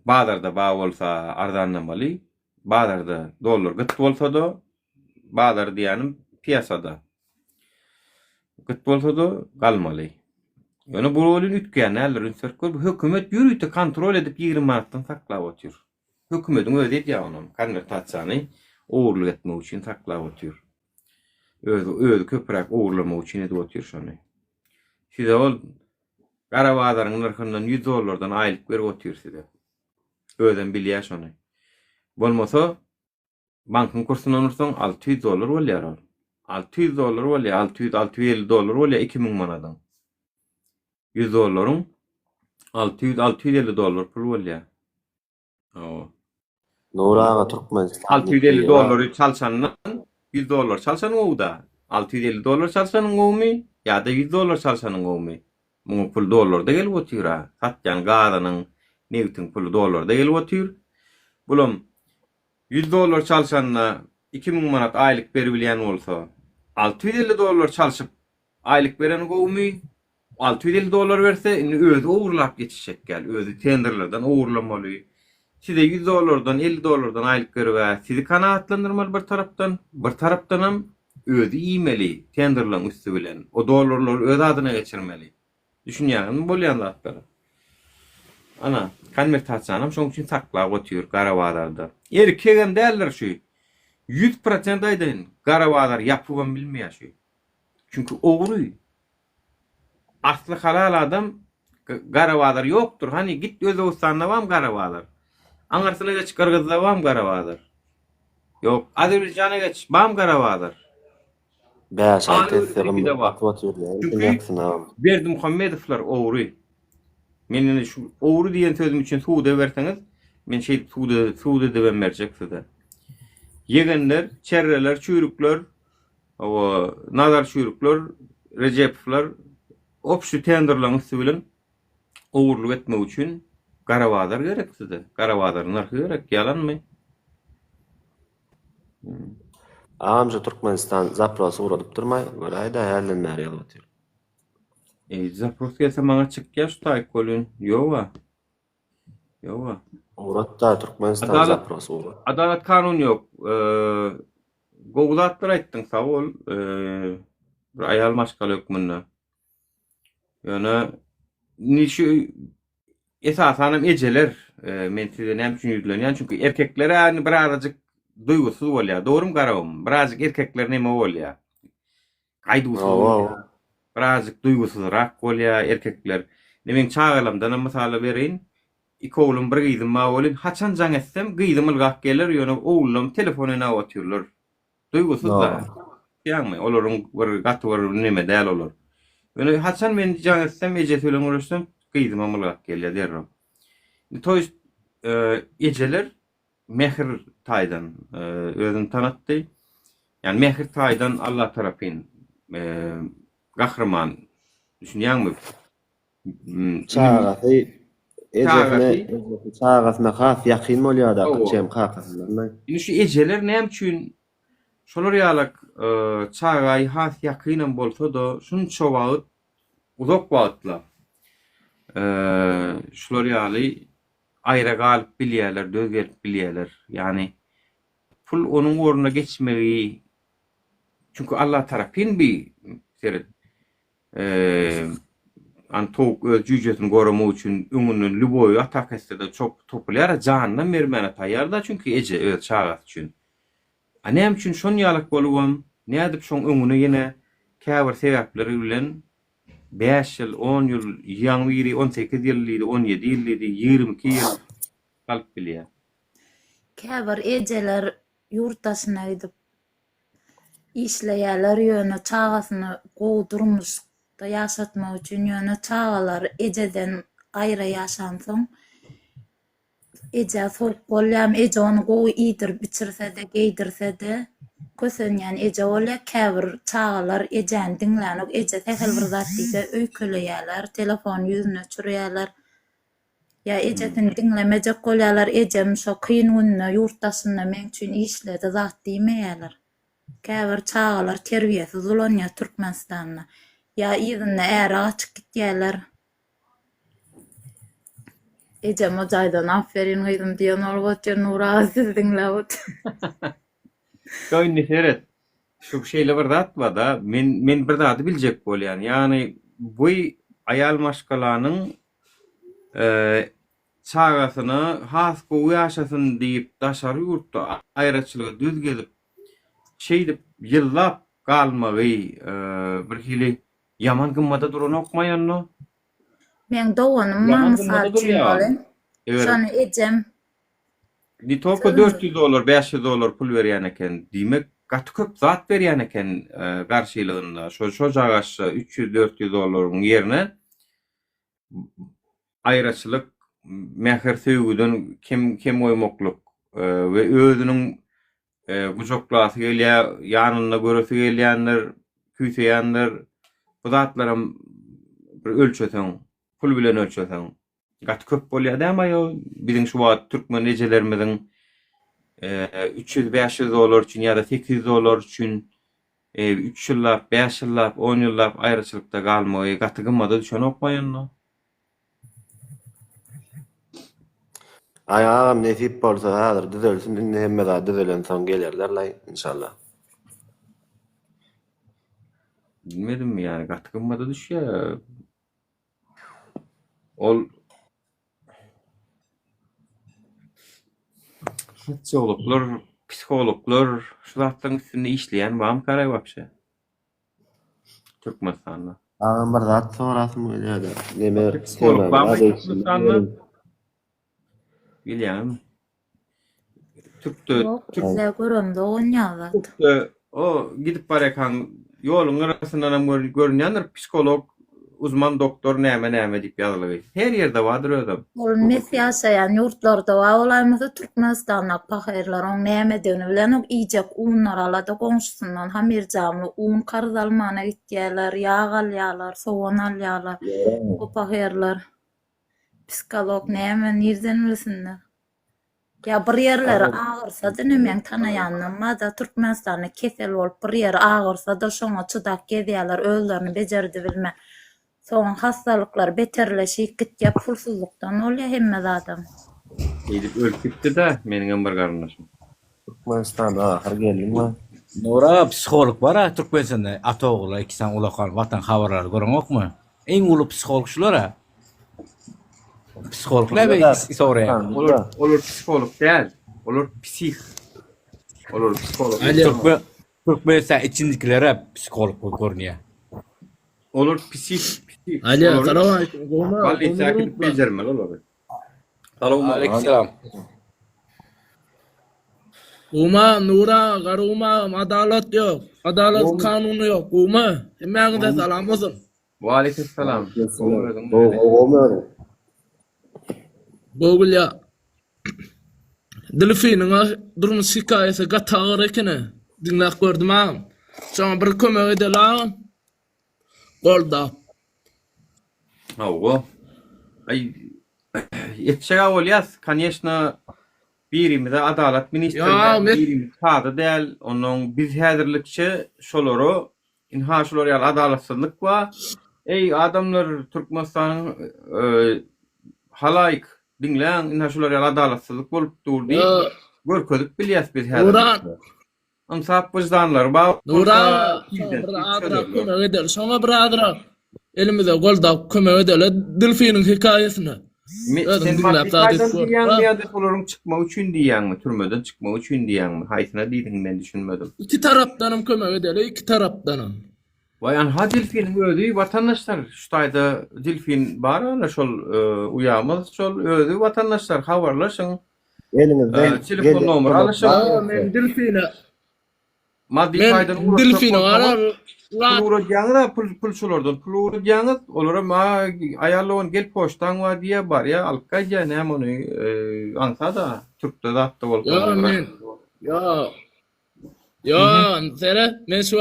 bazarda ba bolsa arzanlamaly. Bazarda dolar gıt bolsa-da, bazar diýenim piyasada. Gıt bolsa-da galmaly. Ýöne bu rolün ütken näler ünsörkör hökümet ýürüti kontrol edip 20 manatdan saklap otur. Hökümetiň özi edýär onu konvertasiýany owurlyk etmek üçin saklap otur. Özü köpürek uğurlamak için edip otur şonu. Size ol gara bazaryň narhyndan 100 dolardan aýlyk berip otur size. Özden bilýär şonu. Bolmasa bankyň kursyna ursaň 600 dolar bolýar. 600 dolar bolýar, 650 dolar bolýar 2000 manatdan. 100 dolaryň 650 dolar pul bolýar. Nuraga Türkmenistan 650 dolary çalsandan 100 dolar çalsan owda 650 dolar çalsan owmy ýa-da 100 dolar çalsan owmy muňa pul dolarda gelip otur. Satjan gazanyň newitin pulu dolarda gelip otur. Bulam 100 dolar çalsanna 2000 manat aýlyk berip bilýän bolsa 650 dolar çalşyp aýlyk beren owmy 650 dolar berse özü owurlap geçişek gel. Özü tenderlerden owurlamaly. Size 100 dolardan 50 dolardan aýlyk berip sizi kanaatlandyrmaly bir tarapdan. Bir tarapdanam özü iýmeli tenderlaryň üstü bilen. O dolarlar öz adyna geçirmeli. Düşünýärmi bolýan zatlar? Ana, konvertasiýanam şoň üçin saklap otur Garabazarda. Erkegem däller şu. 100% aýdyn. Garabazar ýapyban bilmeýär şu. Çünkü ogry. Asly halal adam Garabazar ýokdur. Hani git Özbegistanda bam Garabazar. Aňarsyna geç Kyrgyzda bam Garabazar. Ýok, Azerbaýjana geç bam Garabazar. Bäş aýtysym oturýar. Berdi Muhammedowlar ogry. Men şu ogry diýen sözüm üçin suwda berseňiz, men suwda deben berjek size. Yegenler, çerreler, çüýrükler, nazar çüýrükler, Recepler opşu tenderlaryň üstü bilen owurlyk etmek üçin Garawazar gereksizdi. Garawazarın narhy gerek, yalanmy? Amca Türkmenistan zaprosy uradyp durmay, göräýdi hälden bäri ýalyp. Zapros gelse maňa çık ya şu taýyk bolun. Ýoga. Uratda Türkmenistan Adalet- zaprosy urat. Adalet kanun ýok. Gowlatlar aýtdyň sabol. Bir aýal maşgal hökmünde. Ýöne nişi esasan ejeler men size näme üçin ýüzlenýän? Çünki erkeklere ýani bir arajyk duýgusuz bolýar. Dogrum garawym. Birazjyk erkekler näme bolýar? Gaýdugusuz bolýar. Birazjyk duýgusuzrak bolýar erkekler. Demek çağalamdan mysal berin. İki oğlum bir gyzym ma bolyn. Haçan jaň etsem gyzym ylgap gelir. Ýöne oğlum telefonyna otyrlar. Duýgusuzlar. Ýagmy olaryň bir gatwar näme däl olar. Ýöne haçan men jaň etsem eje sölen görüşsem gyzym ylgap gelýär derdim. Toýs ejeler mehir taýdan özüni tanatdy. Yani mehir taýdan Allah tarapyn gahrman düşünýärmi? Çağatı çağatma has ýakyn bolýar da çem hakyndan. Şu ejeler näme üçin şolar ýalyk çağay has ýakynam bolsa da şunça wagt uzak wagtlar. Şolar ýaly aýra galyp bilýärler, dözgerip bilýärler. Yani pul onuň oruna geçmegi çünkü Allah tarapyn bir seret Antok öz jüjetini goramak üçin öňünden lüboy atak etsede çok populär janyny bermene taýýar da çünkü eje öz çağat üçin. Näme üçin şon ýalyk bolubam, nädip şoň öňüne ýene käbir sebäpleri bilen 5 ýyl, 10 ýyl, ýaňy 18 ýyllydy, 17 ýyllydy, 22 ýyl galyp bilýär. Käbir ejeler ýurtdaşyna gidip işleýärler ýöne çağasyny gowdurmuşda ýaşatmak üçin ýöne çağalar ejeden aýra ýaşansyň eje soňk bolýam eje onu gowy ýidirip biçirse-de, geýdirse-de kösenýän eje bolýar. Käbir çağalar ejeni diňlänok eje tehel bir zat diýse öýköleýärler, telefon ýüzüne çürýärler. Ya ejesini diňlemejek bolýarlar, ejem şo kyn gününe ýurtdaşyna men üçin işledi zat diýmeýärler. Käbir çağalar terbiýesiz bolanýar Türkmenistanda. Ya ýygyna äri açyk gitýärler. Ejem o jaýdan aferin gyzym diýen olgatjy nurazy diňläp. Göýni seret. Şu şeýle bir zat bar da, men bir zaty biljek bolýan. Ýani bu aýal maşgalanyň çağasyny has gowy ýaşasyn diýip daşary ýurtda aýraçylyga düz gelip şeýdip ýyllap galmagy bir hili yaman gymmada duran okmaýanly. Men dowanym mamsal üçin bolyn. Şonu ejem Ditoko $400, $500 pul berýän eken. Diýmek gaty köp zat berýän eken garşylygynda. Şo jagaşy $300-400 ýerine aýraçylyk, mehir söýgüden kim oýmakluk we özüniň gujoklasy gelýär, ýanyna göresi gelýänler, küýseýänler, bu zatlarym bir ölçeseň, pul bilen ölçeseň gaty köp bolýar däme ýa biziň şu wagt türkmen ejelerimiziň $300-500 üçin ýa-da $800 üçin 3 ýyllap, 5 ýyllap, 10 ýyllap aýraçylykda galmagy gaty gymmada düşen okmaýanly. Ayağım nesip bolsa hazır düzelsin, indi hemme daha düzelen son gelirler la inşallah. Bilmedim mi yani gaty gymmada düşýär. Ol sosyologlar, psikologlar şu zatlaryň üstünde işleýän barmy garay wapşa? Türkmenistanda. Ağam bir zat sorasym gelýär. Neme Psikolog barmy Türkmenistanda? Bilýän. Türkde Türkler görümde oňýarlar. o gidip barakan ýoluň arasyndan hem görünýändir psikolog, uzman doktor näme diýip ýazylygy. Her ýerde bardyr ödüm. Ol mes ýaşaýan ýurtlarda wa olaýmasa Türkmenistanda paherler oň näme diýeni bilen ok iýjek unlar alada goňşusundan hamirjamly un karz almana gitýärler, ýağ alýarlar, sowan alýarlar. O paherler psikolog näme nirden bilsinler. Ya bir yerler ağırsa da men tanayanma da Türkmenistan'a kesel bolup bir yer ağırsa da şoňa çydak gezýärler, özlerini bejerdi bilme. Soň hastalıklar beterleşip gitýär, pulsuzlukdan bolýar hemme adam. Edip ölküpdi da meniň bir garyndaşym. Türkmenistan'a ahir geldim mi? Nora psikolog var ha Türkmenistan'da atoğula ikisan ulaqan vatan habarları görmokmu? En ulu psikolog şular ha. Psikologlar be soraýar. Olur psikolog değil. Olur psih. Olur psikolog. Türkmenistan içindikilere psikolog görünýär. Olur psih. Alo, selam. Vallahi sakit becermel olur. Aleykümselam. Uma Nura garuma adalet yok. Adalet kanunu yok. Uma hemen de salam olsun. Wa aleykümselam. Bogul ya. Delfinin durum şikayeti gatağır ekene. Dinlek gördüm ha. Sonra bir kömek edelim. Golda. Ого. Ay yetşega olyas, конечно, birimize adalet ministrliği birimiz tadı değil, onun biz häzirlikçe şolary inha şolary adalatsızlyk var. Ey adamlar Türkmenistan'ın halayk dinleyen inha şolary adalatsızlyk bolup durdy. Görkezip bilýäs biz häzir. Amsap vicdanlar ba. Nura, kömek edelim. Sonra bir adra elimize golda kömek edelim. Delfinin hikayesini. Sen fakirlerden diýen olaryň çıkma üçin diýenmi, türmeden çıkma üçin diýenmi? Haýsyna diýdiň men düşünmedim. İki tarapdanam kömek edelim, iki tarapdanam. Vay anha delfinin ödü vatandaşlar. Şutaýda delfin bar ana şol uyamaz, şol ödü vatandaşlar habarlaşyň. Elinizden telefon nomer alışyň. Men delfine Maddi faýdan delfine arar. Pul uracağına pul şolardan pul uracağına olara ma ayarlawan gel poştan wa diýe bar ya alkaja näme onu ansa da Türkde da atda bolup. Ya sere men şu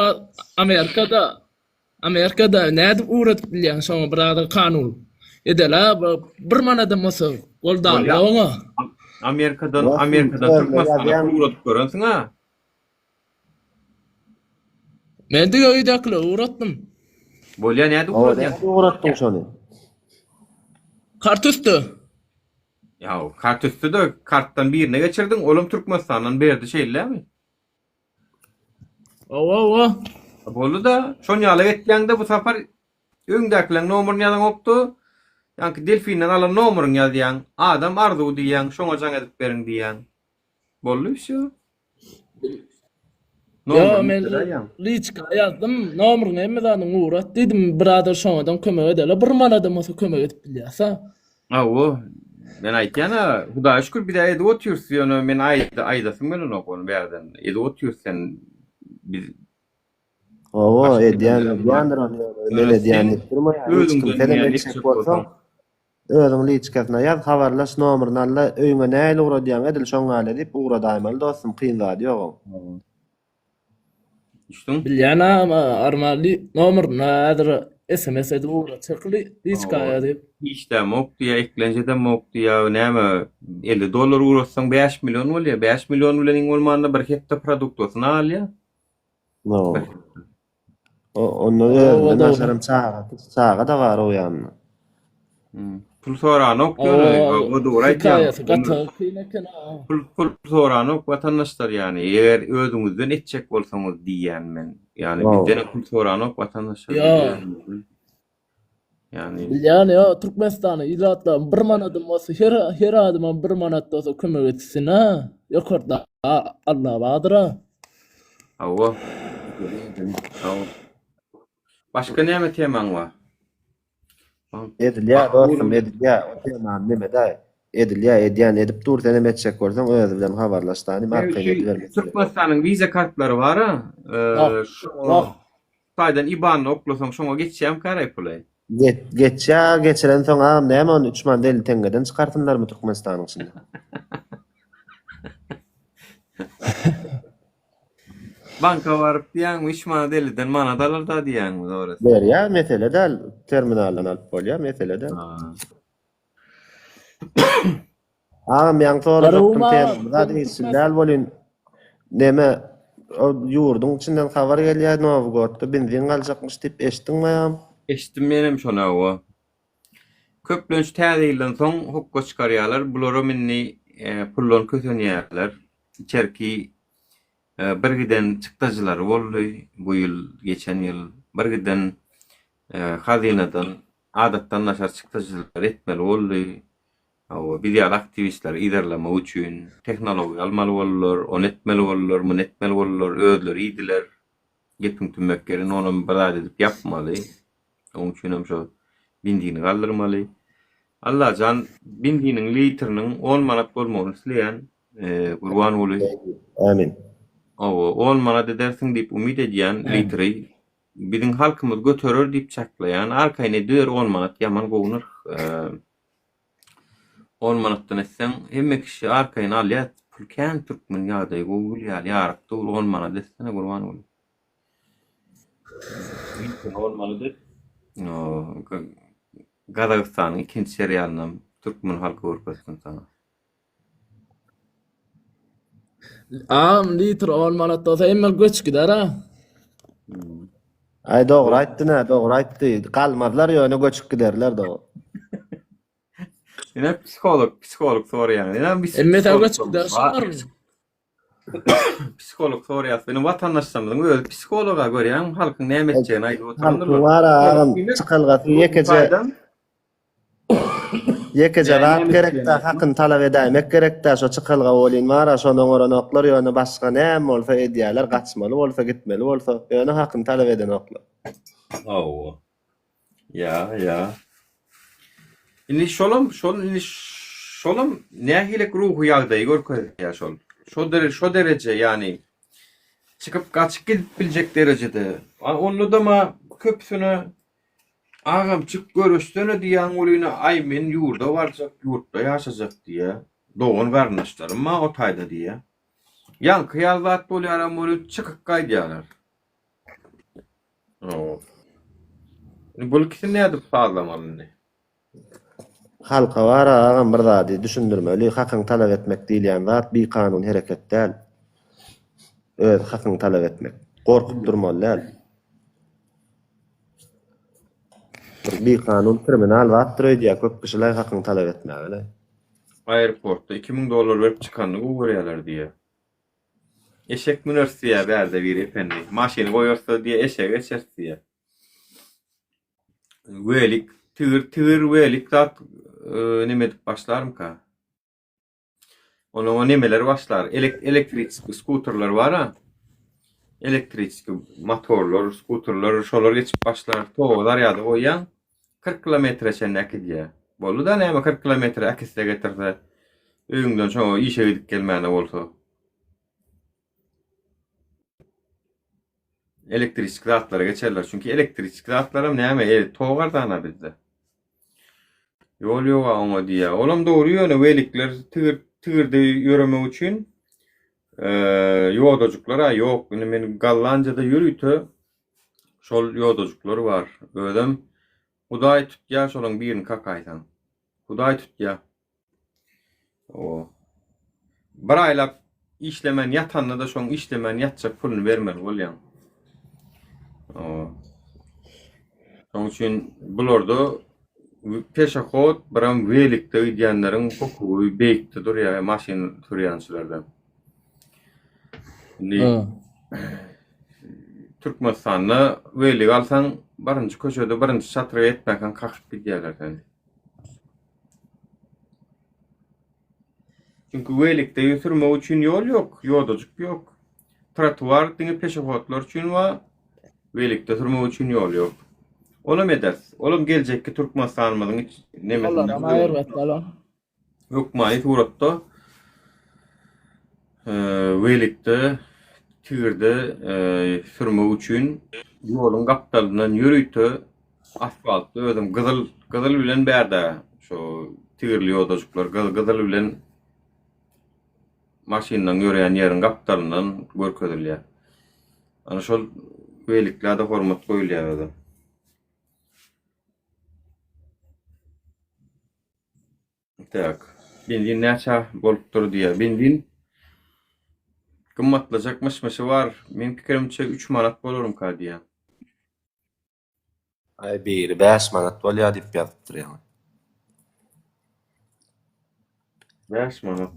Amerikada näde urat bilýän şoňa bir kanun edela bir manada masa golda ýa Amerikadan Türkmenistan'a urat görensiň ha. Men de ýa-da uratdym. Bolýa näde uratdym? Uratdym şonu. Kartüstü. Ya kartüstü de karttan birine geçirdin, olum Türkmenistan'dan berdi şeýlemi? Owa. Boldy da şoň ýaly etýäňde bu safar öňdäkileň nomeryny ýalan okdy. Ýa-ni delfinden alan nomeryny ýazýan, adam arzu diýen, şoňa jaň edip beriň diýen. Boldy şu. Ya men liçka yazdım, nomeryny emmezanyň urat dedim, birader şoňadan kömek edele, bir manada masa kömek edip bilýärsa. Awo, men aýtýana, Hudaýa şükür bir de oturýarsyň, men aýdasyň bilen okun berden. Oturýarsyň biz Awo, edýändir onu. Men edýän. Özüň telemeçek bolsa, özüň liçkasyna ýaz, habarlaş nomeryny alla, öýüňe näle uradýan edil şoňa edip uradaýmaly dostum, kynlady ýok. Bilýän armali nomer nädir SMS edip urat çykly liçka edip. İşte mokdiya, eklenjede mokdiya, näme $50 uratsaň 5 milyon bolýar. 5 milyon bilen bolmanda bir hepde produkt bolsun alýa. No. Onu naşarım sağa da var o ýanyna. Pul soranok diýär, o doğru aýtýar. Pul soranok vatandaşlar ýani, eger özüňizden etjek bolsaňyz diýen men. Ýani bizden pul soranok vatandaşlar. Yani bilýän ýa Türkmenistany ýylatlar bir manada bolsa her adamam bir manat bolsa kömek etsin ha. Ýokarda Allah badyra. Awa. Başka näme temaň bar? Edilýär dostum, edilýär. O temany neme daý? Edilýär, edýän edip dur seni meçek görseň özü bilen habarlaşdyny markaýa bermek. Türkmenistanyň viza kartlary bar ha. Taýdan IBAN oklasaň şoňa geçýär garay pulay. Geçiren soňa näme onu 3.000 tengeden çykartynlarmy Türkmenistanyň içinde? Banka varıp diýen 3.000'den manadalar da diýen. Ber ya mesele däl terminaldan alyp bolýar mesele däl. Ağam ýa-ni sorajaktym Garuma, sen. Zat isläl bolyn. Neme o ýurdun içinden habar gelýär Novgorodda benzin galjakmyş diýip eşitdiňmi ýa? Eşitdim menem şona o. Köplenç täzeýilden soň hukka çykarýarlar. Bulara minni pullon kösenýärler. İçerki bir giden çykdajylar boldy. Bu ýyl, geçen ýyl bir giden hazinadan adatdan naşar çykdajylar etmeli boldy. O bidial aktivistler iderleme üçin teknologi almaly bolurlar, on etmeli bolurlar, mun etmeli bolurlar, özleri idiler. Gepin tümmeklerini onun birad edip yapmaly. Onun üçin hem şo bindini galdyrmaly. Allah can bindinin litrinin 10 manat bolmagyny isleýän Gurban boly. Amin. O 10 manat edersiň diýip umid edýän litri biziň halkymyz göterer diýip çaklaýan, arkaýna dör 10 manat ýaman gownur. 10 manatdan etsen hemme kişi arkaýyna alýar. Pulkän türkmen ýagdaý gowulýar, ýarakda 10 manat etsene Gurban boly. 10 manat et. Gazagystanyň ikinji serialyndan türkmen halky görkezdim sana. litr 10 manat olsa emmel göç gider ha. Ay dogry aýtdy, dogry aýtdy. Galmazlar ýöne göçüp giderler de. Ine psikolog soraýan. Ine biz Emme ta göç gider şolarmy? Psikolog soraýar. Benim vatandaşlarymyň öz psikologa görýän halkyň näme etjegini aýdyp oturýarlar. Wara ağam çykylgasy Yekece rahat gerekde hakkını talep edemek gerekde şo çykylga bolyn wara şonuň oranoklar ýöne başga näme bolsa edýärler gaçmaly bolsa gitmeli bolsa ýöne hakkını talep edenoklar. Ya. Ini şolum nähilek ruhu ýagdaý görkezýär şol. Şo derece yani çıkıp kaçıp gidip bilecek derecede. Onu da ma köpsünü ağam çık görüşsene diýen olyna ay men ýurda barjak, ýurtda ýaşajak diye. Doğun garnaşlarym ma o taýda diye. Yan kıyalvat bolýar ama çıkıp gaýdýarlar. Bu ikisi näde sağlamaly? Halka wara ağam bir zady düşündirmeli, hakyny talep etmek diýilýän zat bir kanun hereket däl. Öz hakyny talep etmek. Gorkup durmaly däl. Bir kanun kriminal wagtdyr diýip köp kişiler hakyny talep etmäli. Aeroportda $2000 berip çykanlygy görýärler diye. Eşek münersiýä berde bir efendi. Maşyny goýarsa diye eşek geçersiýä. Welik tır welik zat nime dip başlarmka? Onu nimeler başlar. Elektrik skuterler var ha. Elektrik motorlar, skuterler şolar geçip başlar. Toğlar ýa-da goýan 40 kilometre çennek edýär. Bolu da näme 40 kilometre akisle getirse öňünden şo işe gidip gelmäne bolsa. Elektrik zatlara geçerler. Çünkü elektrik zatlarım näme toğardana bizde. Yol ýoga oňa diýär. Olam dogry ýöne welikler tygyrdy ýöremek üçin ýodajyklara ýok. Men Gallanjada ýürüýte şol ýodajyklar bar. Ödem Hudaý tutýar şolaň birini kakaýsan. Hudaý tutýar. Bir aýlap işlemen ýatanna da şoň işlemen ýatjak puluny bermeli bolýan. Şoň üçin bularda peşahot biram welikde diýenleriň hukuky beýikde durýar, maşyn sürýänçilerden. Türkmenistanda welik alsaň barynjy köşede barynjy çatyra etmäken kaçyp gidýärler täze. Çünkü welikde ýürmek üçin ýol ýok, ýodadyk ýok. Trotuar diňe peşahotlar üçin we welikde sürmek üçin ýol ýok. Olam edersiz. Olam geljekki Türkmenistanymyzyň nemesinde. Allah'ım ayır et balon. Hukmaýet uratda welikde tygyrdy sürmek üçin ýoluň gapdalyndan ýürüýte asfaltda özüm gyzyl bilen berde şo tygyrly ýodajyklar gyzyl bilen maşyndan ýöreýän ýeriň gapdalyndan görkezilýär. Ana şol weliklerde hormat goýulýar. Tak. Benzin näçe bolup dur diye. Benzin gymmatlajakmışmışy var. Men pikirimçe 3 manat bolurum ka diýe. Ay biri 5 manat bolýar diýip ýazypdyr ýa. 5 manat.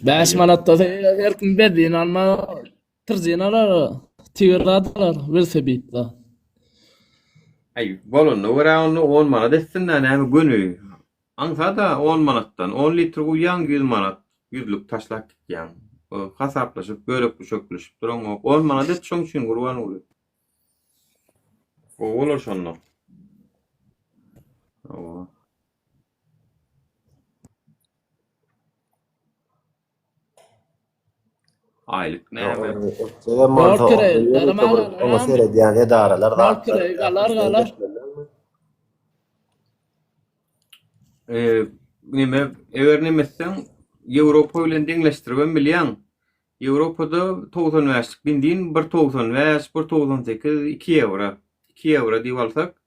5 manat da her kim berdiğin alma tırjynalar, tigirladylar, verse bitdi. Ay, bolunny göre 10 manat etsinler näme günü. Ansa da 10 manattan 10 litre uyan 100 manat. 100lük taşlak gitýän. O hasaplaşyp bölek çökülüşüp duran 10 manat et şoň üçin gurban bolar. O bolar şonda. O. Aylık näme? Onu seyrediyen edareler Galar. Nime evernimesen Ýewropa bilen deňleşdirben bilýän. Ýewropada 90 wäslik benzin 1.90 wäs 1.98 2 euro. 2 euro diýip alsak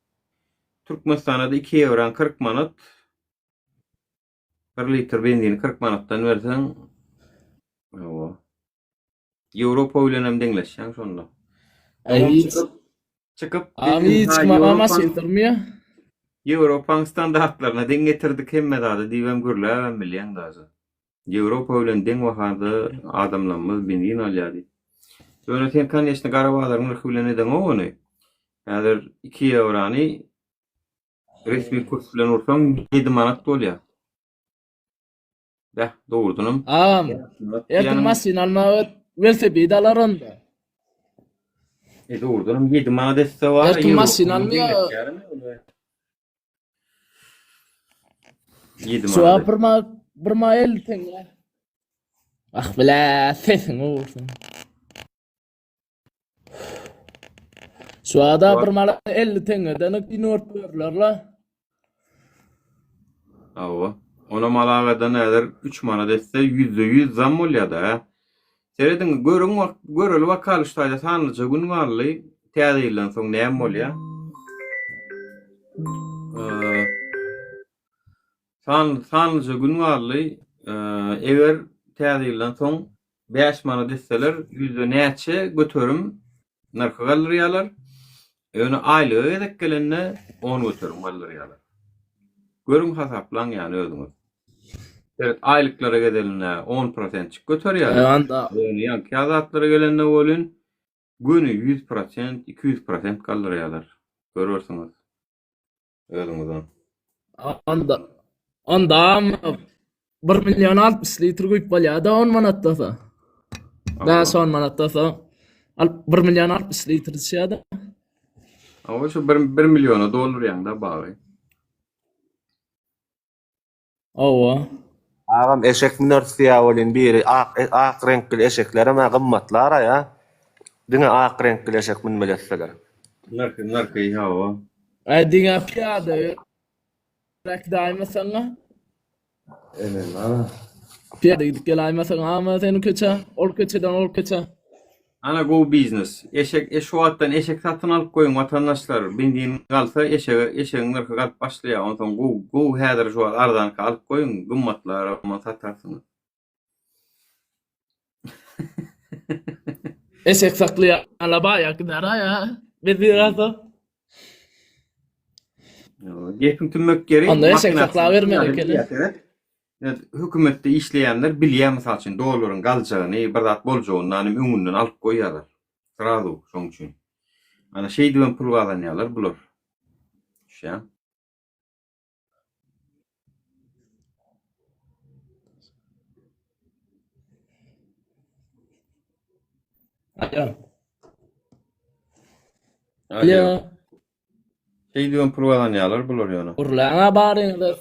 Türkmenistanda 2 euro 40 manat. 1 litr benzin 40 manatdan bersen o Ýewropa bilen hem deňleşýän şonda. Çıkıp Hiç mamamas indirmiyor. Ýewropaň standartlaryna deň getirdik hemme dady diýen gürläben bilýän dazy. Ýewropa bilen deň wagtda adamlarymyz benzin alýardy. Şöyle sen kanyşny garabalarymyň narhy bilen edeň ony. Häzir 2 eurony resmi kurs bilen ursaň 7 manat bolýar. Da, doğrudunum. Erkin masin alma verse bidalar onda. Doğrudunum 7 manat etse var. Erkin masin almıyor. 7 Şu manat. birma 50 tenge. Ah bile sesin olsun. Şu ada birma 50 tenge denek dinort verler la. Awa. Ona malagadan näder 3 manat etse %100 zam bolýar da. Seredin görül wakalyşdaýda sanlyca gün barly täzeýlen soň näme bolýar? Sanlyca gün barly eger täzeýlen soň 5 manat etseler %näçe götürüm narhy galyrýarlar. Öňe aýlygy edek gelende 10 götürüm galyrýarlar. Görün hasaplan ýani özüňiz. Evet, aylıklara gedeline 10% götürýär. Ýani kağıtlara gelende bolun günü 100%, 200% galyrýarlar. Görürsüňiz. Özüňizden. Onda 1 milyon 60 litr güýp bolýar da 10 manatda. Da 10 manatda 1 milyon 60 litr düşýär. Ama şu 1 milyona dolar ýanda bagy. Owa. Ağam eşek minörsiýä bolyn biri ak renkli eşekler ama gymmatlar ya. Diňe ak renkli eşek minmeletseler. Narky ýa. Diňe piýada rek daýma saňa. Piýada gidip gelaýmasaň ama seni köçe, ol köçeden ol köçe. Ana go business. Eşek şu wagtdan eşek satyn alyp goýun watandaşlar. Bindin galsa eşegiň narhy galyp başlaýar. Ondan go häzir şu ardan alyp goýun, gymmatlar ama satarsyňyz. Eşek saklaýan alabaýa gidär ya. Bezirata. Gepin tümmek geri. Onda eşek sakla vermedik. Hökümetde işleýänler bilýär mysal üçin dolaryň galjagyny, bir zat boljagyny öňünden alyp goýýarlar. Sıradu şoň üçin. Ana şey diýen pul galanýarlar bular. Şä. Alo. Şey diýen pul galanýarlar bular ýöne. Urlaňa baryňlar.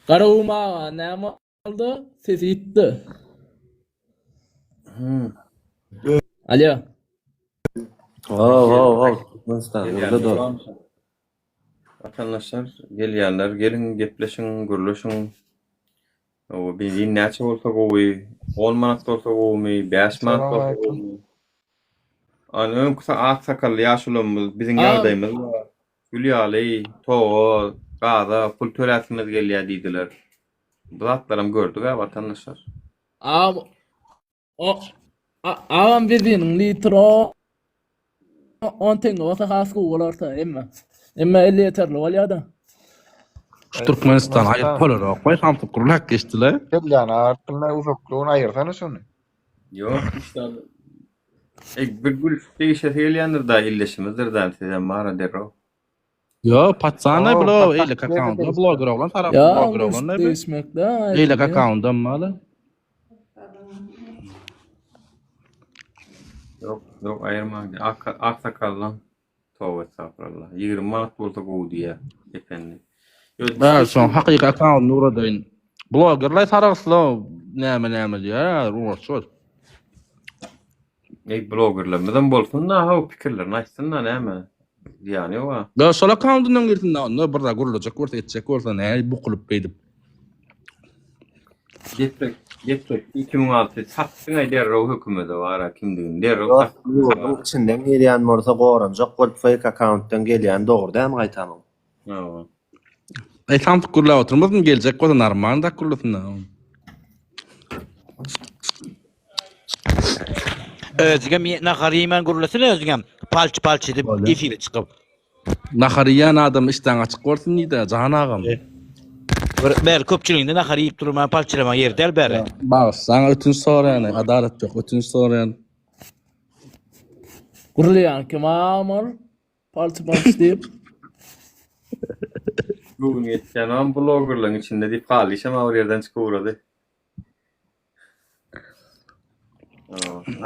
Garuma näme oldu? Sesi gitti. Alo. Vatandaşlar gelýärler, gelin gepleşiň, gürleşiň. O benzin näçe bolsa gowy, 10 manat bolsa gowy, 5 manat bolsa gowy. Ana kısa ak sakallı yaşlımız bizim ýagdaýymyz Gülýaly, to Gaza pul töläsimiz gelýär diýdiler. Bu zatlarym gördük ha vatandaşlar. Ağam birinin litro 10 tenge olsa hasku olarsa emma 50 yeterli bolýar-da. Türkmenistan aýyp bolar, goý ham kurulak geçdiler. Yani artına uzakluğunu ayırsana şunu. Yok işte. Bir gül değişe gelýändir da illeşimizdir da sizden mara derro. Yo, patsana blo, eýle account, blogger oglan tarap blogger oglan näme? Değişmekde. Eýle account'dan maly. Yok ayırma. Aksakallan. Tövbe estağfurullah. 20 manat bolsa gowy diýär. Efendim. Ben son hakyky account Nuradyn. Bloggerlar tarapsla näme diýär, ruhsuz. Bloggerlardan bolsun da ha pikirlerini açsın da näme? Yani o. Ya sol account'dan girdiň onda birde gurulacak, görse etjek, görse näme bu kulup beýdim. Getrek 2006 satsyň aýdar hökümeti bar kimdigin derro. Bu içinden gelýän bolsa goranjak bolup fake account'tan gelýän dogry däm gaýtanyň. Ha. Tam kurla oturmazmı gelecek o da normal da kurlasın. Özgem nakarimen gurlasın özgem palç edip efire çıkıp. Nakariyan adam işten açık olsun neydi Cahan ağam. Ber köpçülüğünde nakariyip durma palçlama yer del bere. Bak sana ötün sorayan adalet yok ötün sorayan. Kurlayan kim amar palç deyip. Bugün yetken an bloggerların içinde deyip kalışam o yerden çıkıvradı.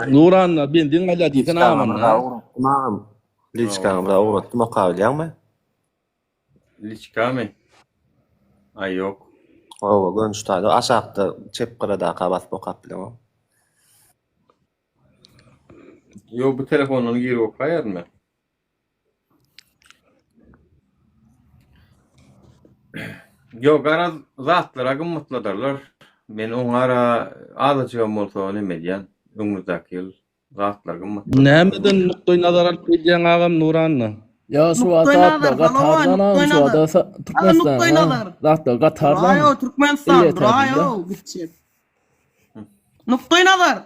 Nuran ben din ala diýsen amanna. Tamam. Liçkamda uğratdım o kavliyan mı? Liçka mı? Ay yok. O gönçtaydı. Aşağıda çepkırada kabas bu kaplı. Yo bu telefonunu geri okuyar mı? Yo garaz zatlara gymmatladarlar. Men oňara azajygam bolsa näme diýän? Öňüzdäki ýyl zatlar gymmatlar. Nämeden nukdoy nazar alyp gelýän agam Nuranna? Ya şu atatda Gatardan şu adasa Türkmenistan. Zatda Gatardan. Ayo Türkmenistan. Ayo gitçi. Nukdoy nazar.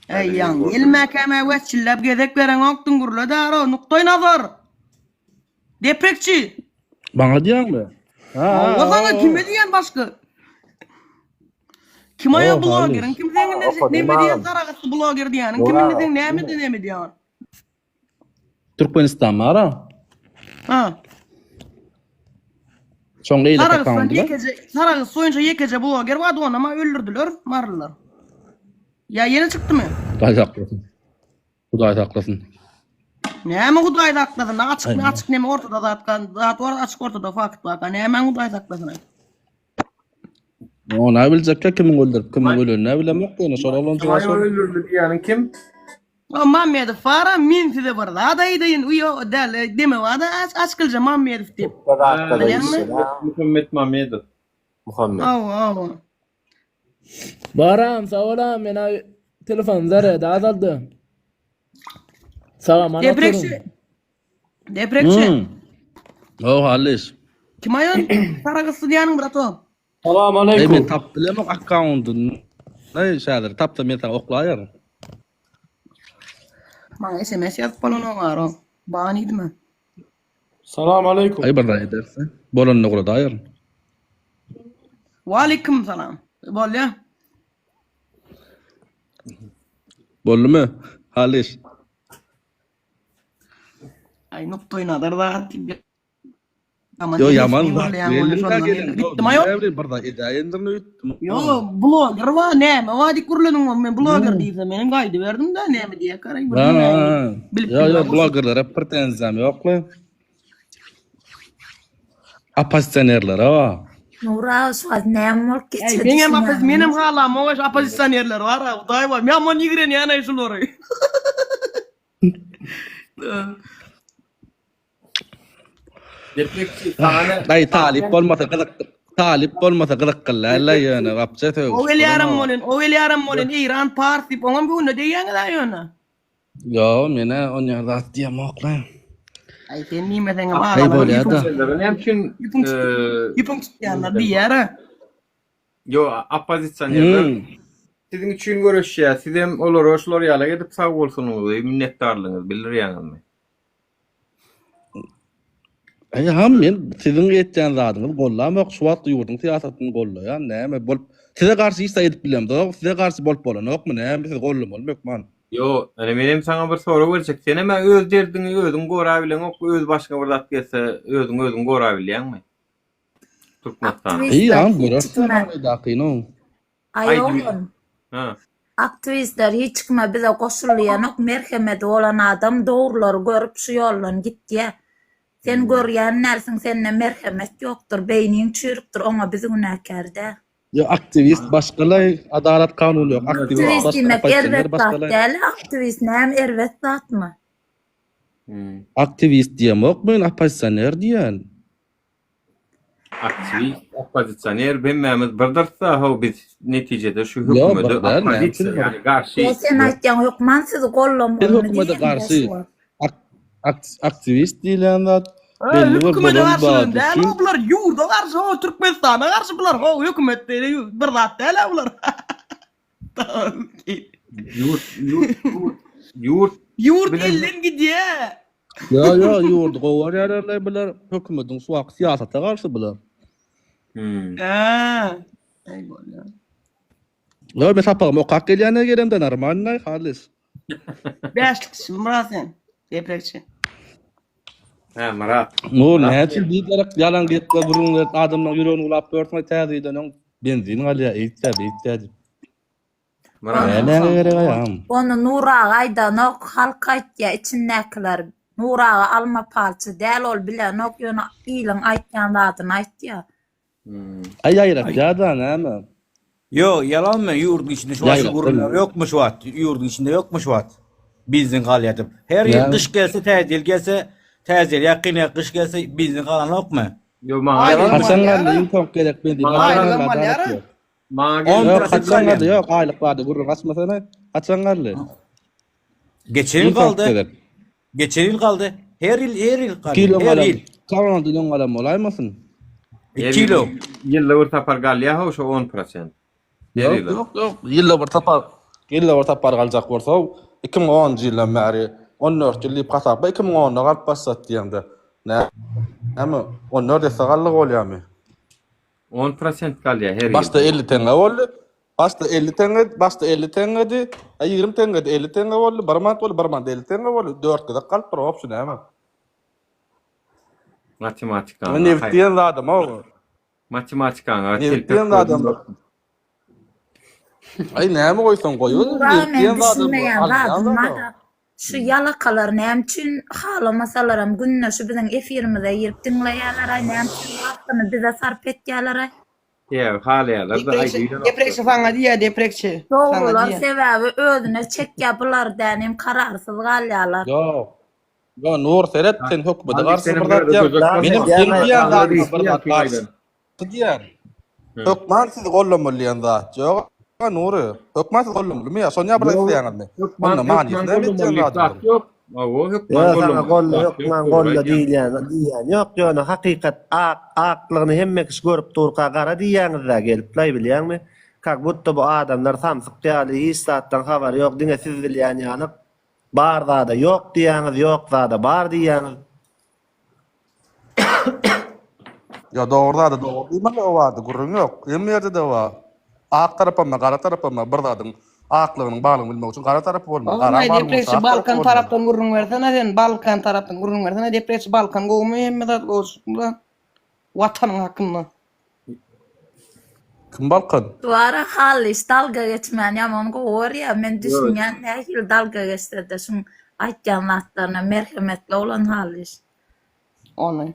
Ey yan ilmekeme weçillep gezek beren oktun gurla daro nukdoy nazar. Deprekçi. Bana diýäňmi? O sana kime diýen başka? Kim aýa bloggerin? Kim näme diýen taragatly blogger diýen? Kim näme diýen? Türkmenistan mara? Ha. Çoň eýle accountda. Taragat soýunça yekece blogger wady onu ama öldürdüler, marlylar. Ya yeni çıktı mı? Hudaý saklasyn. Hudaý saklasyn. Näme Hudaý saklasyn? Açyk näme ortada zatkan, zat var açyk ortada fakt var. Näme Hudaý saklasyn? O näme biljek kim öldürip kim ölür näme bilemek ýene soralan Ay öldürdü diýäň kim? O Mammedow fara min size barda. Adaýdaýyn uyo däl deme wada açkylja Mammedow diýip. Muhammed Mammedow. Muhammed. Aw. Baram sağolam mena telefon zarada azaldı. Salam ana. Deprekçi. O halis. Kim aýan taragatly diýäň brato? Salam aleykum. Men tap bilemek account'un. Ne şäder tapda men ta oklaýar. Maňa SMS ýazyp bolanyň aro. Baňydmy? Salam aleykum. Ay barda ederse. Bolanyň gurada aýar. Wa aleykum salam. Bolýa. Bolmy? Halis. Ay nukdoy nazar da. Yo yaman. Gittim ayo. Barda edaýendirni ütdim. Yo blogger wa näme? Wadi kurladyň men blogger diýsem men gaýdy berdim da näme diýe karay. Yo bloggerler hep pretenziyam ýokly. Opozisyonerler ha. Nura şwaz näme bolup geçdi? Menem halam o opozisyonerler bar. Hudaý wa men mon ýigren ýana şulary. Dai talip bolmasa gyzyk kyllar ýöne wapçat. O welýaram molen İran parti oňam bu ne diýýäň da ýöne. Yo mene on ýa zat diýmoklar. Ay sen nimesine Ay bağlı. böyle da. Hemçin Yipin tutyanlar diýär. yo opozitsionerler sizin üçin görüşýär. Siz hem olar oşlar ýala gedip sag bolsuňyz, minnetdarlygyňyz bildirýäňizmi? Ay ham men sizin etýän zadyňyz gollamak, şuwat ýurdun siýasatyny gollaýan, näme bolup size garşy ýsa edip bilemdi, size garşy bolup bolanokmy, näme siz gollam bolmakman. Yo, ene menem saňa bir soru berjek. Sen hem öz derdiňi özüň gora bilen, öz başga bir zat gelse özüň gora bilýänmi? Türkmenistan. İyi ham görürsen dakyno. Aýoğlum. Ha. Aktivistler hiç kime bize koşulýanok merhemeti olan adam doğruları görüp şu yollan gitdiýä. Sen görýän nersin sende merhemet ýokdur, beyniň çürükdir, oňa bizi günäkärde. Ya aktivist başgalay, adalet kanuny ýok. Aktivist demek erwet zat däl, aktivist näme erwet zatmy? Aktivist diýemek men opozitsioner diýen. Aktivist, opozitsioner bilmämiz birdirsa ha biz netijede şu Yo, hökümeti birdär, opozisiýa ýani garşy. Sen aýtýan hökman sizi gollamyny Hökümete garşy. Aktivist diýilen zat belli bir Hükümete bolan karşı bady. däl bular ýurda karşı, o Türkmenistana karşı bular, o hökümetleri bir zat däl bular. Yurt elden gidýär. Ya ýurdu gowar ýerler biler, hökümetiň suwak siýasata garşy biler. Ey bola. Ya men sapagym okak gelýän geremde normalny halis. Beşlik Murat sen. Deprekçi. Ha, Murat. No, näçe diýerek ýalan getge gurulýar, adamlaryň ýüregini ulap börtme täzeden benzin alýar, eýtdi. Onu Nurağa aýdanok halk aýtýa içindekiler. Nurağa alma palçy däl ol bilen ok ýöne ýylyň aýtýan zadyny aýtýa. Aýaýrak ýa-da näme? Yo, yalanma yurdun içinde şu an gururlar yokmuş vat. Yurdun içinde yokmuş vat. Bizden galyatıp. Her yıl kış gelse tezil gelse tezil yakın kış gelse bizden kalan yok mu? Yo maňa kaçanlarda ýok gerek ben diýip. Maňa kaçanlarda ýok aýlyk bady gurur açmasana. Kaçanlarda. Geçen yıl kaldı. Geçen yıl kaldı. Her yıl kaldı. Her yıl. Kalan dilen galam bolaýmasyn? 2 kilo. Ýylda bir tapar galýa ha, şo 10%. Yok. Ýylda bir tapar galjak bolsa 2010 ýyldan bäri 14 ýyl gasap 2010-da galyp başlat diýende. Näme 14 ýylda gallyk bolýarmy? 10% galýa her ýyl. Başda 50 teňe boldy. Başda 50 teňedi. 20 teňedi, 50 teňe boldy. 1 manat boldy, 1 manat 50 teňe boldy. 4 gada galyp bir opsiýa näme? Matematika. Men nevtiyen adam o. Matematika. Nevtiyen adam. Ay näme goýsan goýuyor? Nevtiyen adam. Şu yalakalar näme üçin halamasa günne şu biziň efirimize ýerip dinleýärler, näme üçin wagtyny bize sarp etýärler. Ya, halyalar da aýdylar. Depreksi faňa diýär, depreksi. Doğrular sebäbi özüne çek ýapylar dänim kararsyz galýarlar. Yo, nur seret sen hökümete garşy bir zat ýa. Menim bilmeýän zat bir zat garşy. Diýär. Hökman sizi gollamylýan zat. Ýok, Nuri. Hökman sizi gollamyly. Ya soňa bir isleýäňizmi? Onda maňysyny bilmeýän zat. Hökman golla diýýän ýok, ýöne hakykat aklygyny hemme kişi görüp durka gara diýýäňizde gelip bilýärmi? Kak bu adamlar samsyk hiç zatdan habar ýok, diňe siz bilýän ýanyk. Bar zada ýok diýäňiz, ýok zada bar diýäňiz. Ya doğru diýmeli o wagty gurrun ýok. Hem ýerde de wa. Ak tarapyma, gara tarapyma bir zadyň aklygynyň baglygyny bilmek üçin gara tarapy bolmaly. Gara depresi Balkan tarapdan gurrun bersene sen, Balkan tarapdan gurrun bersene, depresi Balkan gowy hemme zat goýsun. Watanyň hakynda. Kim Balkan? Duvara halis dalga geçmän ýamon goýar, men düşünýän nähil dalga geçdirdi şuň aýtýan zatlaryna merhemetli olan halis. Onu.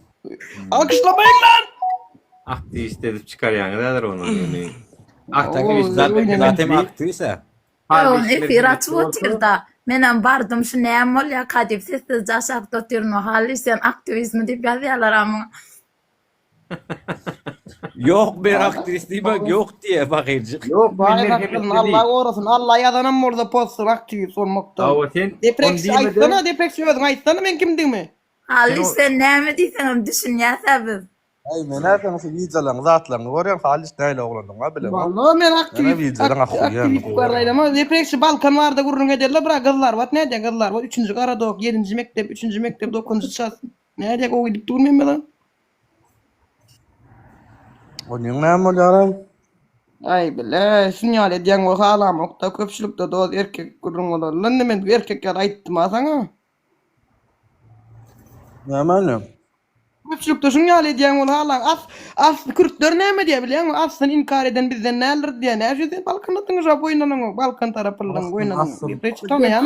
Alkışlamayın lan! Aktivist edip çıkarýanlar onu. Aktivist zaten aktivist. On efir açyp oturda. Menem bardım şu näme bolýar kadip siz jaşap doturma halis sen aktivistmi diýip ýazýarlar ama. Yok bir aktivist diýmek yok diye bakyrjyk. Yok, Allah gorasyn. Allah ýazanam orada postlar aktivist olmakda. Depresi aýtsana, depresi özüň aýtsana men kimdigmi? Halis sen näme diýsen düşünýärsiz. Ay men näden şu wizalarny zatlaryny görýän halis näle oglandyň ha bilen. Vallahi men aktivist ama depreksi Balkan barda gurrun ederler bırak kızlar var ne diye kızlar var 3. Karadok 7. mektep 3. mektep 9. sınıf ne diye o gidip durmayayım mı lan? Onun näme bolýar? Ay bile sinyal ediyen o halam okta köpçülükte doz erkek gurrun olar lan ne men erkekler aýtdym ha sana. Näme? Köpçülükde sinyal ediyen o halam as Kürtler näme diye bilýän mi? Aslyn inkar eden bizden näler diye näşe Balkandyň ja boýundan Balkan tarapynyň boýundan depreksi tanýan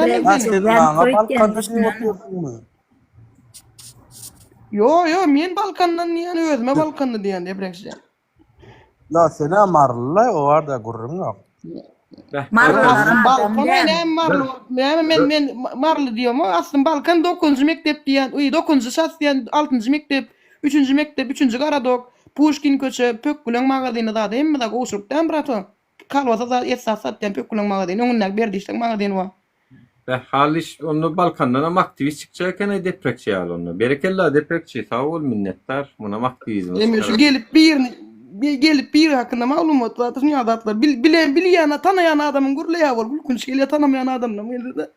Yo men Balkandan ýani özüme Balkandy diýen depreksi. La sene marly o arda gurrun ýok. Men marly diýom, aslında Balkan 9. mektep diýen, 9. sas diýen, 6. mektep, 3. mektep, 3. Karadok, Pushkin köçe, Pökgülen magazyny da hemme da goşurukdan birato. Kalwasa da etsasat diýen Pökgülen magazyny, oňundan berdişlik magazyny wa. Halis onu Balkandan aktivist çıkacağken depreksi ýaly onu. Berekella depreksi sağ ol minnettar. Buna aktivizm. Şu gelip bir hakkında maglumat var, ýadatlar. Bilýän, tanaýan adamyň gurlaýa bol, gülkünç gelýär tanamayan adamla geldi.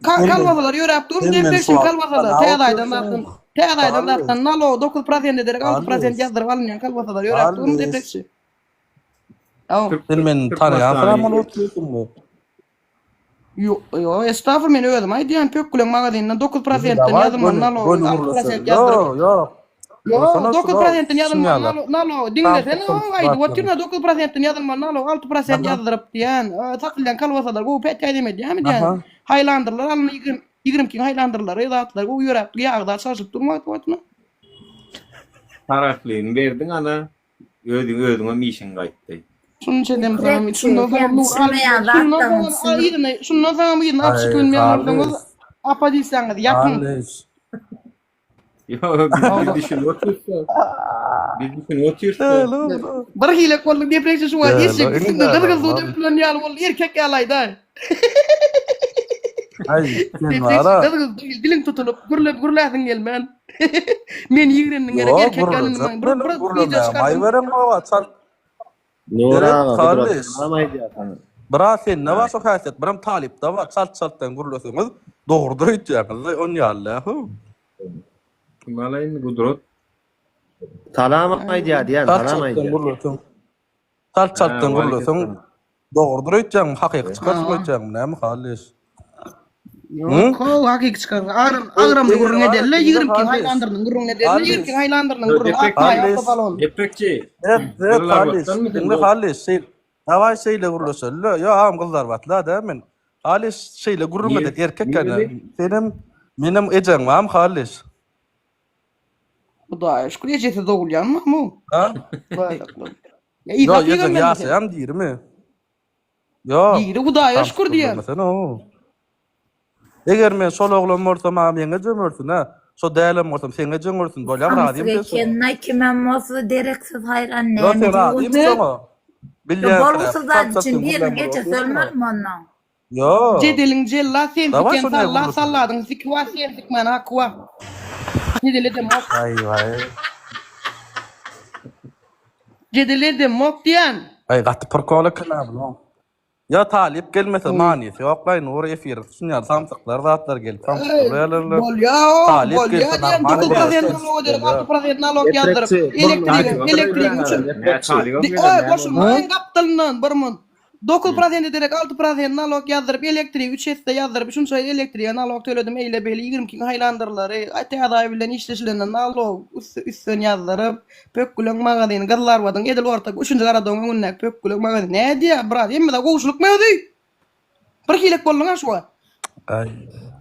Kalwasalar ýörep dur, depreksi kalwasalar. Täýäýdan dartan nalo 9% ederek 6% ýazdyryp alynýan kalwasalar ýörep dur, depreksi. Sen men tanıyan falan oturtdum. Yo, estağfur men özüm aýdýan Pökgülen magazynyna 9%'den ýazylman nalo 6% ýazdyryp. Yo, 9%'den ýazylman nalo dinlesen aýdy, oturna 9%'den ýazylman nalo 6% ýazdyryp diýen. Takylýan kalwasalar bu pet ýaýdym diýen. Highlanderlar alyny 20 kin Highlanderlar ýazatlar bu ýörep ýagda saşyp durmak bolýar. Taraflyny berdiň ana özüňe mişin gaýtdy. Şunu çedem sana, şundan sonra bir napşık bilmeyen apa diýsen yapın. Yo, biz düşün otursa. Bir hile kollu depreksi şu var. Yeşik, gırgız odun plan ýaly bol erkek ýalayda. Ay, sen wara. Diling tutulup gürläsiň gelmän. Men ýigrendiň gerek erkek ýalyny. May berem baba, çal. Bira sen ne var so häsiýet? Biram talip da var. Çalt-çaltdan gurulasyňyz dogrudur diýýärler. On ýaly. Malayn gudrot. Talama aýdýar, talama aýdýar. Çalt-çaltdan gurulasyň dogrudur diýýär, hakyky çykarsyn näme halis? Yok, hakyky çykar. Agramly gurrun ederler, 20 kin Highlandernyň gurrun ederler, 20 kin Highlandernyň gurrun. Deprekçi. Halis, Davay şeyle gurulasylar. Yo, am kızlar batla da men. Halis şeyle gurrun eder erkek gene. Menim ejem am halis. Hudaýa şükür ejesi dogulýanmy mu? Ha? Yo, ejem ýasam diýirmi? Yo. Diýiri Hudaýa şükür diýer. Eger men sol oglan borsam meňe jömürsün ha. So dälim borsam seňe jömürsün bolýar radym diýersin. Kenna kimem bolsa dereksiz hayran näme diýýär? Yo, radym diýýär. Bilýär. Bolsa için bir gece sölmermi ondan? Yo. Jedeliň jella sen diken salla salladyň sikwa sen dikmen akwa. Jedeledim mok. Ay vay. Jedeledim mok diýen. Ay gaty perkola kynably. Ya talip gelmese manisi yok lan nur efir sunyar samsaklar zatlar gelip samsaklar talip gelip normal 9% nalog ýazdyrıp elektrik üçin boşulmaň gapdylyndan 9% ederek 6% nalog ýazdyrıp elektrik 3 hesse ýazdyrıp şunça elektriğe nalog töledim eýle beli 20 kin Highlanderlary aýtaýa bilen işleşilenden nalog üstün ýazdyrıp Pökgülen magazyny gazlar wadyň edil ortak 3. Karadoň öňünden Pökgülen magazyny näde brat emme de gowşuluk mewdi bir hilek bolýan şu ay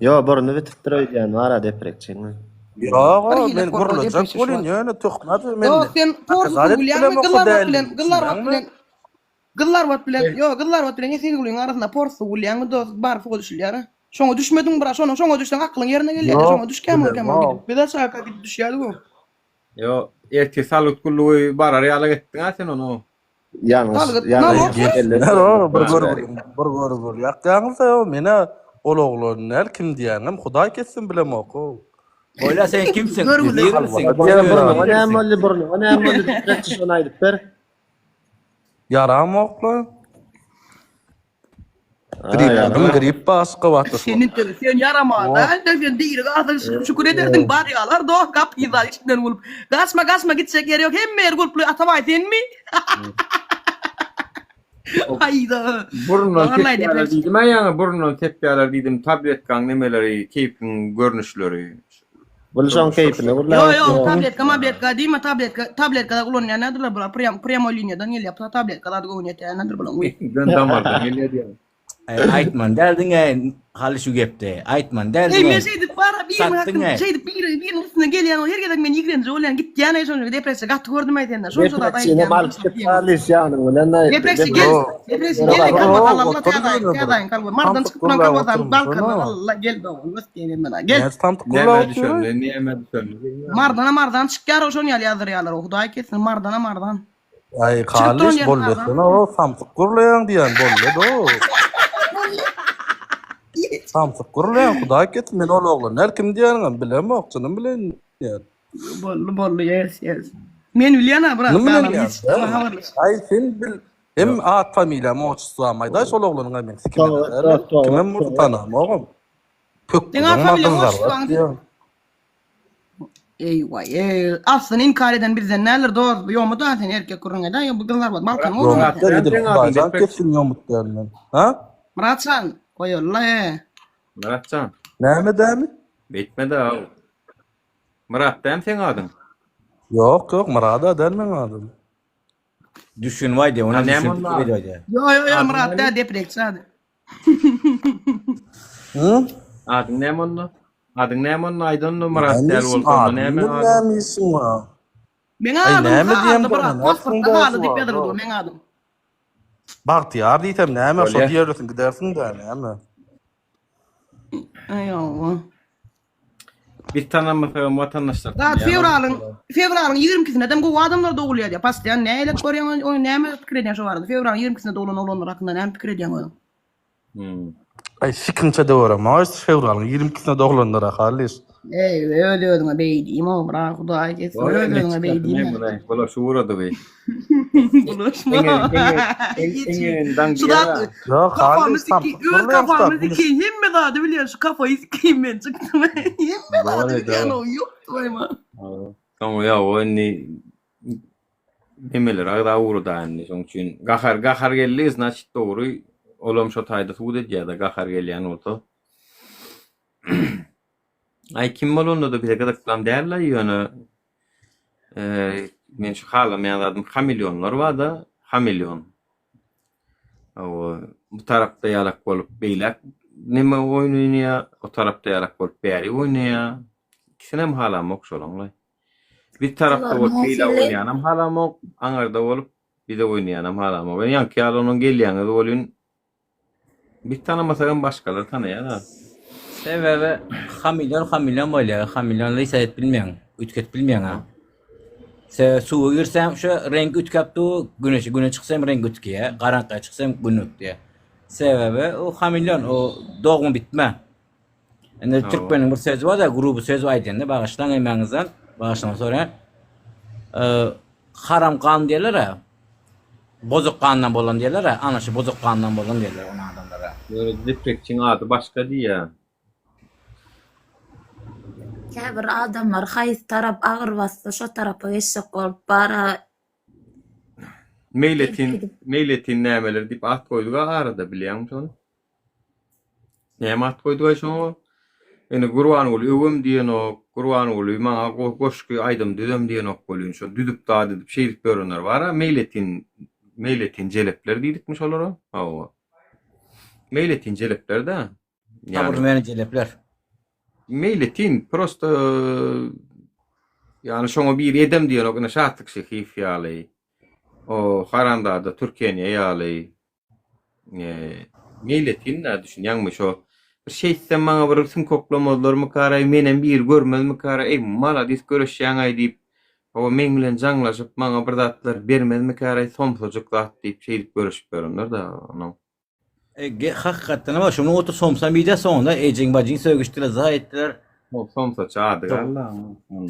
yo burnu bitip durýan wara deprekçiňi yo men gurulacak bolýan ýöne tökmady men sen porsu bilen gıllar wat bilen ýesin gulyn arasynda porsu gulýan dost bar fol düşýär. Şoňa düşmediň bira, şoňa düşsen akylyň ýerine gelýär. Şoňa düşkäm gidip. Bir de şaka gidip düşýärdi bu. Yo, erkek salut kullugy barar ýaly gitdiň sen onu. Yalnız Dalga- yani Nalog- Gençler o bir gör. Ýakýaňyz o mene ol oglan näl kim diýeňem Hudaý kessin bilem o. Ola sen kimsin? Görgüle. Yaram okla. Grip başga wagtda. Senin tabi sen yarama. Ben de sen değil. Gazın şükür ederdin bari yalar. Doğ kapıyı da içinden olup. Gasma gitsek yer yok. Hem mer gulplu atabay sen mi? Hayda. Burnun Vallahi tepkiler deprem. diýdim. Aýaňa burnun tepkiler diýdim. Tablet gaň nemeleri, keyfin görnüşleri. Bulşan keyfine Yo tabletka diýme tabletka da ulan nädir bular? Primo linýadan gel ýapsa tabletka da goňete nädir bular? Göndamarda gelýär diýär. Aitman derdin hali şu gepte. Aitman derdin. Ey men şeydi para bir Sattın hakkın şeydi bir üstüne gelen o her gelen men yigrenci olan git yana sonra depresiya gat gördüm aytenda. Şol şol da Depresiya mal çıkarlış yani ulan. Depresiya gel kalmadan Allah kalma. Mardan çıkıp kalmadan balkan Allah gel do. Nasıl gelin mena gel. Näme düşönle, näme düşönle. Mardan çıkar o şon ýalar o Hudaý kessin mardan. Ay halis bollesine o samsyk gurlayan diýen bolle do. Samsyk gurlayan Hudaý kessin men ol oglan näl kim diýeňem bilem okçunum bilen. Bollu yes. Men bilýän bırak. Ay sen bil hem at familia moçsu amaýda şol oglanyň men sikime. Kimem murtanam ogam. Deňa familia moçsu. Eyvah aslında inkar eden bizden näler doğru ýokmy da sen erkek kurrunga da ýa bu kızlar bar balkan olur. Baýdan kessin ýomut derler. Ha? Muratsan koýarlar. Muratcan. Näme dämi? Betmedi ha. Murat däm sen adyň? Yok, Murada dermen adym. Düşün vay de ona näme düşün. Yo Murat da deprek sady. Adyň näme onda? Adyň näme onda? Aýdan Murat däl bolsa näme adyň? Näme isim wa? Men adym. näme diýem Murat pasportda haly diýip ýadyr men adym. Bagtyar diýsem näme şo diýersin gidersin da näme? Aýaw. Bir tanamaýan watandaşlar. Da fevralın 22-sinde dem bu adamlar dogulýar diýip pastiýan näle görýän o näme pikir edýän şo bardy. Fevralın 22-sinde dogulan olanlar hakynda näme pikir edýän o? Ay fikrimçe de oram. Ama fevralın 22-sinde doglanlara halis. Ey öldürdüňe beýdiýim o bırak Hudaý kessin. Öldürdüňe beýdiýim. Bola şu urady beý. Buluşma. Suda. Yok halis tam. Kafamızdaki hemme daha da biliyor şu kafayı sikeyim ben çıktım. Hemme daha da biliyor o yoktu ayma. Tamam ya o ni nemeler agda urada anni şoň üçin gahar geldi значит doğru olam şo taýda suud edýär da gahar gelýän olsa. Ay kim bolanda da bir kadar plan derler ýöne men şu halam ýaladym hamilyonlar var da hamilyon. O bu tarapda ýalak bolup beýlek neme oýnaýar, o tarapda ýalak bolup beýri oýnaýar. İkisinem halam okşolanlar. Bir tarapda bolup beýle oýnaýanam halam ok, aňarda bolup bir de oýnaýanam halam ok. Ýanky ýalynyň gelýäňi bolýan. Bir tanamasagan başgalar tanaýar da. Sebebe hamilyon bolýar. Hamilyonly isayet bilmeýän, ütket bilmeýän ha. Suwa girsem şu renk ütkepdi, güne çıksam renk ütkiye, garanqya çıksam günük diye. Sebebe o hamilyon, o doğum bitme. Ende Türkmeniň bir sözü var da, grubu sözü aýdanda bagışlan emeňizden, bagışlan sonra haram kan diýerler ha. Bozuk kandan bolan diýerler ha, ana şu bozuk kandan bolan diýerler ona adamlara. Böyle deprekçiň ady başga diýär. Käbir adamlar haýsy tarap agyr bassa şo tarapa geçsek bolup bara Meyletin nämeler dip at koýduga arada bilýärmi şonu? Näme at koýduga şonu? Ene Gurban ol öwüm diýen o Gurban ol maňa goşky aýdym düdüm diýen ok bolýan şo düdüp da edip şeýlik görenler bar. Meyletin jelepler diýdikmi şolara? Hawa. Meyletin jelepler da. Yani meni jelepler. Meyletin prosto yani şoňa bir edem diýen okna şatlyk şehif ýaly. O haranda da Türkiýeňe ýaly. Meyletin näde düşünýärmi şo? Bir şey sen maňa bir syn koklamadylarmy karay menen bir görmezmi karay ey maladis göreşýän aý diýip O men bilen jaňlaşyp maňa bir zatlar bermezmi käre somsojuk zat diýip şeýdip görüşip berenler da onu. Hakikaten ama şunu otur somsan bir de sonunda ejing bacing sögüştüler zayetler. O somsa çadı galla.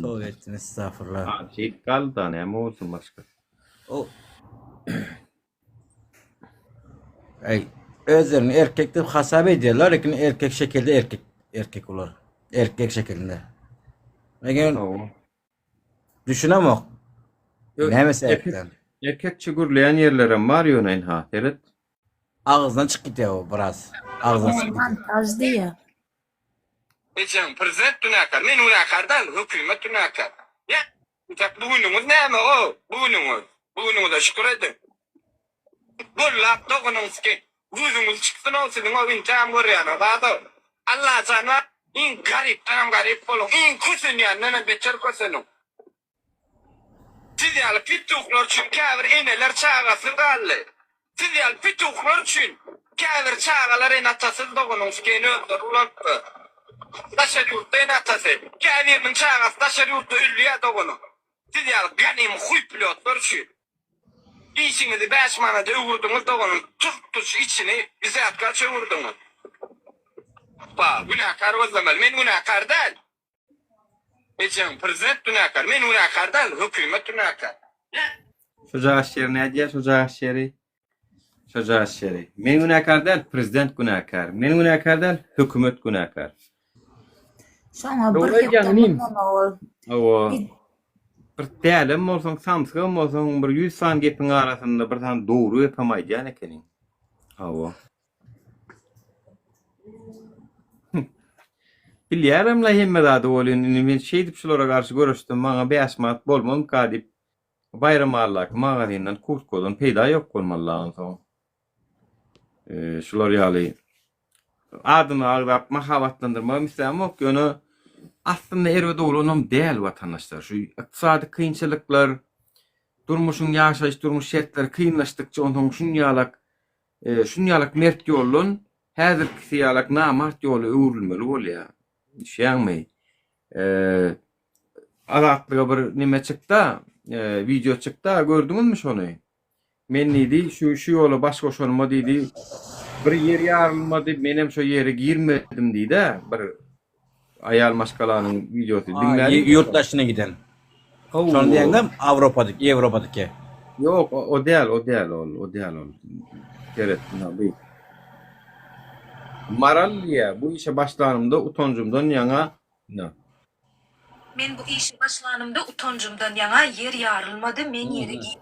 Tövbe ettin estağfurullah. Ha şey kaldı da ne olsun başka. O özlerini erkek de hasap ediyorlar lakin erkek şekilde erkek olur. Erkek şeklinde. Lakin düşünemok. Ne mesela? Erkek çigurlayan yerlere var yönün ha. Evet. Ağızdan çık gidiyor o biraz. Ağızdan çık gidiyor. Montaj diye. Geçen prezident tünakar, men unakardan hükümet tünakar. Ya, uçak bugünümüz ne mi o? Bugünümüze şükür edin. Bollap dokununuz ki, yüzünüz çıksın o sizin o binçam görüyorsunuz. Allah sana, in garip, tanım garip olun. In kusun ya, nene beçer kusunun. Siz yalı pituklar için kavir ineler çağası kallı. Siz yalı pituklar için kavir çağalar inatasız dokununuz ki, ne öldür ulan. Taşar yurtta inatası. Kavirinin çağası taşar yurtta üllüye dokunu. Siz yalı ganim huy pilotlar için. İşinizi 5 manada öğürdünüz dokunun. Tutuş içini bize atkar çöğürdünüz. Günahkar o zaman, men günahkar değil. Geçen prezident günahkar, men günahkar değil, hükümet günahkar. Şoja aşeri ne diye şoja aşeri? Şoja aşeri. Men günahkar değil, prezident günahkar. Men günahkar değil, hükümet günahkar. Şoňa bir hepden ol. O bir tälim bolsaň, samsygam bolsaň, bir 100 san gepin arasynda bir tan dogry ýapamaýdan ekeniň. Hawa. Bilýärem la hemme zady bolýan, men şeýdip şolara garşy görüşdim, maňa 5 manat bolmam ka diýip bayram arlak magazynyň kurtkodan peýda ýok bolmalylaryň soň. Şolar ýaly adyny agdap mahabatlandyrmak islemok ýöne aslında erwede olanam däl watandaşlar. Şu ykdysady kynçylyklar, durmuşyň ýaşaýyş durmuş şertleri kynlaşdykça onuň şunýalak mert ýolun häzirki ýalak namart ýoly öwrülmeli bolýar. Şeými? Adatlyga bir nime çykda, video çykda gördüňizmi şonu? Men nidi şu ýola baş goşulma diýdi. Bir yer ýarylmady, menem şo ýere girmedim diýdi. Bir ayal maşkalanyň videosy dinlädi. Yurtdaşyna giden. Şonu diýeňem Ýewropadyky. Yok, o däl. Gerekli bu. Maralya bu işe başlanımda utancımdan yana ne? Men bu işe başlanımda utancımdan yana yer yarılmadı, men yere gitmedim.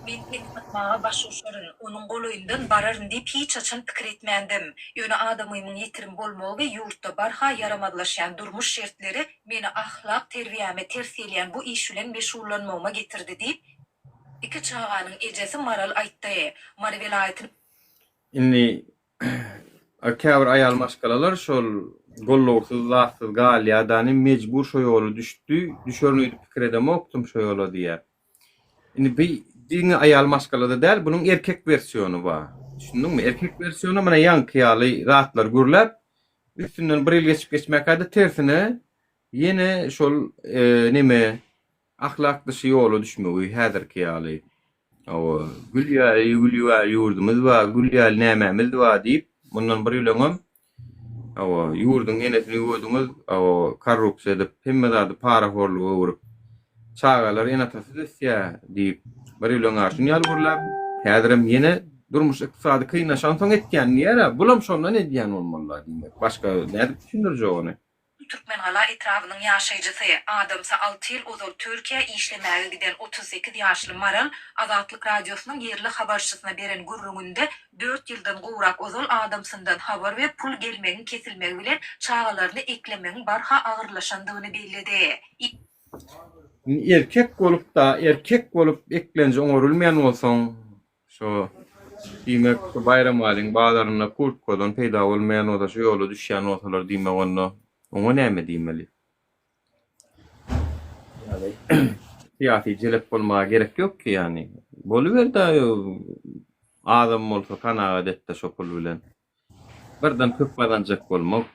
Men etmatmağa başlaşarın, onun goloyundan bararın deyip hiç açan pikir etmendim. Yöne adamımın yetirim bolmağı ve yurtta barha yaramadlaşan durmuş şertleri meni ahlak, terbiyeme ters eleyen bu iş ile meşhurlanmağıma getirdi deyip iki çağanın ecesi Maral ayttı. Mar velayetin Inni käbir ayal maşkalalar şol gollowsuz, zatsız galýadany mejbur şo ýoly düşdi, düşürnüýdi pikir edemokdum şo ýola diýär. Inni diňe ayal maşkalada däl, bunyň erkek versiýony bar. Düşündiňmi? Erkek versiýony mana ýanky ýaly zatlar gürläp, üstünden bir ýyl geçip geçmäkde tersine ýene şol nime ahlak dışı ýola düşmegi häzirki ýaly. O gülýär ýurdumyz bar, gülýär nämämiz bar diýip bundan bir ýylyňam ýurduň enesini gördüňiz, korrupsiýa edip, hemmezady para horlugy urup, çağalar enatasy desýär diýip bir ýylyň aşyny ýaly gurlap, häzirim ýene durmuş ykdysady kynlaşan soň etýän ýere, bulam şondan edýän bolmalylar diýmek. Başga näde düşündirjek ony? Türkmen hala etrafının yaşayıcısı adamsa 6 yıl ozol Türkiye işlemeye giden 38 yaşlı Maral Azatlık Radyosu'nun yerli haberçisine beren gurrumunda 4 yıldan gowrak ozol adamsından haber ve pul gelmeğin kesilmeği bilen çağalarını eklemeğin barha ağırlaşandığını belledi. Erkek bolup eklenje oňarylmayan bolsaň şo diýmek bayram alyň bağlaryna kurt kodan peýda bolmayan oda şu ýola düşýän bolsalar diýmek onu. Oňa näme diýmeli? Siyasi jelep bolmaga gerek ýok ki ýani. Boluberdi adam bolsa kanagat etdi şo pul bilen. Birden köp kazanjak bolmak,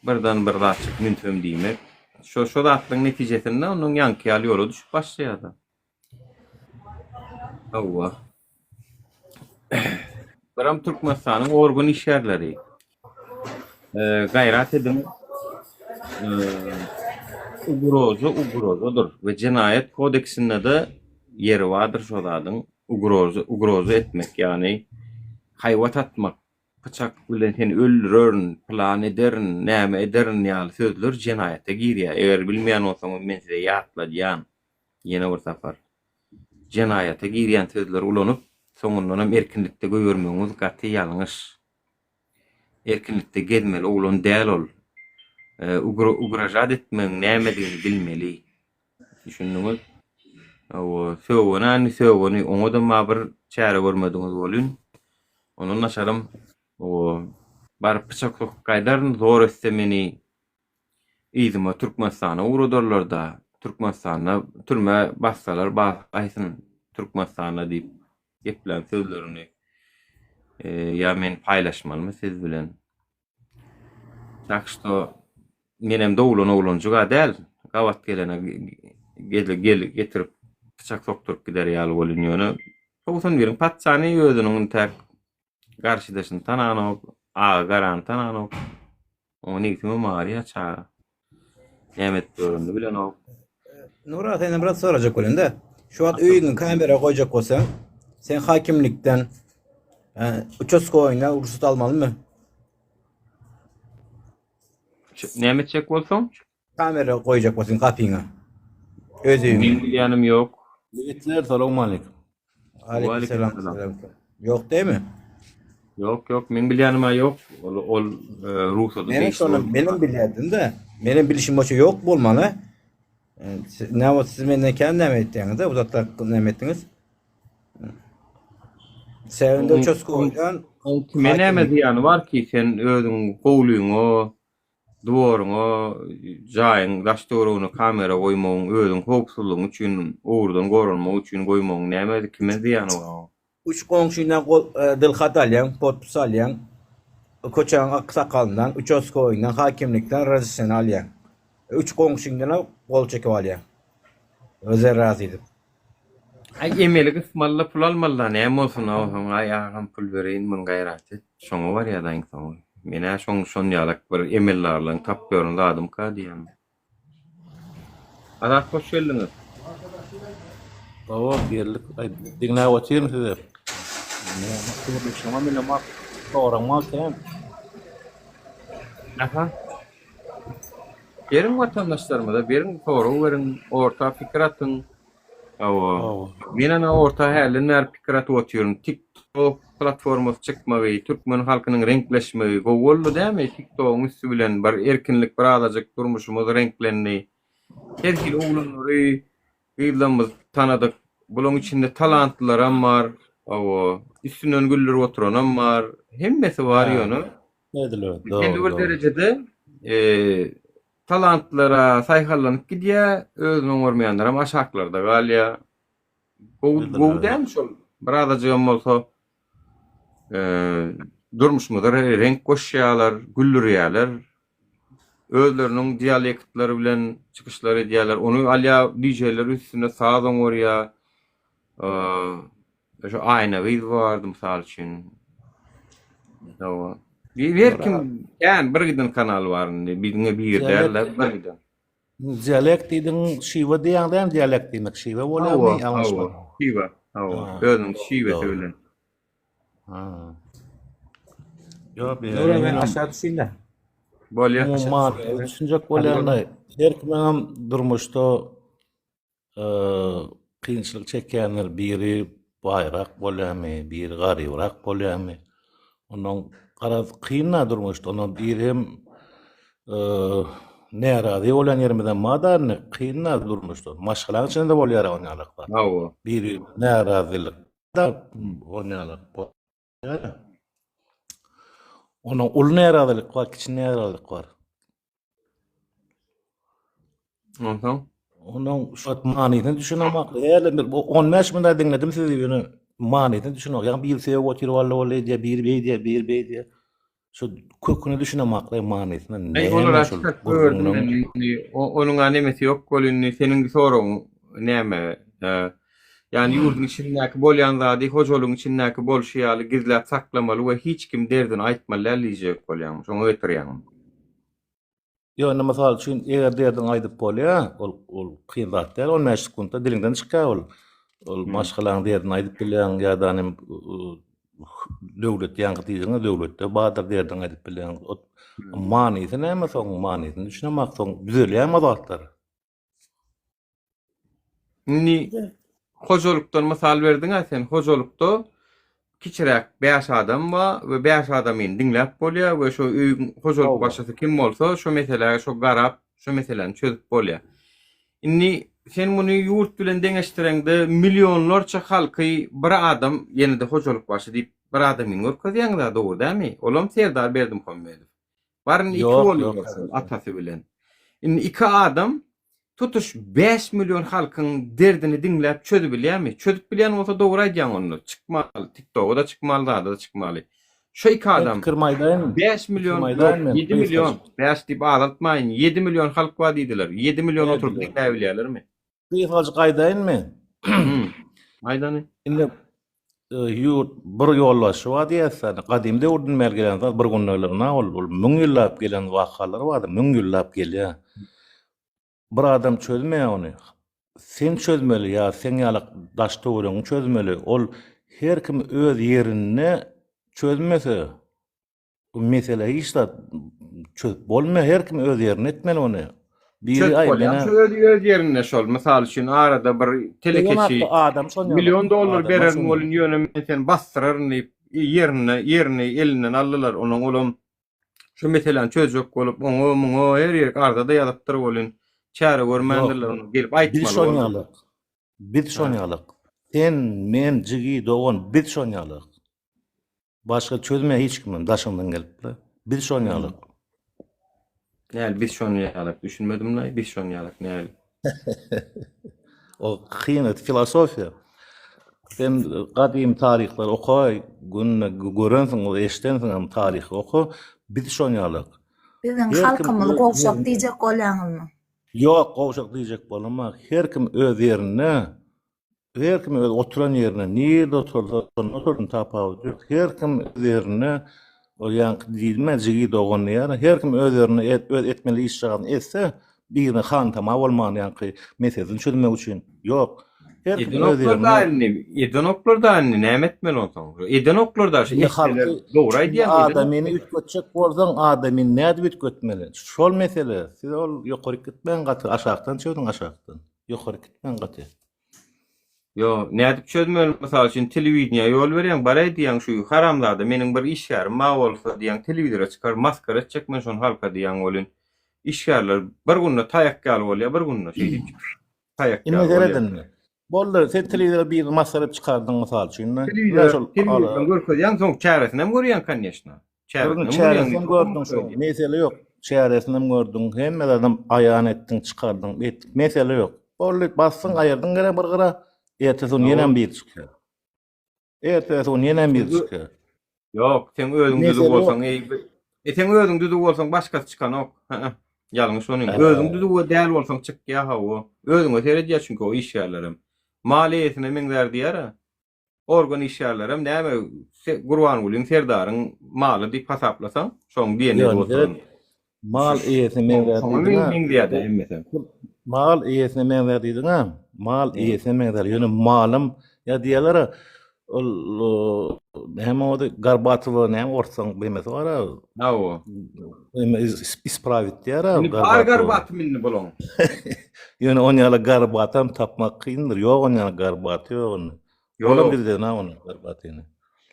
birden bir rahatçyk müntöm diýmek. Şu zatlyň netijesinde onuň ýanky ýaly ýola düşüp başlaýardy. Awwa. Biram Türkmenistanyň organ işgärleri gaýrat edin ugrozodur we Jenaýat kodeksinde de ýeri bardyr şu zadyň ugroza etmek, ýani haýwat atmak, bıçak bilen seni öldürürün, plan ederin, näme ederin ýaly sözler jenaýata girýär. Eger bilmeýän bolsaňyz men size ýatlaýan ýene bir safar. Jenaýata girýän sözler ulanyp, soňundan hem erkinlikde göýermeňiz gaty ýalňyş. Erkinlikde gezmeli oglan däl ol. Ugrajat etmeň nämedigini bilmeli. Düşündiňiz? Söwgüni oňa da ma bir çäre görmediňiz bolýan. Onun naşarym bar bıçak gaýdaryn zor etse meni izime Türkmenistana uğradırlar da Türkmenistana türme bassalar aýsyn Türkmenistana diýip geplen sözlerini ya men paýlaşmalymy siz bilen. Tak što menem oglanjyga däl gawat gelene getirip bıçak sokturup gider ýaly bolýan ýöne. Oňsan biriň patçany özüniň täk garşydaşyny tananyp, garan tananyp, ony ýetime Maria çağa. Nämet göründü bilen o. Nura senden biraz soracak bolýan-da. Şu an öýüňe kamera goýjak bolsaň, sen hakimlikden uçoskoýuna ruhsat almalymy? Näme çek bolsaň? Kamera goýjak bolsaň kapyňa. Özüň. Men bilýänim ýok. Biletler salam alaykum. Aleykümselam. Yok değil mi? Yok men bilýänime ýok. Ol ruhsaty benim bilýärdim de. Benim bilişim boşa yok bolmaly. Näme siz menden kän näme etdiňiz de, uzatda näme etdiňiz? Sevinde uçoskoýdan men näme diýany bar ki sen özüň gowluýuňa, duwaryňa, jaýyň daşdorugyna kamera goýmagyň, özüň howpsuzlygyň üçin, ugurdan gorunmak üçin goýmagyň näme kime diýany bar? Üç goňşyňdan dylhat alýan, potpus alýan, koçaň aksakalyndan, uçoskoýundan, hakimlikden razysyn alýan. Üç goňşyňdan gol çekip alýan. Öze razı edip. Emeli kısmalla pul almalılar näme bolsun aýagam pul bereýin men gaýrat et. Şoňa bar ýa-da soň. Mene şoň ýalak bir emellarlaryň tap görün ladym ka diýem. Ada hoş geldiňiz. Owo geldik. Diňle watyrmy size? Şoňa mene mak soramak hem. Aha. Berin vatandaşlarıma da berin soru verin, orta fikir atın. Menen orta häline fikir atyp oturýarym. TikTok platformasy çykmagy, türkmen halkynyň renkleşmegi gowuldy däme? TikTok'un üstü bilen bir erkinlik, bir azajyk durmuşymyz renklendi. Herkili oglanlary gyýlanmyz tanadyk. Bulyň içinde talantlylar bar. Üstünden güllür oturan bar. Hemmesi bar ýöne. Kendi bir derecede talantlara sayhallanyp gidýär, özüň görmeýänler hem aşaklarda galýar. Bu dem şol. Bir azajygam bolsa durmuşmyzlar renk goşýarlar, güllürýärler. Özleriniň dialektlary bilen çykyşlary edýärler. Onu alýa DJ-ler üstüne sazan gorýar. Şu aýna biz bardy mysal üçin. Bir kim yani bir giden kanal var bizne bir derler bir giden. Dialekt diýdiň şiwe diýäňden dialekt diýmek şiwe bolýarmy? Şiwe. Özüň şiwe söýlen. Ýok, men aşağı düşýän. Bolýar. Düşünjek bolýarmy? Her kimem durmuşda kynçylyk çekýänler biri baýrak bolýarmy, biri garybyrak bolýarmy? Onuň garaz kynna durmuşda, onuň birim närazy bolan ýerimizden madarny kynna durmuşda. Maşgalaň içinde bolýar onýalyklar. Biri närazylyk da onýalyk bolýar. Onuň ul närazylyk bar, kiçik närazylyk bar. Onuň şu manyny düşünemek, hele 15 minda dinledim sizi ýöne manyny düşünemek. Ýa-ni bir sebäp oturup alýar, bir beýdi. Şu köküni düşünemakla manysynda Ey olar açık gördüm. Onun anemeti yok golünni senin sorun näme? Yani yurdun içindäki bolýan zady hojalygyň içindäki bolşýaly gizläp saklamaly we hiç kim derdini aýtmaly ýalyjek bolýan. Şoňa ötürýän. Yo, mesela üçün eger derden aýdyp bolýa, ol kyn zat däl, 15 sekundda diliňden çykar ol maşgalaň derden aýdyp bilýän ýa-da döwlet ýa-da diýdiňe döwletde badyr derden aýdyp bilýän. Manysy näme soň manisyny düşünemek soň düzelýärmi zatlar? Ni hojalykdan mysal berdiň sen hojalykda kiçirek 5 adam we 5 adamyň diňläp bolýar we şo öýüň hojalyk başçysy kim bolsa şo mesele şo garap şo meseleni çözüp bolýar. Inni sen muny ýurt bilen deňeşdirende milyonlarça halky bir adam ýene-de hojalyk başçy diýip bir adamyň görkezýäňler dogry dämi? Olam Serdar Berdimuhammedow. Baryn 2 bolýar atasy bilen. Inni 2 adam tutuş 5 milyon halkın derdini dinläp çözüp bilýärmi? Çözüp bilýän bolsa dogry aýdýan onu. Çykmaly, TikTok'da çykmaly, da çykmaly. Şu 2 adam 5 milyon, 7 milyon, 5 diýip aýdylmaýyn. 7 milyon halk var diýdiler. 7 milyon oturup dinläp bilýärlermi? Gyýygaly gaýdaýynmy? Aýdany. Indi ýurt bir ýolbaşy var diýersen, gadymda urdun mergelen zat bir günlerine ol 1000 ýyllap gelen wakalar bardy, 1000 ýyllap gelýär. Bir adam çözmeýär ony. Sen çözmeli ýa sen ýalyk daş töwereňi çözmeli. Ol her kim öz ýerini çözmese, bu mesele hiç de çözüp bolmaýar, her kim öz ýerini etmeli ony. Biri aýdyna öz ýerine şol. Mysal üçin arada bir telekeçi milyon dollar berer bolun ýöne sen bastırar ýerini elinden aldylar. Onuň olam şu meseleni çözjek bolup oňa her ýer arada ýazypdyr bolun. Çare görmendiler onu gelip aýtmaly. Bit şonýalyk. Sen men jigi dogan bit şonýalyk. Başga çözme hiç kimim daşyndan gelipler. Bit şonýalyk. Näl bit şonýalyk düşünmedim näl bit şonýalyk näl. O kıymet filosofiya. Sen gadim tarihler okay, günne görensin, o eşitensin tarihi oku, bit şonýalyk. Bizim halkymyz gowşak diýjek bolýanyňmy? Yok, gowşak diýjek bolmamak. Her kim öz ýerine, her kim öz oturan ýerine, nirde oturdan tapawdy. Her kim öz ýerine, o ýanky diýilme jigi dogan ýer, her kim öz ýerine öz etmeli iş çygan etse, birine han tamam bolmagy ýanky meselesini çözmek üçin. Yok. Her kim öz ýerine. Edenoklarda näme etmeli olsaň? Edenoklarda şu dogry aýdýan. Adamyny ütgetjek bolsaň, adamyny näde ütgetmeli? Şol mesele. Siz ol ýokary gitmeň gaty, aşagdan çödüň aşagdan. Ýokary gitmeň gaty. Yo, näde çözmeli? Mysal üçin telewizioniýa ýol berýän, baray diýen şu haramlady meniň bir işgärim ma bolsa diýen telewizora çykar, maskara etjek men şonu halka diýen bolun. İşgärler bir günde taýak galyp bolýar, bir günde şey diýip taýak galyp bolýar. Bollar sen telewizora bir masarat çıkardyň mysal üçin. Telewizordan görkezýän soň çäresini hem görýän kanýaşna. Çäresini gördüň şo. Mesele ýok. Çäresini hem gördüň. Hemme adam aýan etdiň, çıkardyň. Mesele ýok. Bollar bassyň aýerdyň gere bir gyra. Ertesi ýene bir çykýar. Ertesi ýene bir çykýar. Ýok, sen özüň düzü bolsaň, sen özüň düzü bolsaň başgasy çykan ok. Ýalňyş onuň. Özüň düzü däl bolsaň çykýar ha o. Özüňe seredýär çünki o iş ýerlerim. Maliýetine meňler diýär. Organ iş ýerlerim näme Gurban Gulyň Serdaryň maly diýip hasaplasaň, şoň diýeni bolsaň. Mal eýesine meňler diýär. Mal eýesine meňler diýdiňa. Mal eýesine meňler. Ýöne malym ýa diýerler. Ol hem o Горбатова näme orsaň bilmese var. Ha o. Ispravit diýär. Bar Горбат minni bolan. Ýöne on ýaly Горбатам tapmak kyndyr. Ýok on ýaly Горбат ýok. Ýok birden onu Горбаtyny.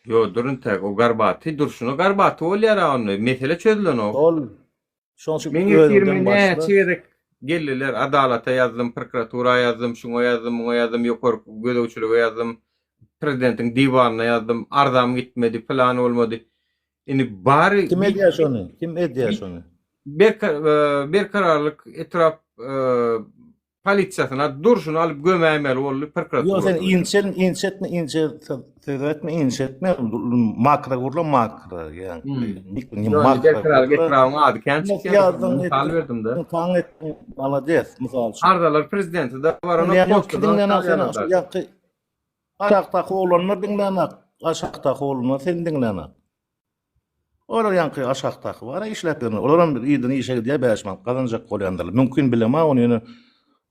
Yo durun tek o Горбаty durşuny Горбaty bolýar onu. Mesele çözülen o. Ol. Şoňçy öýden başlar. Geldiler adalata ýazdym, prokuratura ýazdym, şuňa ýazdym, muňa ýazdym, ýokary gödäwçiligi ýazdym. Prezidentiň diwanına ýazdym, ardam gitmedi, plan bolmady. Indi bary kim edýär şonu? Kim edýär şonu? Berkararlyk etrap polisiýasyna durşuny alyp gömäýmeli boldy prokuratura. Yo sen inşetme makra gurla makra yani. Getiragyň ady kençik misal berdim de. Taň et malades misal. Ardalar prezidenti de bar ona postda. Aşaktaky olanlar dinlenek. Aşaktaky olanlar sen dinlenek. Olar ýanky aşaktaky bar işläpler. Olaram bir ýydyny işe diýe bäşmek gazanjak bolýandyr. Mümkin bilema ony ýöne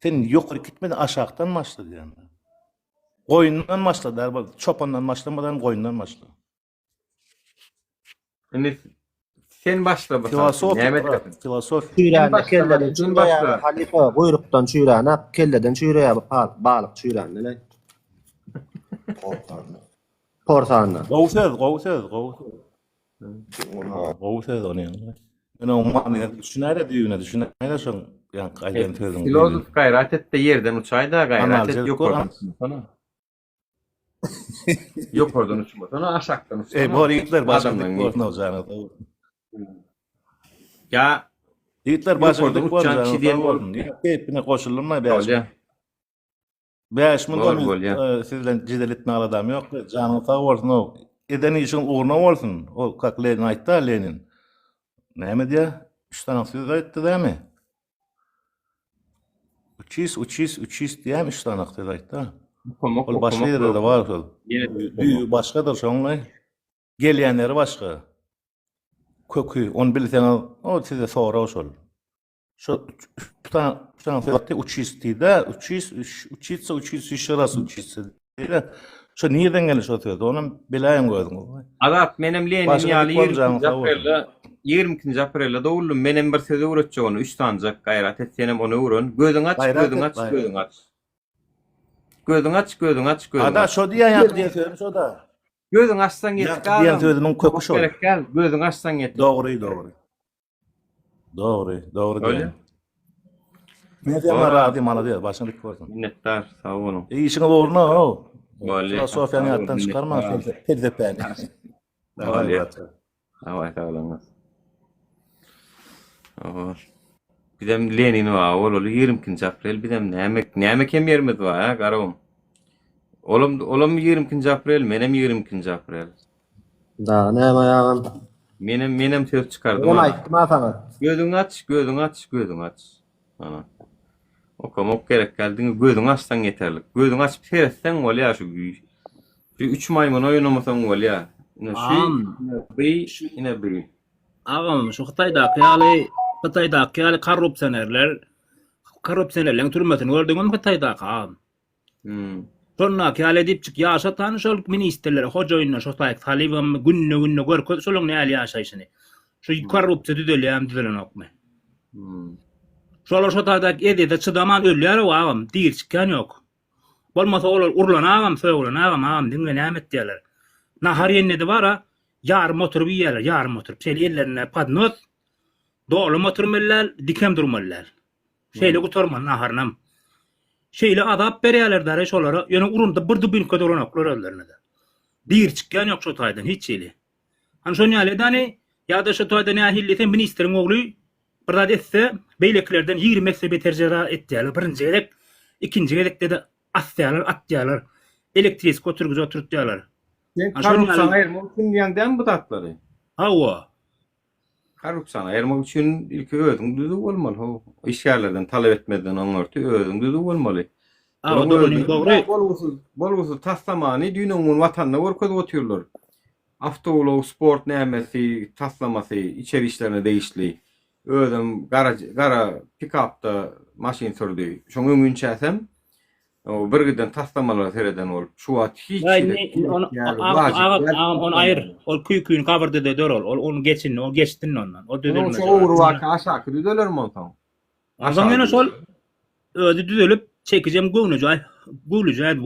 sen ýokary gitmedi aşaktan başla diýende. Goýundan başla der, çopandan başlamadan goýundan başla. Indi sen başla bakalım. Filosof. Çüýräne kelleden çüýräne halifa buyrukdan çüýräne kelleden çüýräne balyk çüýräne. Portanna. Gowsez. Gowsez ony. Ene o many düşünäre diýene düşünäre şoň ýanky aýdan tödüm. Filozof gaýrat etdi ýerden uçaýda gaýrat et ýokardan. Ýokardan uçmadan aşakdan uçmadan. Bu ýigitler başladyk bolsun ozany. Ya ýigitler başladyk bolsun. Hepine goşulmaý bäş. 5 minut sizden jidel etme adam yok. Canı sağ olsun. Eden işin uğruna olsun. O kak Lenin aytta Lenin. Näme diye? 3 tane söz aytdy dämi? Uçis diye 3 tane söz aytdy. Ol başka ýerde de bar ol. Başgadyr şoňlay. Gelýänleri başga. Kökü onu bilseňiz, o size sonra oşol. Şu tane söz aytdy uçis diýdi. Uçis şeras uçis. Şu niýeden gelir şu söz? Onu biläýin gördüm. Adat menem Lenin ýaly 20 aprelde dowuldum. Menem bir söze uğratjak onu 3 tanjak gaýrat etsenem onu uğrun. Gözüň aç. Ada şo diýen ýak diýen söz şo da. Gözüň açsan ýetdi. Diýen sözüň kökü şo. Gözüň açsan ýetdi. Dogry. Öyle. Ne diýen rady mala diýer, başynyk bolsun. Minnetdar, sag bolun. Işiňi uğruna o. Bolýar. Filosofiýany ýatdan çykarma, felsepäni. Bolýar. Bidem Lenin wa, ol 20 aprel bidem näme kem ýerimiz wa, ha, garawym. Olam 20 aprel, menem 20 aprel. Da, näme ýagam? Menem söz çykardym. Onu aýtdym sana. Gözüň aç. Ana. Okamok gerek geldiň, gözüň açsan ýeterlik. Gözüň açyp seretseň bolýar şu güýj. 3 maýmun oýnamasaň bolýar. Ine bir. Ağam şu Xitaydaky ýaly korrupsiýonерler türmesin gördüňem Xitaydaky ağam. Şonda ýaly diýip çyk ýaşatan şol ministrler, hojaýynlar şo taýyk talibam günne görköz şolaň näli ýaşaýşyny. Şu korrupsiýa düzelýän okmy. Şolar şo taýdak edede çydaman ölýär ağam, diýir çykýan ýok. Bolmasa olar urlanagam, söýlenagam ağam diňe näme etdiler. Nahar ýennede bara yarım oturup ýerler, yarım oturup şeýle ellerine padnos doly oturmalar, dikem durmalar. Şeýle gutarman naharnam. Şeýle adap berýärler dara şolara, ýöne urunda bir dubinka dolanaklar ellerine de. Diýir çykýan ýok şo taýdan hiç şeýle. Hani şo ýaly dany ýa-da şo taýdan nähilleten ministriň ogly bir zat etse beýleklerden 20 mektebe terjera etdiler. Birinji gerek, ikinji gerekde de atýarlar. Elektrik götürgüz oturtýarlar. Korrupsiýa aýyrmak üçin ýaňdan bu tatlary. Hawa. Korrupsiýa aýyrmak üçin ilki özüň düzü bolmaly. Işgärlerden talep etmeden oňarty özüň düzü bolmaly. Bolgusu taslamany dünýäniň watanyna görkezip oturýarlar. Awtolog, sport nämesi, taslamasy, içeri işlerine değişli. Özüm gara pick-upda maşin sürdü. Şoň öňünçäsem o bir giden taslamalar sereden ol. Şu at hiç on aýyr. Ol küýküň kabarda da dörol. Onu geçtin ondan. O düzelmez. O uğur waka aşağı düzeler mi ondan? Azamyna şol özi düzelip çekijem göwnüjä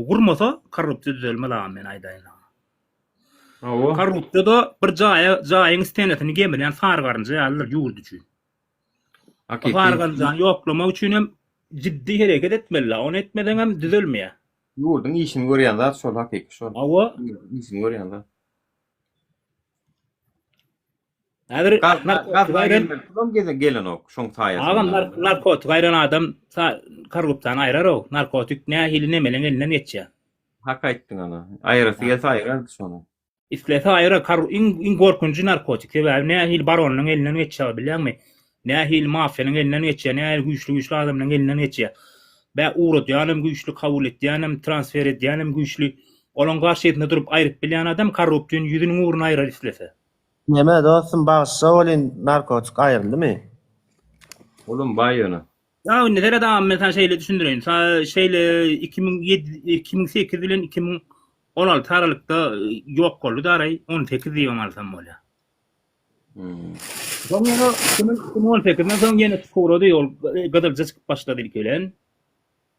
gurmasa korrupsiýa düzelmez ağam men aýdaýyn. Korrupsiýa da bir jaýyň istenetini gemelýän sargarynja ýalylar ýurdu üçin. Sargarynja ýoklamak üçin hem ciddi hareket etmeli. Onu etmeden hem düzelmeýär. Ýurdun işini görýänler şol hakiki şol. Awa işini görýänler. Häzir Gazma gelmeli. Tulam gelen ok. Şoň taýasy. Agam narkotik ayran adam korruptan ayrar o. Narkotik nähili nemelen elinden geçýär. Hak aýtdyň ana. Aýrasy gelse aýrardy şonu. İstlese ayra in gorkunçy narkotik. Sebäbi nähili baronyň elinden geçýär bilýärmi? Nähili mafiýanyň elinden geçýär, nähili güýçlü adamlaryň elinden geçýär. Bä urat ýanym güýçlü kabul etýänim, transfer etýänim güýçlü. Olan garşytynda durup aýryp bilýän adam korrupsiýon ýüzüniň uğruna aýrar istlese. Neme dostum bağışsa olin narkotik ayrıldı mı? Oğlum baýyny. Ya neler adam men sana şeýle düşündireyim. Şeýle 2008 bilen 2016 aralykda ýok boldy daray 18 ýyl alsam bolýar. Sonra 2018'den soň ýene çukurady ol gadalja çykyp başlady ilkelen.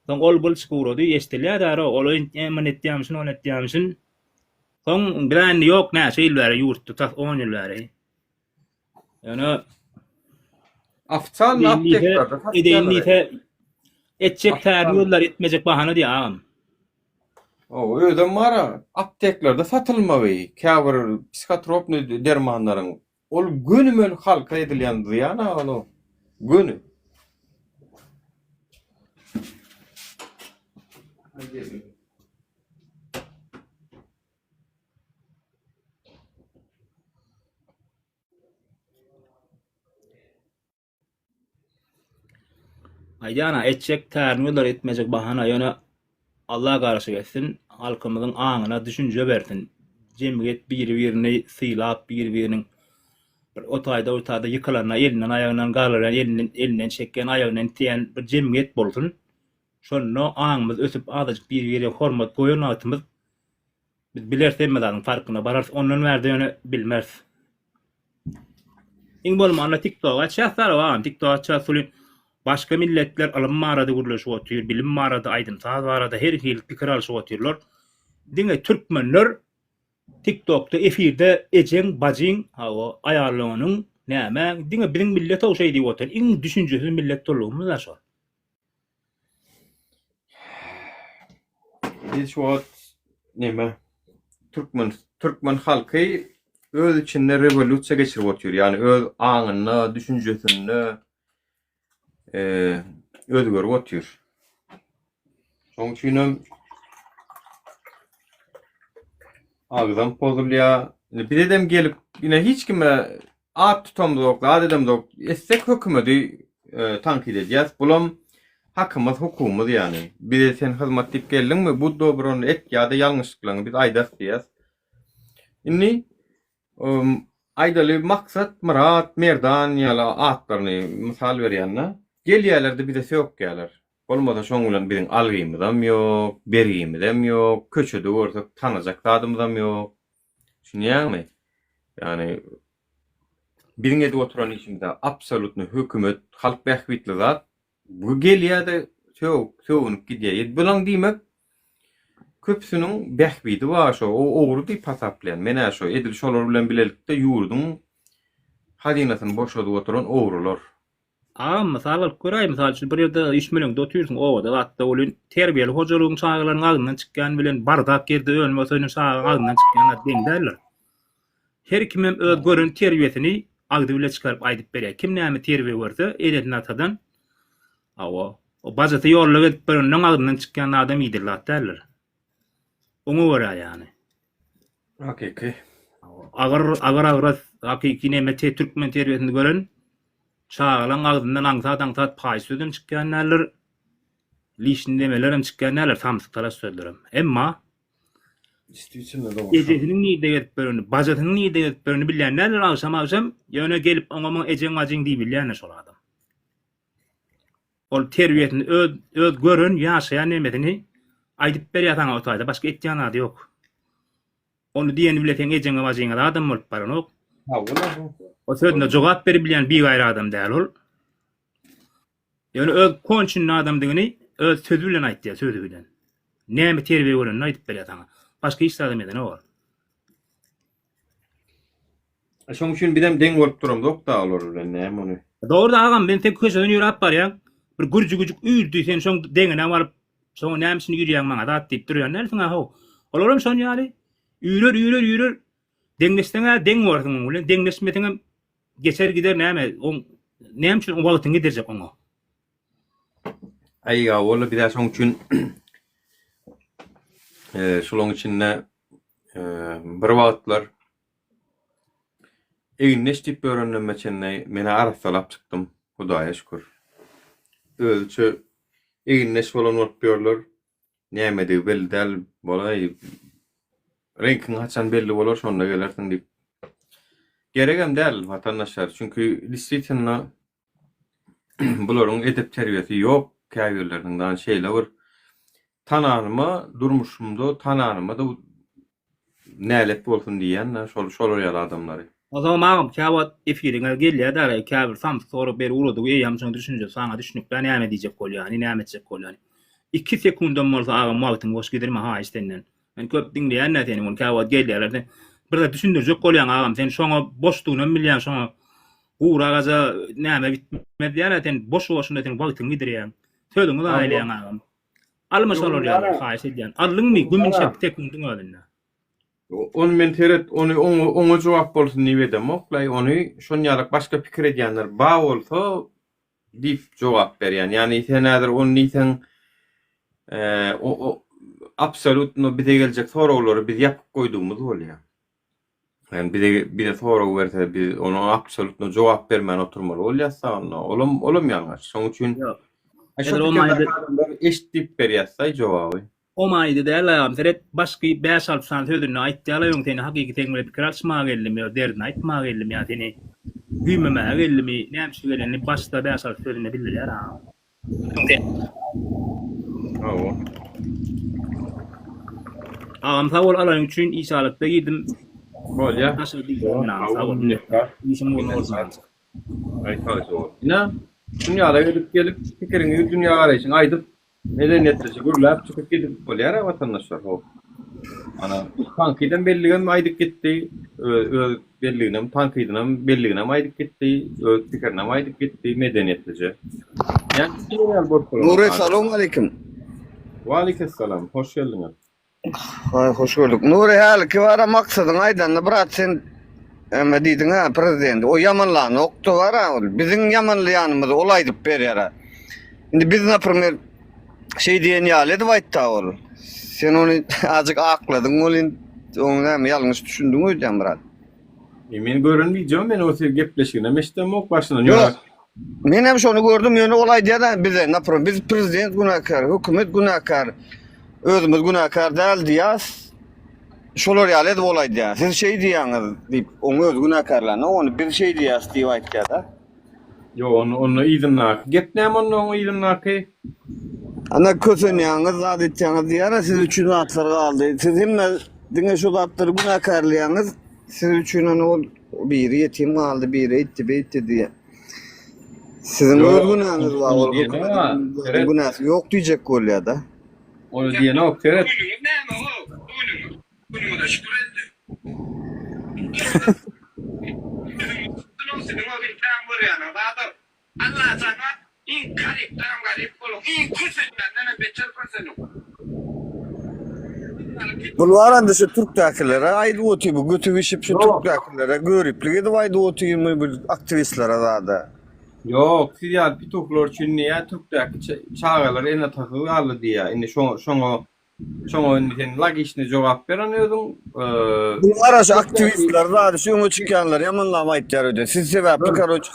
Soň ol bul çukurady ýeşdilýär dara ol emen etýämsin, ol etýämsin. Soň bilen ýok näçe ýyllar ýurtda tas 10 ýyllar. Yani Afçal apteklarda edilmite etjek täýärler etmejek bahana diýýam. O öýden mara apteklerde satylmagy, käbir psikotropny dermanlaryň ol gönümel halka edilýän ýa-na onu gönü. Aýdana etjek täýärler etmejek bahana ýöne Allah garşy gelsin, halkymyzyň aňyna düşünje bersin. Jemgyýet bir-birini syýlap, bir-biriniň bir otaýda ýykylarna, elinden aýagynyň galaran, elinden çekgen aýagynyň tiýen bir jemgyýet bolsun. Şonu aňymyz ösüp adaçyk bir-birine hormat goýanatymyz biz bilersemmezanyň farkyna barars, ondan berde ýöne bilmez. Iň bolmanda TikTok açýar wa TikTok açýar başga milletler alınma arada guruluşy otýar, bilim arada aýdymsaz arada her hil pikir alşy otýarlar. Diňe türkmenler TikTok'ta efirde ejeň bajiň hawa aýarlagynyň näme diňe biziň millet o şey diýip otyr. Iň düşünjesi millet dolugymyz aşo. Biz şu näme Türkmen halky öz içinde revolýusiýa geçirip otýar. Yani öz aňyny, düşünjesini özgörüp otýar. Şoň üçin agzam pozulýar. Bir edem gelip ýine hiç kime at tutamdy ýok, adedem ýok. Esek hökümeti tankid edýär. Bulam hakymyz, hukumymyz ýani. Bir sen hyzmat edip geldiňmi, bu dobrony et ýa-da ýalňyşlyklaryny biz aýdas diýär. Indi aýdaly maksat Murat, Merdan ýa-da atlaryny mysal berýänler. Gelýärlerde bize söýüp gelýär. Bolmasa şoň bilen biziň algymyzam ýok, bergimizam ýok, köçede görsak tanajak zadymyzam ýok. Şuňýarmy? Yani biziň edip oturan işimizde absolutny hökümet, halk bähwitli zat. Bu gelýärde söwüp gidýär. Bulan diýmek köpsüniň bähwidi var şo, o ogry diýip hasaplaýan. Mene şo edil şolar bilen bilelikde ýurdun hadinasyny boşadyp oturan ogrular. Mysal göräýin, mysal üçin bir ýerde 3 million dotyýursun owada, gatda bolyn terbiyeli hojalygyň çağlaryň agyndan çykýan bilen bardak ýerde ölmeseň çağlaryň agyndan çykýanlar deňdärler. Her kim hem öz görün terbiyesini agdy bilen çykaryp aýdyp berýär. Kim näme terbiýe görse, eledin atadan awa o bajaty ýolly gelip biriniň agyndan çykýan adam iýdirler derler. Oňa görä ýani. Hakiki. Agar hakiki näme Türkmen terbiýesini gören çağlaryň agyndan aňsat paýsydan çykýanlar, lişin demelerim çykýanlar samsyktara söýlerim. Emma ejesiniň niýde gelip berini, bajatynyň niýde gelip berini bilýänler akşam ýöne gelip oňa ejeň ajiň diýip bilýänler şol adam. Ol terbiýetini öz görün, ýaşaýan nemetini aýdyp berýär otaýda, başga etýän ady ýok. Onu diýeni bileseň ejeň ajiň adam bolup baranok. O sözüne jogap berip bilýän bir gaýry adam däl ol. Ýöne öz konçun adamdygyny öz sözü bilen aýtdy, sözü bilen. Näme terbiýe gören aýdyp berýär taňa. Başga hiç adam eden o. Şoň üçin birem deň bolup duram, dokda olar bilen näme ony. Dogry agam, men tek köşeden ýürüp barýan. Bir gurjugujuk üýdi, sen şoň deňine baryp, şoň nämeşini ýürýän maňa da diýip durýanlar, şoňa ho. Olaram şoň ýaly. Ýürür. Deňleşdiňe deň bardyň bilen, deňleşmediňe geçer gider näme näme üçin o wagtyny giderjek oňa. Aýa, ola bir de şoň üçin şolaň içinde bir wagtlar eginne işdip öğrenmeme çenne meni arsalap çıktım. Hudaýa şükür. Ölçü eginne şolan bolup ýörler. Näme belli däl bolay. Renkin haçan belli bolar şonda gelersin diýip. Geregem däl watandaşlar. Çünkü listetinle bularyň edep terbiyesi ýok. Käýürlerinden şeýle bir tananyma durmuşumda tananyma da nälet bolsun diýen şol ýaly adamlary. O zaman mağam kağıt efirine gelýär da kağıt sam soru beri uradu ýam şoň düşünje sana düşünüp ben näme diýjek bolýar, näme etjek bolýar. 2 sekunddan bolsa agam wagtyň boş giderme ha istenden. Men köp diňleýän nädeni mun kağıt gelýärler. Bir de düşündirjek bolýan agam sen şoňa boşlugyna bilýän şoňa uğragaza näme bitmedi ýa näten boş boşunda sen wagtyň giderýän. Söýdüňiz aýlaýan agam. Almaşalar ýa haýs edýän. Allyňmy gümün şap sekundyň öňünde. Onu men teret onu jogap bolsun diýip edem. Oklay onu şon ýalyk başga pikir edýänler ba bolsa diýip jogap berýän. Ýani sen näder onu diýsen o absolut no bize geljek soraglary biz ýapyp goýdugymyz bolýar. Yani bir de soraw berse biz onu absolut no jogap bermän oturmaly bolýarsa olam ýalňaç. Şoň üçin eşitip berýärse jogaby. O maýdy däl seret başky 5-6 sany sözüni aýtdylar ýöň seni hakyky teňmele pikir alşmaga geldim ýa derdini aýtmaga geldim ýa seni güýmemäge geldimi näme şu geleni başda 5-6 sözüni bildirýär ha. Awa. Agam sawol alaň üçin işaretde girdim. Bolýar. Nasıl diýdim sawol. İşim bolmasa. Ina dünýäde gelip pikirini dünýä garaýşyň aýdyp medeniyetçi gurlap çıkıp gidip bolýar watandaşlar hop. Ana tankiden belligem aýdyp gitdi, belligem tankiden belligem aýdyp gitdi, pikirine aýdyp gitdi medeniyetçi. Yani genel borçlar. Nuri salam aleyküm. Wa aleyhisselam. Hoş geldiňiz. Hay hoş gördük. Nuri hal ki wara maksadyň aýdandy birat sen emma diýdiň ha prezident o yamanlan okto wara biziň yamanlaýanymyzy ol aýdyp berýär. Indi biz naprimер şey diyen ýaly edip aýtdy ol. Sen onu azık akladyň, olin onu näme ýalňyş düşündiň öýdän birat. Men görünmeyeceğim men o gepleşigine meştem ok başyna ýok. Men hem şonu gördüm ýöne ol aýdýar da bize naprimер biz prezident günahkar, hökümet günahkar, özümüz günahkar däl diýär. Şolar ýaly edip ol aýdýar. Siz şey diýäňiz diýip onu öz günahkarlaryna onu bir şey diýär diýip aýtdy da. Yo onu ýydynak. Gep näme onu ýydynak? Ana kösenýäňiz, adetýäňiz diýär, siz üçin atlar galdy. Siz hemme diňe şu zatlary günahkarlaýaňyz, siz üçin onu biri ýetim galdy, biri etdi diýär. Sizin öz günahňyz bar, ol günahsy ýok diýjek bolýar da. Onu diýene ok teret. Allah sana in garip tam garip bolu in küsünden nene beçer kasenu. Bulwaran da şu Türk dakilere aýdy oty bu götübişip şu Türk dakilere görüpligi de aýdy otymy bir aktivistlere da. Yok, siz pitoklar üçin näme Türkdäki çağalar ene takyp aldy diýär. Indi şoňa indi lag işine jogap beren özüň. Bu araş aktivistler var, şoňa çykanlar ýamanlap aýtýar öde. Siz sebäpli garoç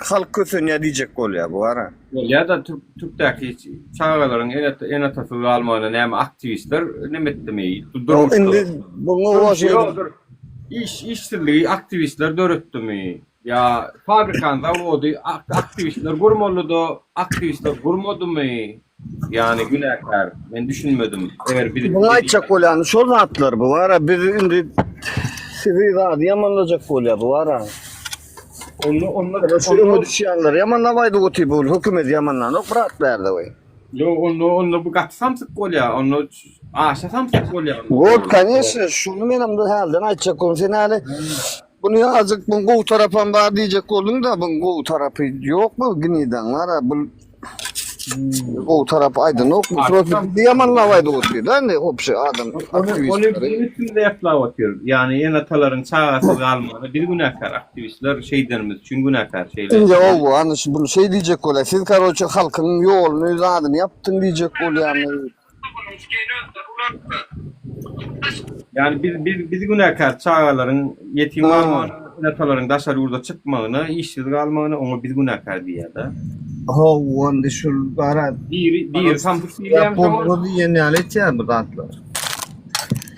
halk kösenýär diýjek bolýar bu ara. Ya da Türkdäki çağalaryň ene takyp almagyna näme aktivistler näme etdimi? Indi buňa işçiligi aktivistler döretdimi? Ya fabrikanda ody aktivistler gurmadymy? Yani günahkar. Ben düşünmedim. Eğer biri bu aýtjak bolýan şol zatlar bu ara biz indi sizi zat yamanlajak bolýar bu ara. Onlar şoňa düşýänler yamanlap aýdy oty bu hökümet yamanlan ok birat berdi we. Yo onu bu gatsamsyk bolýar. Onu aşasamsyk bolýar. Wot kanyşy şunu menem de haldan aýtjak bolsam sen hali bunu ýazyk bu gowy tarapam bar diýjek boldum da bu gowy tarapy ýokmy giniden ara bu O taraf aydınlık. Profil yamanlavaydı oturuyor. Da ne opşu adam aktivistleri. Bütün de yapılatıyor. Yani en ataların çağası kalmadı. Bir günahkar aktivistler şeylerimiz için günahkar şeyler. Şimdi o bu. Hani bunu şey diyecek oluyor. Siz karoçu halkın yolunu zadını yaptın diyecek oluyor. Yani biz günahkar çağaların yetim ataların daşar yurda çıkmağına, işsiz kalmağına onu biz günahkar diye de. Onda şu bara bir samtık ya bu yeni alet ya bu datlar.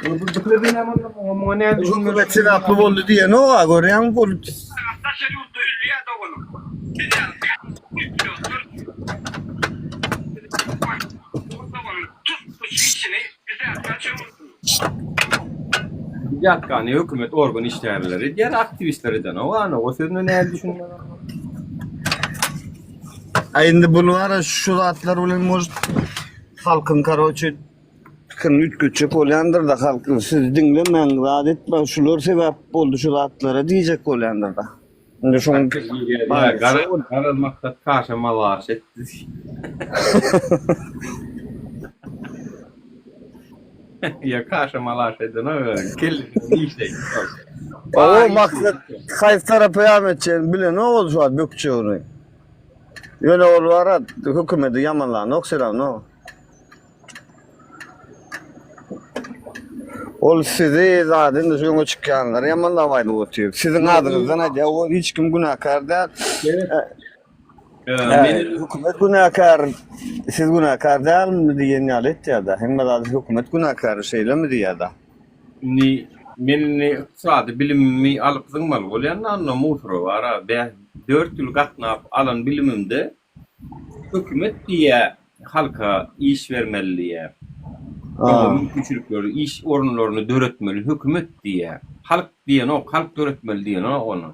Bu dıkladığın ama ne Hükümet silahlı oldu diye ne o görüyor musun? Yatkani hükümet organ işlerleri, diğer aktivistleri de o ana o sözünü ne düşünüyor? Ayında bunu var şu zatlar olan halkın karoçu kın üç küçük olandır da halkın siz dinlemeyin adet şular sebep oldu şu zatlara diyecek olandır da. Şimdi şun garal maksat karşı malaş etti. Ya karşı malaş edin öyle. Kelli işte. O maksat kayıp tarafı yametçen bile ne oldu şu an bükçe onu. Yöne olvara hükümeti yamanlar noksira no. Ol sizi zaten de şunu çıkanlar yamanlamaydı otuyor. Sizin adınızdan hadi o hiç kim günahkar değil. Hükümet günahkar, siz günahkar değil mi diye alet ya da hem de hükümet günahkar şeyle mi diye da. Ni men sadı bilimimi alıp zıngmal olayan anlamutro var. Be 4 yıl katnap alan bilimimde hükümet diye halka iş vermeliye. Küçülükleri, iş orunlarını döretmeli hükümet diye. Halk diye no, halk döretmeli diye no onu.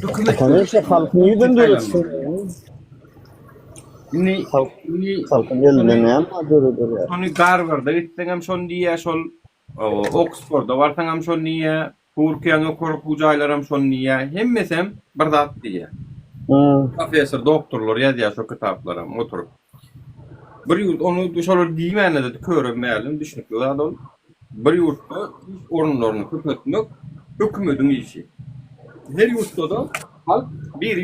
Hükümet Tanrıça halk neyden döretsin? Ni halkın elinden ne ama döretler ya. Hani Harvard'da gittim son diye sol Oxford'da varsan son diye Türkiye'nin korkucaylarım son diye hemmesem bardat diye. Profesör doktorlar yazıyor şu kitaplarım oturup. Bir yurt onu dışarı diyemene de körmeyelim düşünüyorlar adam. Bir yurtta orunlarını köpetmek hükümetin işi. Her yurtta da halk bir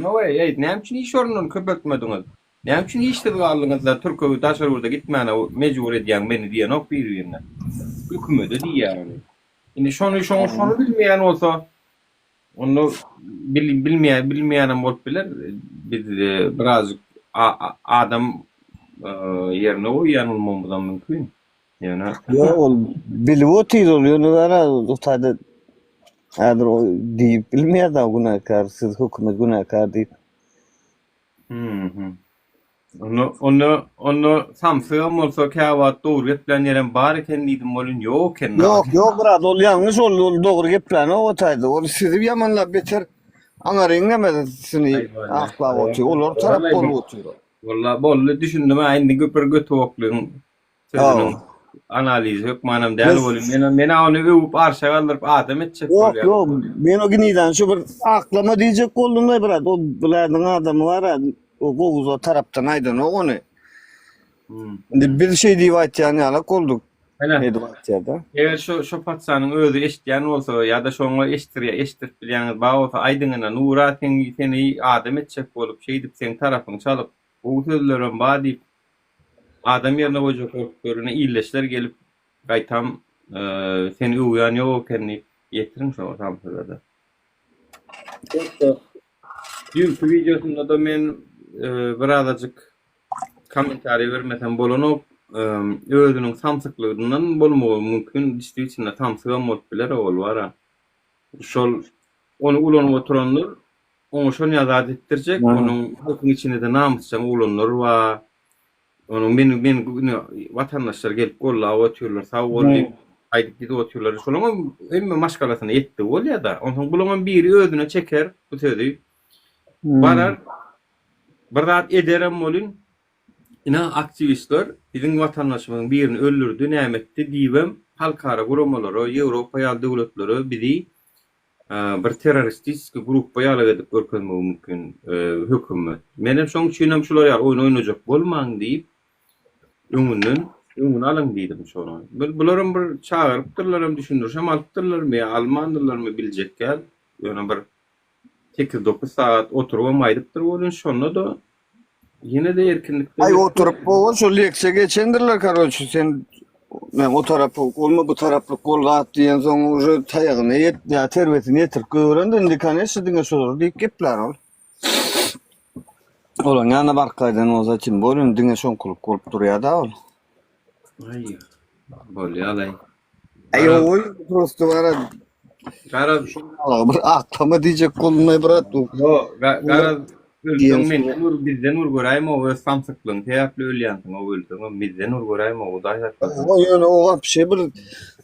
ne var ya ne için iş orunlarını köpetmediniz? Ne için işte varlığınızda Türkiye'de dışarıda gitmene mecbur ediyen beni diye nok bir yerine. Hükümeti diye yani. Şimdi şunu bilmeyen olsa onu bilmeyenim olup bilir. Biz birazcık adam yerine o yanılmamızdan mümkün. Yani ya ol bilvotid oluyor ne var o tadı adır o deyip bilmeyen da günahkar siz hükümet günahkar deyip. Onu samsığım olsa kâvat doğru geplenlerin bari kendiydim olun yok ken. Yok brad ol yanlış oldu doğru geplen o taydı. O sizi yamanla beter ana rengemedisini akla otuyor. Olur taraf bol otuyor. Valla bol düşündüm aynı götü okluğun sözünün analizi yok manam değerli olun. Mena onu övüp arşa kaldırıp adam edecek. Yok ben o güneyden şu bir aklama diyecek oldum da brad o biladın adamı var ya o Goğuz o taraftan aydın o onu. Bir şey diyeyim yani alak olduk. Eğer şu patsanın özü eşityen olsa ya da şonu eşittir bilen bağ olsa aydınına nura seni adam edecek olup şey deyip senin tarafını çalıp o sözlerin bağ deyip adam yerine koyacak korktuklarına iyileşler gelip gaytam seni uyan yok kendini yetirin şu tam sırada. Dünkü videosunda da ben birazcık komentari vermesem bolonu özünün samsıklığından bolmağı mümkün. İşte içinde samsıgan modbiler ol var. Şol onu ulanıp oturanlar onu şonu yazat ettirecek. Onun hukukun içinde de namusçam ulanlar var. Onun benim vatandaşlar gelip kolla oturuyorlar. Sağ olun. Haydi gidip oturuyorlar. Şolun emme maşkalasını etti ol ya da. Onun bulanın biri özüne çeker. Bu sözü. Barar. Bardat ederim olun. Ina aktivistler bizim vatandaşımızın birini öldürdü, nämetdi diýbem halkara guramaları, Ýewropa ýaly döwletleri bizi bir teröristik grupa ýaly edip görkezmegi mümkin hökümet. Menem şoň üçinem şular ýaly oýun oýnajak bolmaň diýip öňünden alyň diýdim şonu. Bularym bir çağırypdyrlar, düşündirşem alypdyrlarmy, almandylarmy biljek gel. Ýöne bir 8-9 saat oturup amaýdypdyr bolun şonu da yine de erkinlikde. Ay oturup boğul şu leksiye geçendirler karoçu sen men o tarafı olma bu tarafı kolga at diyen soň уже taýagyny ya terwetini yetirip görendin dikane sidiňe şolary diýip gepler ol. Ola ýana barkaýdan o zaten bolun diňe şoňkulyp bolup durýar da ol. Ay. Bolýar. Ay oy prosto bara Gara bir aklama diýjek bolmay birat. Yo, gara men bizden urgoraýma o samsyklyň täýäpli ölýänsiň o öldüň bizden urgoraýma o daýat. O ýöne o bir şey bir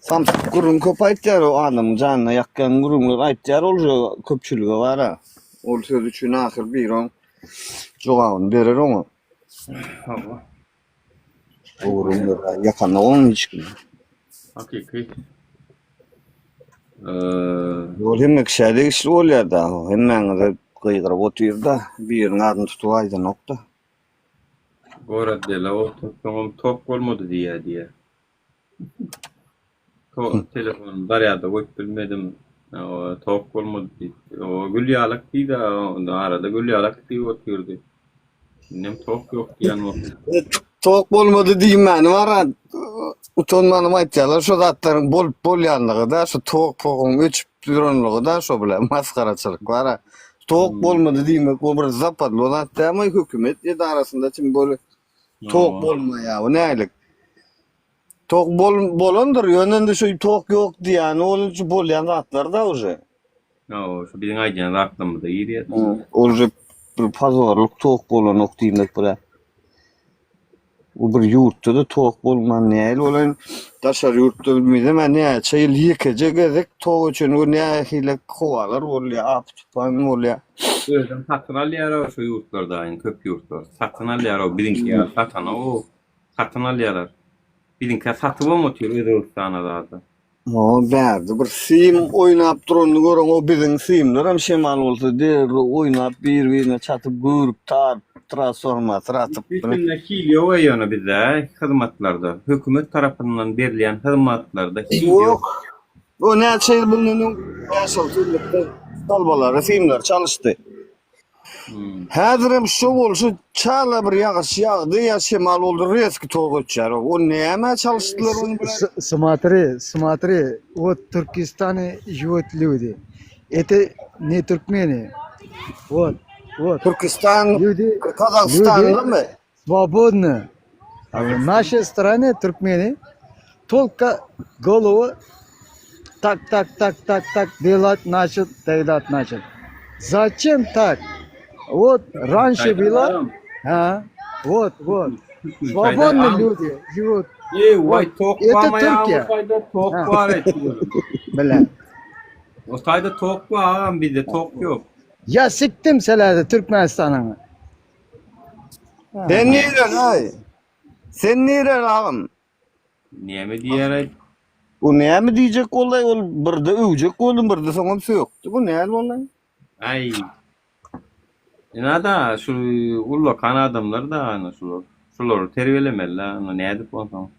samsyk gurun köp aýtýar o adam janyna ýakkan gurunlar aýtýar ol köpçüligi bara. Ol söz üçin ahyr bir on jogabyny berer oňa. Allah. O gurunlar ýakanda oň hiç kim. Hakiki. Ol hemme kişäde işli bolýar da. Hemmeňize gıygyryp otyr da biriň adyny tutup aýdan nokta. Gora dela o top bolmady diýär. Telefonum darýada goýup bilmedim. O top bolmady diýdi. O gülýalak diýdi, onda arada gülýalak diýip otyrdy. Nem top ýok diýen o. Tok bolmady diýmän bara utanmanym aýtýarlar şu zatlaryň bolup bolýanlygy da şu tok pogyň öçüp duranlygy da şu bilen maskaraçylyk bara. Tok bolmady diýmek o bir zapad bolan täme hökümet edarasynda çim böyle tok bolmaýar o nälik. Tok bolandyr ýönünde şu tok ýok diýen olunçy bolýan zatlar da uje. O şu biziň aýdýan zatlymyzda ýerýär. Uje bir pazarlyk tok bolan ok diýmek bula. O bir ýurtda da tok bolman näil olan daşar ýurtda bilmedim men näçe ýyl ýekece gezek tok üçin o nähile kowalar bolýar, aptupan bolýar. Özüm satyn alýar şu ýurtlarda aýyn köp ýurtlar. Satyn alýar o birinki satan o satyn alýarlar. Birinki satyp bolmatyr Özbekistana da. O berdi bir sim oýnap durandy görüň o biziň simler hem şemal bolsa der oýnap bir-birine çatyp görüp tar transformator atyp. Bütünle hilýe ýöne bizde hyzmatlarda hökümet tarapyndan berilýän hyzmatlarda Yok. O näçe ýyl bunun ýaşal türlükde dalbalary filmler çalışdy. Häzirim şu bolsa çala bir ýagyş ýagdy ýa şemal boldy reski togaçar. O näme çalışdylar onu bilen? Смотри, вот в Туркестане живут люди. Это не туркмены. Вот. Туркестан, люди, Казахстан мı? Свободно. А в нашей стране туркмены только голову так делать начал. Зачем так? Вот раньше было, вот, свободные люди живут. Это Türkiye. Tok var etdi. Bile. O taýda tok var, bizde tok ýok. Ya siktim selerde Türkmenistan'a. Sen neren ay? Sen neren ağam? Näme diýer? O näme diýjek bolay ol birde öwjek boldum birde soňam söýükdi. Bu näme bolay? Ay. Nada şu ullo kan adamlar da ana şular terbiyelemeli ana näde bolsa.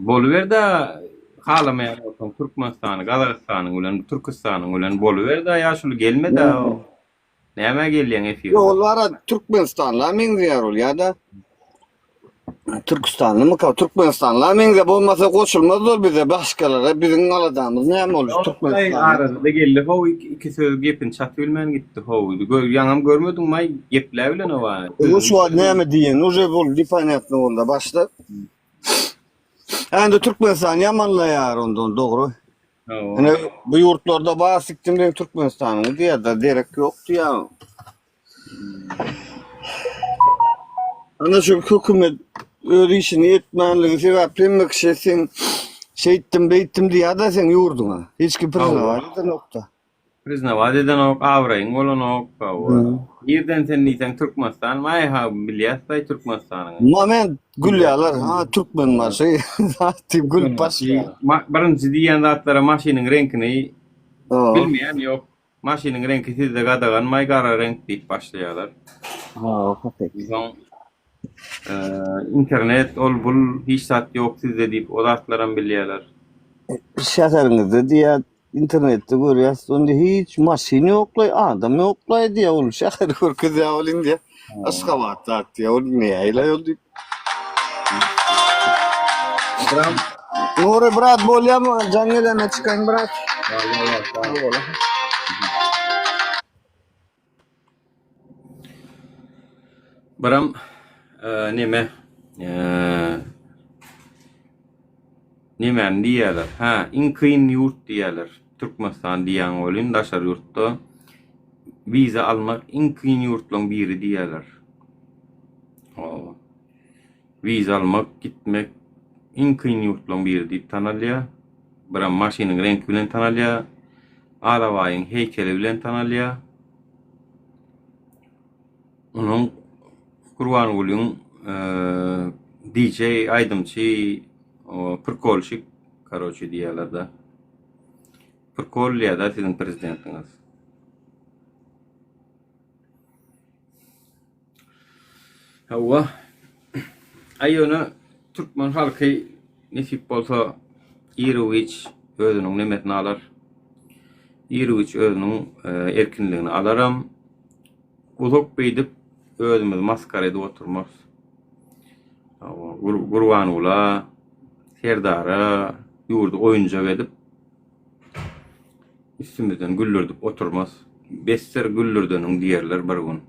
Boluver da halamaýar bolsa Türkmenistany, Gazagystanyň bilen Türkistanyň bilen boluver da ýaşuly gelme da. Näme gelýän efir? Ýollara Türkmenistanla men diýär ol ýa-da Türkistanly mı ka Türkmenistanla menge bolmasa goşulmaz ol bize başgalara biziň aladamyz näme bolýar Türkmenistan. Arada geldi ho iki söz gepin çaty bilmän gitdi ho. Ýaňam görmediň may gepler bilen o var. O şu näme diýen uje bol dipanetli bolda başlap. Ende Türkmenistan ýamanlaýar ondan dogry. Ene bu ýurtlarda basikdim Türkmenistanyň diýär da derek ýok diýär. Ana şu hökümet öz işini etmänligi sebäpli mekşesin şeýtdim beýtdim diýär da sen ýurduňa. Hiç kim priznawa eden nokta. Priznawa eden ok awraýyň bolan ok. Ýerden sen diýsen Türkmenistan, may ha bilýärdi Türkmenistanyň. Moment gülýärler, ha türkmen maşy, tip gül paşy. Birinji diýen zatlara maşynyň renkini Bilmeyen yok. Maşinin rengi sizde gadaganmay gara renk deyip başlayalar. Bizon internet ol bul hiç sat yok sizde deyip odatlaran bilýärler. Şäherňizde diýär internetde görýäs, onda hiç maşyny yoklay, adam yoklay diýär, ol şäher görkezýär bolin diýär. Aşgabat zat diýär, ol näýle ol diýip. Nuri brat bolýarmy? Jaňelene çykan brat. Baram neme nemen diýerler. Ha, iň kyn ýurt diýerler. Türkmenistan diýen bolyn daşar ýurtda viza almak iň kyn ýurtlaryň biri diýerler. Viza almak, gitmek iň kyn ýurtlaryň biri diýip tanalýar. Baram maşynyň rengi bilen tanalýar. Arabaýyň heykeli bilen tanalýar. Onuň Kurwan Ulyň DJ aýdymçy Prikolşik karoçy diýerler da. Prikol ýa-da siziň prezidentiňiz. Hawa aýony türkmen halky nesip bolsa Ýerewiç özüniň nemetini alar. Ýerewiç özüniň erkinligini alaram. Uzak beýdip özümiz maskara edip oturmaz. Gurwan ula, Serdara, ýurdu oýunjak edip üstümizden güllürdip oturmaz. Besser güllürdeniň diýerler bir gün.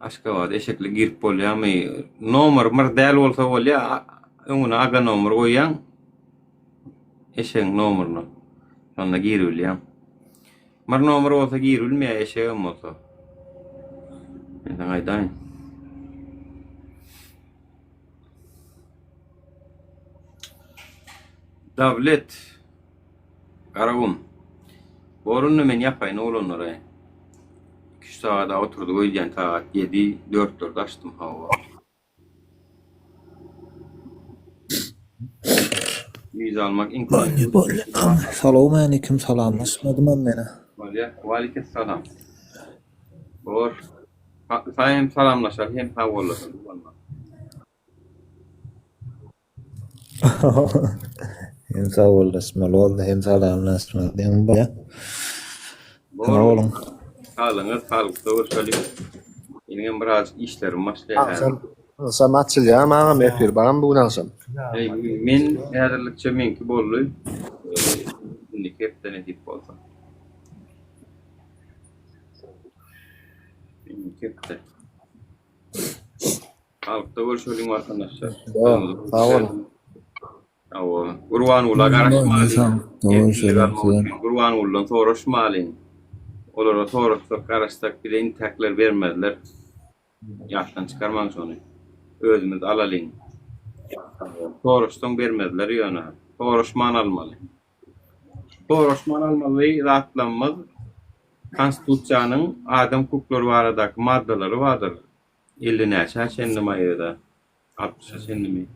Aşgabat eşekli girip bolýarmy? Nomer mir däl bolsa bolýar, öňüne aga nomer goýýan. Eşeň nomerini. Onda girilýär. Mir nomer bolsa girilmeýär, eşeğim bolsa. Ben aýdaýyn. Davlet Garagum. Borunnu men yapaýyn olanlara. 2 saata oturduk öýden saat 7 4 açtım hava. Viza almak imkanı. Salamu aleyküm, salamlaşmadım mene. Aleyküm salam. Bor. Hem salamlaşar hem havalaşar. Hem sağolasmalı oldu, hem salamlaşmalı. Hem baya. Ne oğlum? Sağlığınız, sağlıkta olsun. Benim biraz işlerim başlayacak. Sen açılýar, maňa mehir baram bu narsam. Men häzirlikçe menki boldy. Indi kepden edip bolsa. Kepden. Halkta görüşelim arkadaşlar. Sağ olun. Gurwan ula garaşmaly. Gurwan ulan soraşmaly. Olara soraşsak garaşsak bile intaklar bermediler. Ýatdan çykarmaň şonu. Özümüz alalım. Soraşdan bermediler ýöne. Soraşman almaly. Soraşman almaly, ratlanmaz. Konstitusiýanyň adam hukuklary baradaky maddalary bardyr. 50 näçe çenli maýyda. 60 çenli.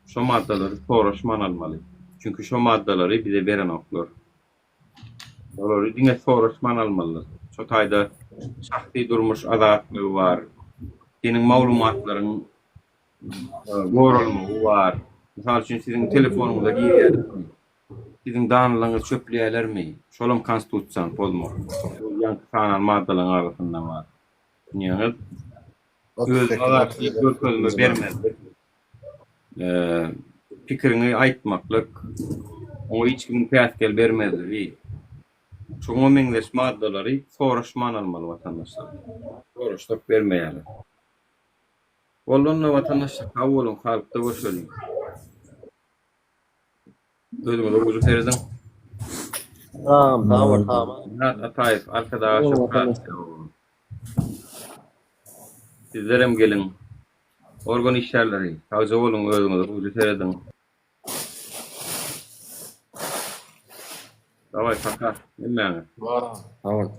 Şo maddalary soraşman almaly. Çünkü şo maddalary bize beren oklar. Olary diňe soraşman almaly. Şo taýda şahsy durmuş azatlygy bar. Senin maglumatlaryň gorulmagy bar. Misal üçin siziň telefonuňyza girýär. Siziň danlaryňyz çöplýärlermi? Şolam konstitusiýan bolmaly. Ýa-da sanan maddalaryň arasynda bar. Ýa-da öz azatlygy görkezme bermezler. Pikirini aýtmaklyk, oňa hiç kim päskel bermezler. Şoňa meňzeş maddalary soraşman almaly watandaşlar. Soraşdyk bermeýärler. Bolunly watandaşlar hawolun halkda görüşelim. Özüňize ujup berdiň. Tamam. Ataýew arkadaşlar. Sizlerem gelin. Organ işlerleri. Taze olun özüňize ujup berdiň. Davay fakat. Näme? Tamam.